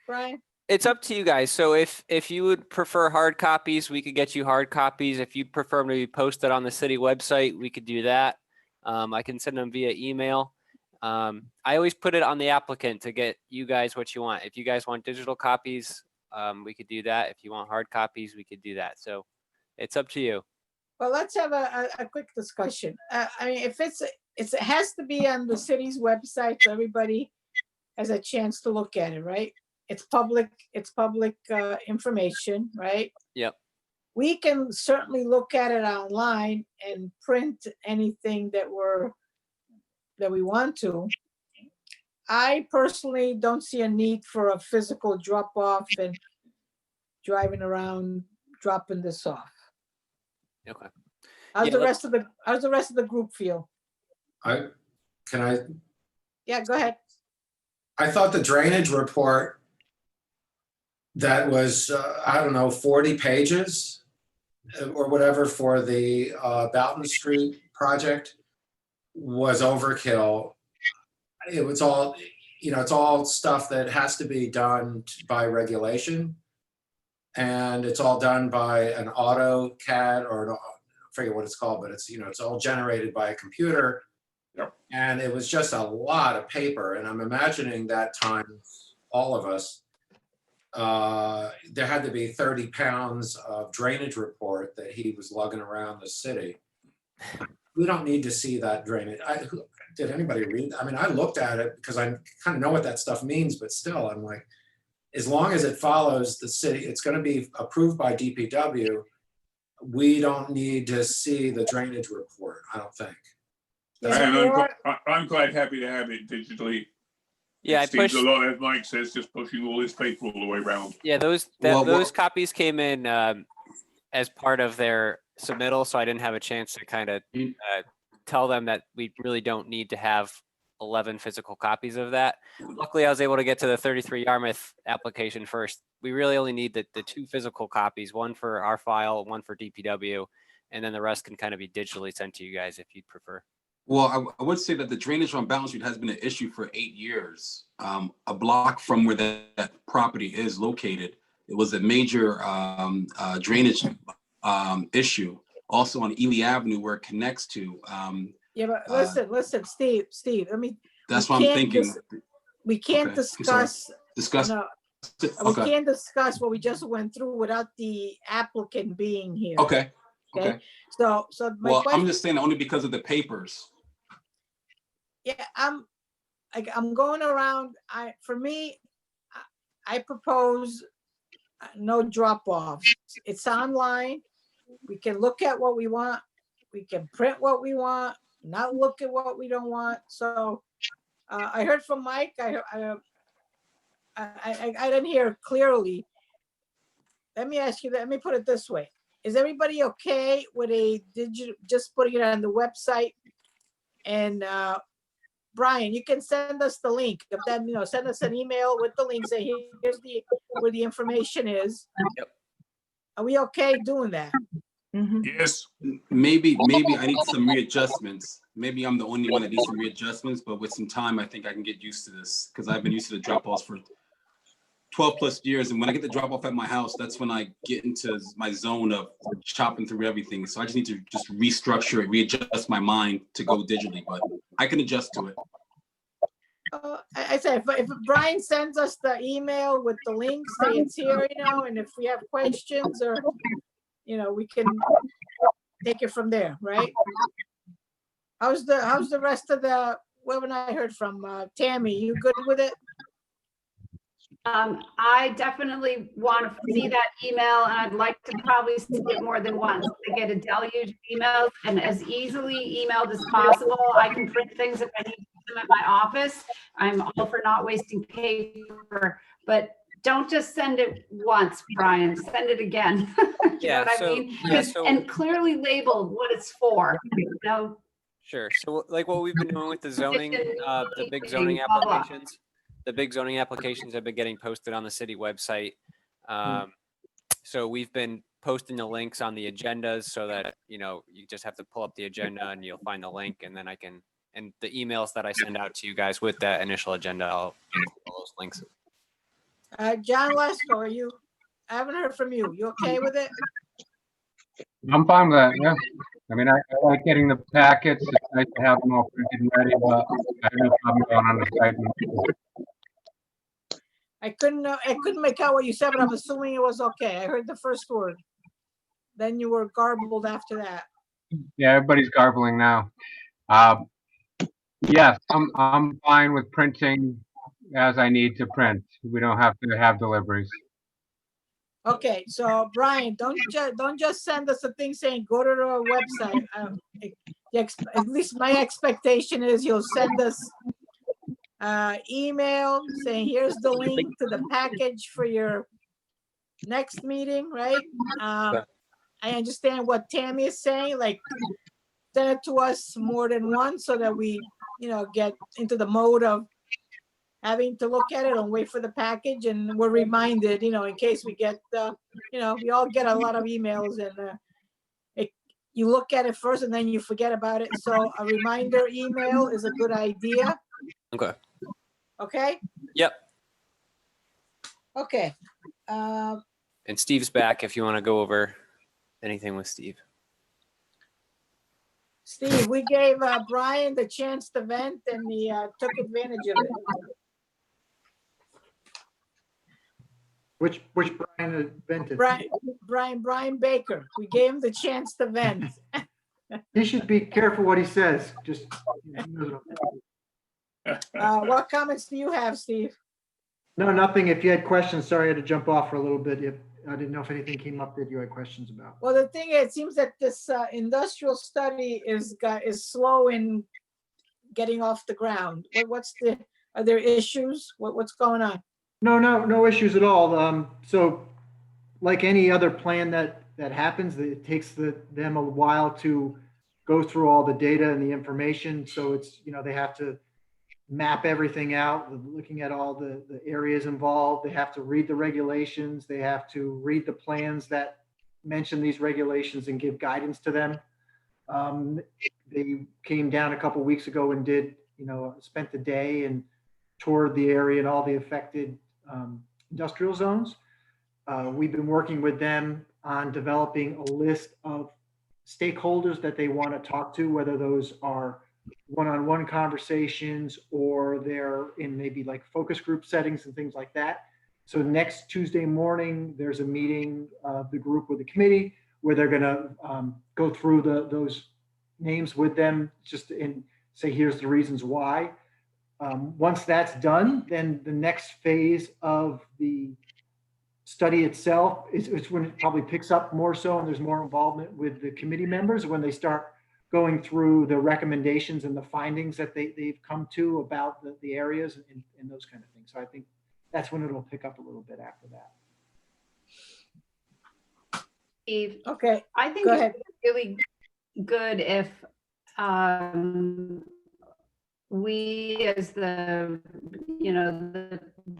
Brian? It's up to you guys. So if you would prefer hard copies, we could get you hard copies. If you prefer them to be posted on the city website, we could do that. I can send them via email. I always put it on the applicant to get you guys what you want. If you guys want digital copies, we could do that. If you want hard copies, we could do that. So it's up to you. Well, let's have a quick discussion. I mean, if it has to be on the city's website, so everybody has a chance to look at it, right? It's public information, right? Yep. We can certainly look at it online and print anything that we want to. I personally don't see a need for a physical drop off and driving around dropping this off. Okay. How's Yeah, the rest of the group feel? I Yeah, go ahead. I thought the drainage report that was, I don't know, 40 pages or whatever for the Boughton Street project was overkill. It was all, it's all stuff that has to be done by regulation. And it's all done by an AutoCAD or I forget what it's called, but it's, it's all generated by a computer. Yep. And it was just a lot of paper. And I'm imagining that times all of us, there had to be 30 pounds of drainage report that he was lugging around the city. We don't need to see that drainage. Did anybody read? I mean, I looked at it because I kind of know what that stuff means, but still, I'm like, as long as it follows the city, it's going to be approved by DPW. We don't need to see the drainage report, I don't think. And I'm quite happy to have it digitally. Yeah, I It seems pushed. a lot, as Mike says, just pushing all this paper all the way around. Yeah, those copies came in as part of their submittal, so I didn't have a chance to kind of tell them that we really don't need to have 11 physical copies of that. Luckily, I was able to get to the 33 Yarmouth application first. We really only need the 2 physical copies, one for our file, one for DPW, and then the rest can kind of be digitally sent to you guys if you'd prefer. Well, I would say that the drainage on Balance Street has been an issue for 8 years. A block from where that property is located, it was a major drainage issue. Also on Ely Avenue where it connects to. Yeah, but listen, Steve, That's what I'm thinking. We can't Okay, discuss. Discuss. No, we Okay. can't discuss what we just went through without the applicant being here. Okay. Okay. So my Well, question. I'm just saying only because of the papers. Yeah, I'm going around. For me, I propose no drop off. It's online. We can look at what we want. We can print what we want, not look at what we don't want. So I heard from Mike. I didn't hear clearly. Let me ask you that. Let me put it this way. Is everybody okay with just putting it on the website? And Brian, you can send us the link. If that, send us an email with the link, say here's where the information is. Yep. Are we okay doing that? Yes. Maybe I need some readjustments. Maybe I'm the only one that needs some readjustments, but with some time, I think I can get used to this because I've been used to the drop offs for 12 plus years. And when I get the drop off at my house, that's when I get into my zone of chopping through everything. So I just need to just restructure it, readjust my mind to go digitally, but I can adjust to it. I said, if Brian sends us the email with the link, say it's here, and if we have questions or, we can take it from there, right? How's the rest of what haven't I heard from Tammy? You good with it? I definitely want to see that email, and I'd like to probably see it more than once. I get a deluge of emails, and as easily emailed as possible. I can print things if I need them at my office. I'm all for not wasting paper, but don't just send it once, Brian. Send it again. You know what I mean? And clearly labeled what it's for. Sure. So like what we've been doing with the zoning, the big zoning Blah, blah. applications. The big zoning applications have been getting posted on the city website. So we've been posting the links on the agendas so that, you just have to pull up the agenda and you'll find the link, and then and the emails that I send out to you guys with that initial agenda, I'll include all those links. John Lesko, I haven't heard from you. You okay with it? I'm fine with that, yeah. I mean, I like getting the packets. It's nice to have them all printed and ready, but I have no problem going on the site. I couldn't make out what you said, but I'm assuming it was okay. I heard the first word. Then you were garbled after that. Yeah, everybody's garbling now. Yes, I'm fine with printing as I need to print. We don't have to have deliveries. Okay, so Brian, don't just send us a thing saying go to the website. At least my expectation is you'll send us email saying here's the link to the package for your next meeting, right? I understand what Tammy is saying, like send it to us more than once so that we, get into the mode of having to look at it and wait for the package, and we're reminded, in case we get, we all get a lot of emails, and you look at it first and then you forget about it. So a reminder email is a good idea. Okay. Okay? Yep. Okay. And Steve's back if you want to go over anything with Steve. Steve, we gave Brian the chance to vent and he took advantage of it. Which Brian vented? Brian Baker. We gave him the chance to vent. He should be careful what he says. Just. What comments do you have, Steve? No, nothing. If you had questions, sorry, I had to jump off for a little bit. If I didn't know if anything came up that you had questions about. Well, the thing is, it seems that this industrial study is slow in getting off the ground. Are there issues? What's going on? No issues at all. So like any other plan that happens, it takes them a while to go through all the data and the information. So it's, they have to map everything out, looking at all the areas involved. They have to read the regulations. They have to read the plans that mention these regulations and give guidance to them. They came down a couple weeks ago and did, spent the day and toured the area and all the affected industrial zones. We've been working with them on developing a list of stakeholders that they want to talk to, whether those are one-on-one conversations or they're in maybe like focus group settings and things like that. So next Tuesday morning, there's a meeting of the group with the committee where they're going to go through those names with them just and say, here's the reasons why. Once that's done, then the next phase of the study itself is when it probably picks up more so and there's more involvement with the committee members when they start going through the recommendations and the findings that they've come to about the areas and those kind of things. So I think that's when it'll pick up a little bit after that. Steve, okay, I think it's really good if we as the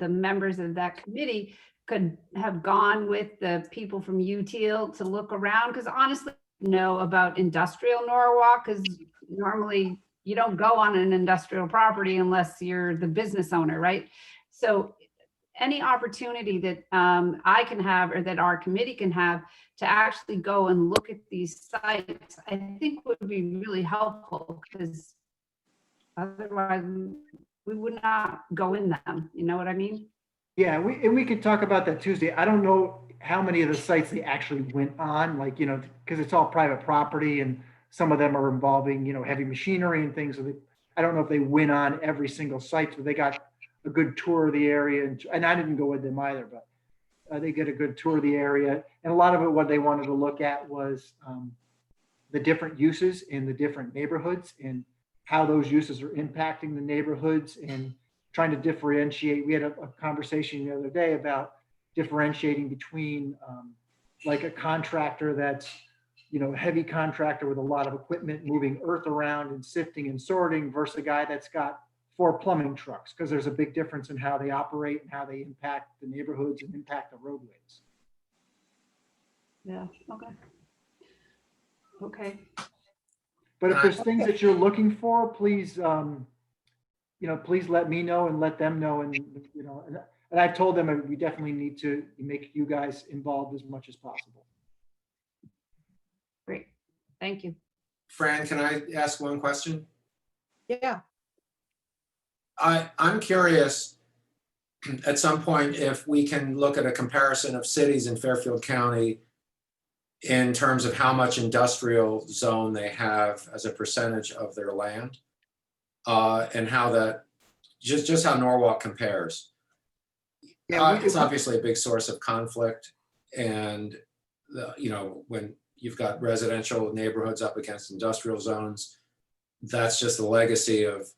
members of that committee could have gone with the people from UTIL to look around, because honestly, know about industrial Norwalk, because normally you don't go on an industrial property unless you're the business owner, right? So any opportunity that I can have or that our committee can have to actually go and look at these sites, I think would be really helpful, because otherwise we would not go in them. You know what I mean? Yeah, we could talk about that Tuesday. I don't know how many of the sites they actually went on, like, because it's all private property and some of them are involving, heavy machinery and things. So I don't know if they went on every single site, but they got a good tour of the area. And I didn't go with them either, but they get a good tour of the area. And a lot of it, what they wanted to look at was the different uses in the different neighborhoods and how those uses are impacting the neighborhoods and trying to differentiate. We had a conversation the other day about differentiating between like a contractor that's, a heavy contractor with a lot of equipment moving earth around and sifting and sorting versus a guy that's got 4 plumbing trucks, because there's a big difference in how they operate and how they impact the neighborhoods and impact the roadways. Yeah, okay. But if there's things that you're looking for, please, please let me know and let them know. And I told them we definitely need to make you guys involved as much as possible. Great, thank you. Fran, can I ask one question? Yeah. I'm curious at some point if we can look at a comparison of cities in Fairfield County in terms of how much industrial zone they have as a percentage of their land, and how that, just how Norwalk compares. It's obviously a big source of conflict, and when you've got residential neighborhoods up against industrial zones, that's just the legacy of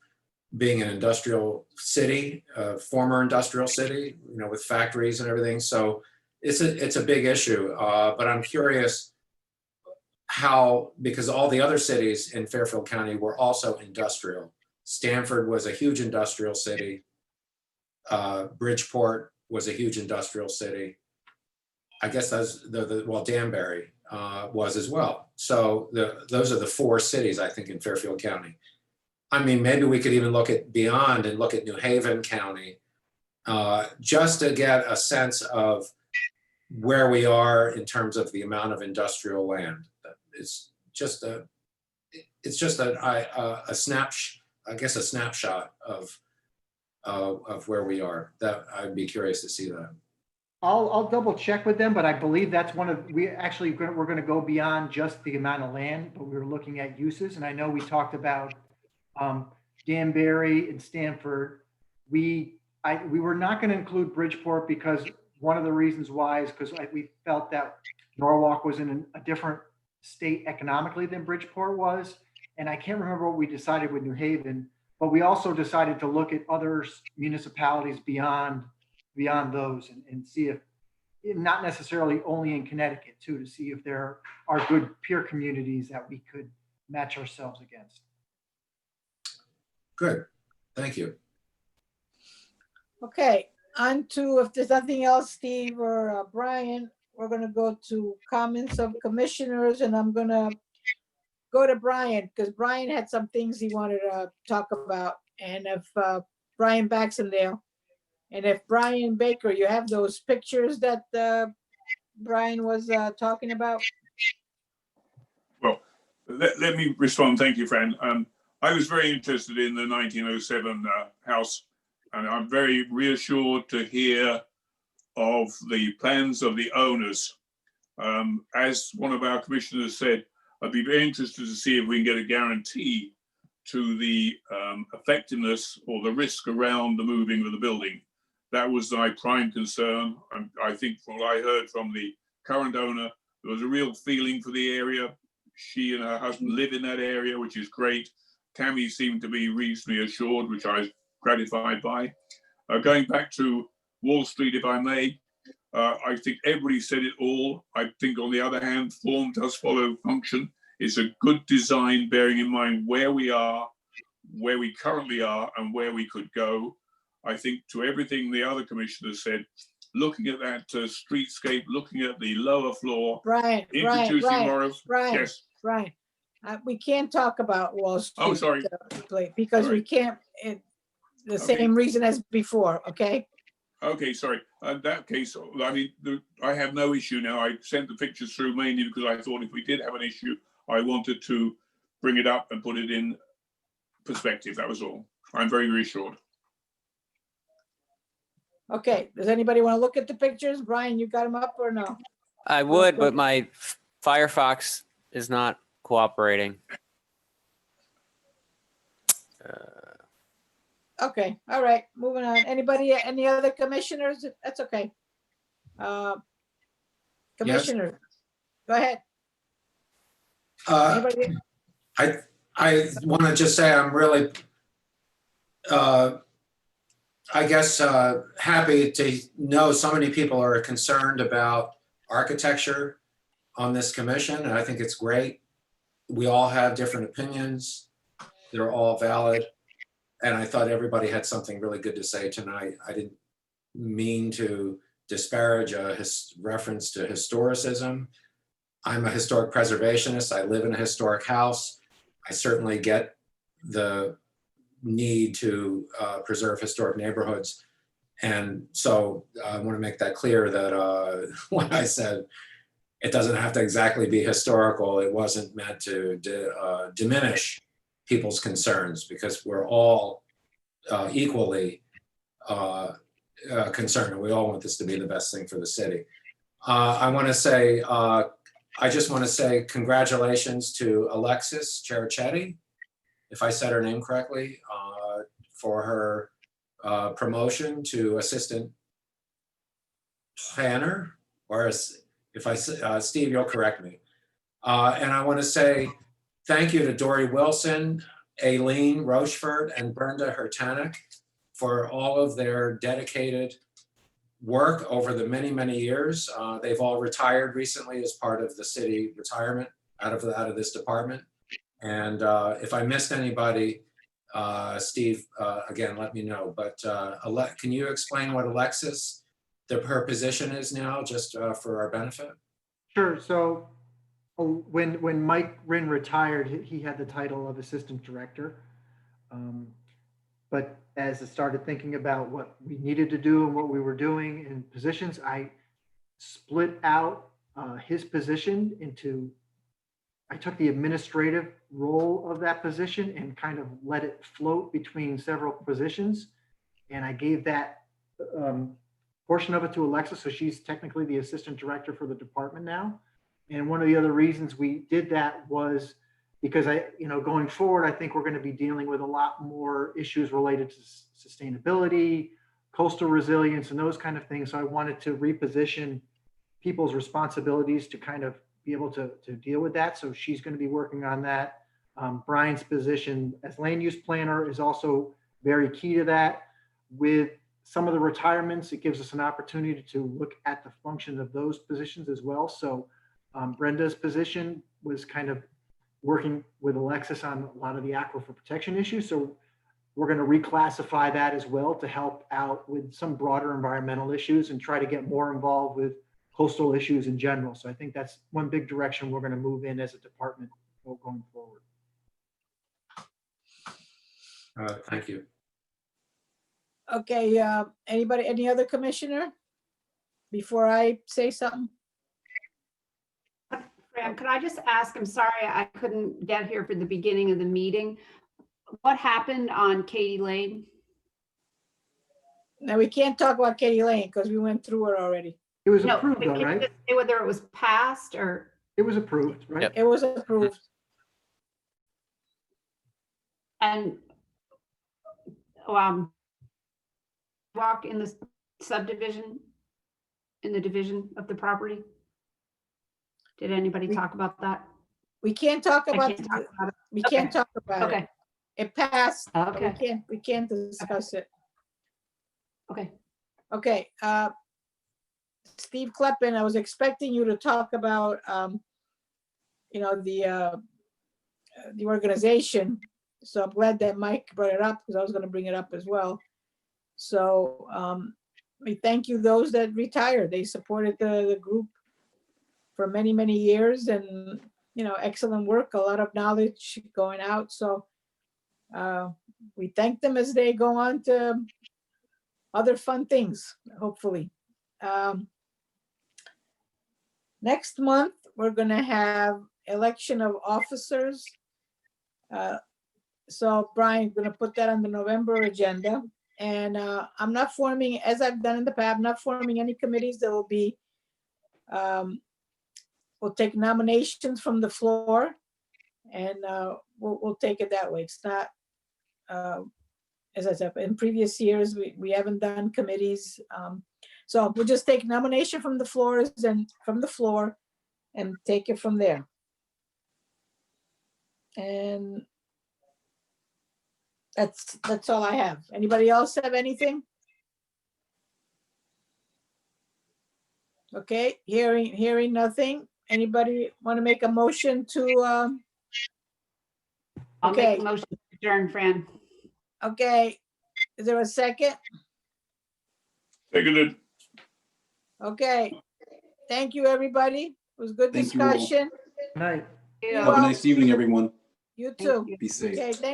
being an industrial city, a former industrial city, with factories and everything. So it's a big issue, but I'm curious how, because all the other cities in Fairfield County were also industrial. Stanford was a huge industrial city. Bridgeport was a huge industrial city. I guess that's Danbury was as well. So those are the 4 cities, I think, in Fairfield County. I mean, maybe we could even look at beyond and look at New Haven County, just to get a sense of where we are in terms of the amount of industrial land. It's just a snapshot of where we are. That I'd be curious to see that. I'll double check with them, but I believe that's we're going to go beyond just the amount of land, but we were looking at uses. And I know we talked about Danbury and Stanford. We were not going to include Bridgeport because one of the reasons why is because we felt that Norwalk was in a different state economically than Bridgeport was. And I can't remember what we decided with New Haven, but we also decided to look at other municipalities beyond those and see if, not necessarily only in Connecticut too, to see if there are good peer communities that we could match ourselves against. Good, thank you. Okay, on to, if there's nothing else, Steve or Brian, we're gonna go to comments of commissioners, and I'm gonna go to Brian, because Brian had some things he wanted to talk about. And if Brian Baxendale, and if Brian Baker, you have those pictures that Brian was talking about? Well, let me respond. Thank you, Fran. I was very interested in the 1907 house, and I'm very reassured to hear of the plans of the owners. As one of our commissioners said, I'd be very interested to see if we can get a guarantee to the effectiveness or the risk around the moving of the building. That was my prime concern. I think from what I heard from the current owner, there was a real feeling for the area. She and her husband live in that area, which is great. Tammy seemed to be reasonably assured, which I was gratified by. Going back to Wall Street, if I may, I think everybody said it all. I think, on the other hand, form does follow function. It's a good design, bearing in mind where we are, where we currently are, and where we could go. I think to everything the other commissioners said, looking at that streetscape, looking at the lower floor, Brian, yes. Brian, we can't talk about Wall Street. Oh, sorry. Because we can't, the same reason as before, okay? Okay, sorry. In that case, I mean, I have no issue now. I sent the pictures through mainly because I thought if we did have an issue, I wanted to bring it up and put it in perspective. That was all. I'm very reassured. Okay, does anybody want to look at the pictures? Brian, you got them up or no? I would, but my Firefox is not cooperating. Okay, all right, moving on. Anybody, any other commissioners? That's okay. Commissioner, go ahead. Anybody? I want to just say I'm really, I guess, happy to know so many people are concerned about architecture on this commission, and I think it's great. We all have different opinions. They're all valid. And I thought everybody had something really good to say tonight. I didn't mean to disparage a reference to historicism. I'm a historic preservationist. I live in a historic house. I certainly get the need to preserve historic neighborhoods. And so I want to make that clear that when I said it doesn't have to exactly be historical, it wasn't meant to diminish people's concerns, because we're all equally concerned, and we all want this to be the best thing for the city. I want to say, I just want to say congratulations to Alexis Cherichetti, if I said her name correctly, for her promotion to assistant planner, or if I Steve, you'll correct me. And I want to say thank you to Dory Wilson, Aileen Rochefort, and Brenda Hertanik for all of their dedicated work over the many, many years. They've all retired recently as part of the city retirement out of this department. And if I missed anybody, Steve, again, let me know. But can you explain what Alexis, her position is now, just for our benefit? Sure. So when Mike Rinn retired, he had the title of assistant director. But as I started thinking about what we needed to do and what we were doing in positions, I split out his position into, I took the administrative role of that position and kind of let it float between several positions. And I gave that portion of it to Alexa, so she's technically the assistant director for the department now. And one of the other reasons we did that was because going forward, I think we're going to be dealing with a lot more issues related to sustainability, coastal resilience, and those kind of things. So I wanted to reposition people's responsibilities to kind of be able to deal with that. So she's going to be working on that. Brian's position as land use planner is also very key to that. With some of the retirements, it gives us an opportunity to look at the function of those positions as well. So Brenda's position was kind of working with Alexis on a lot of the aquifer protection issues. So we're going to reclassify that as well to help out with some broader environmental issues and try to get more involved with coastal issues in general. So I think that's one big direction we're going to move in as a department going forward. Thank you. Okay, anybody, any other commissioner? Before I say something? Fran, could I just ask, I'm sorry, I couldn't get here for the beginning of the meeting. What happened on Katie Lane? Now, we can't talk about Katie Lane because we went through it already. It was No, approved but though, can you right? just say whether it was passed or, It was approved, right? Yep. It was approved. and walk in the subdivision, in the division of the property? Did anybody talk about that? We can't talk I about, can't talk about it. we Okay. can't talk about it. Okay, It passed. but Okay. We can't discuss it. okay. Okay, Steve Kleppen, I was expecting you to talk about, the organization. So I'm glad that Mike brought it up because I was gonna bring it up as well. So, we thank you, those that retired. They supported the group for many, many years and, excellent work, a lot of knowledge going out. So, we thank them as they go on to other fun things, hopefully. Next month, we're gonna have election of officers. So Brian, gonna put that on the November agenda. And I'm not forming, as I've done in the past, I'm not forming any committees. There will be, we'll take nominations from the floor and we'll take it that way. It's not, as I said, in previous years, we haven't done committees. So we'll just take nomination from the floor and take it from there. And that's all I have. Anybody else have anything? Okay, hearing nothing. Anybody want to make a motion to, I'll make okay. a motion to adjourn, Fran. Okay, is there a second? Seconded. Okay, thank you, everybody. It was good Thank you all. discussion. Night. You Have a all- nice evening, everyone. You too. Be safe. Okay, thank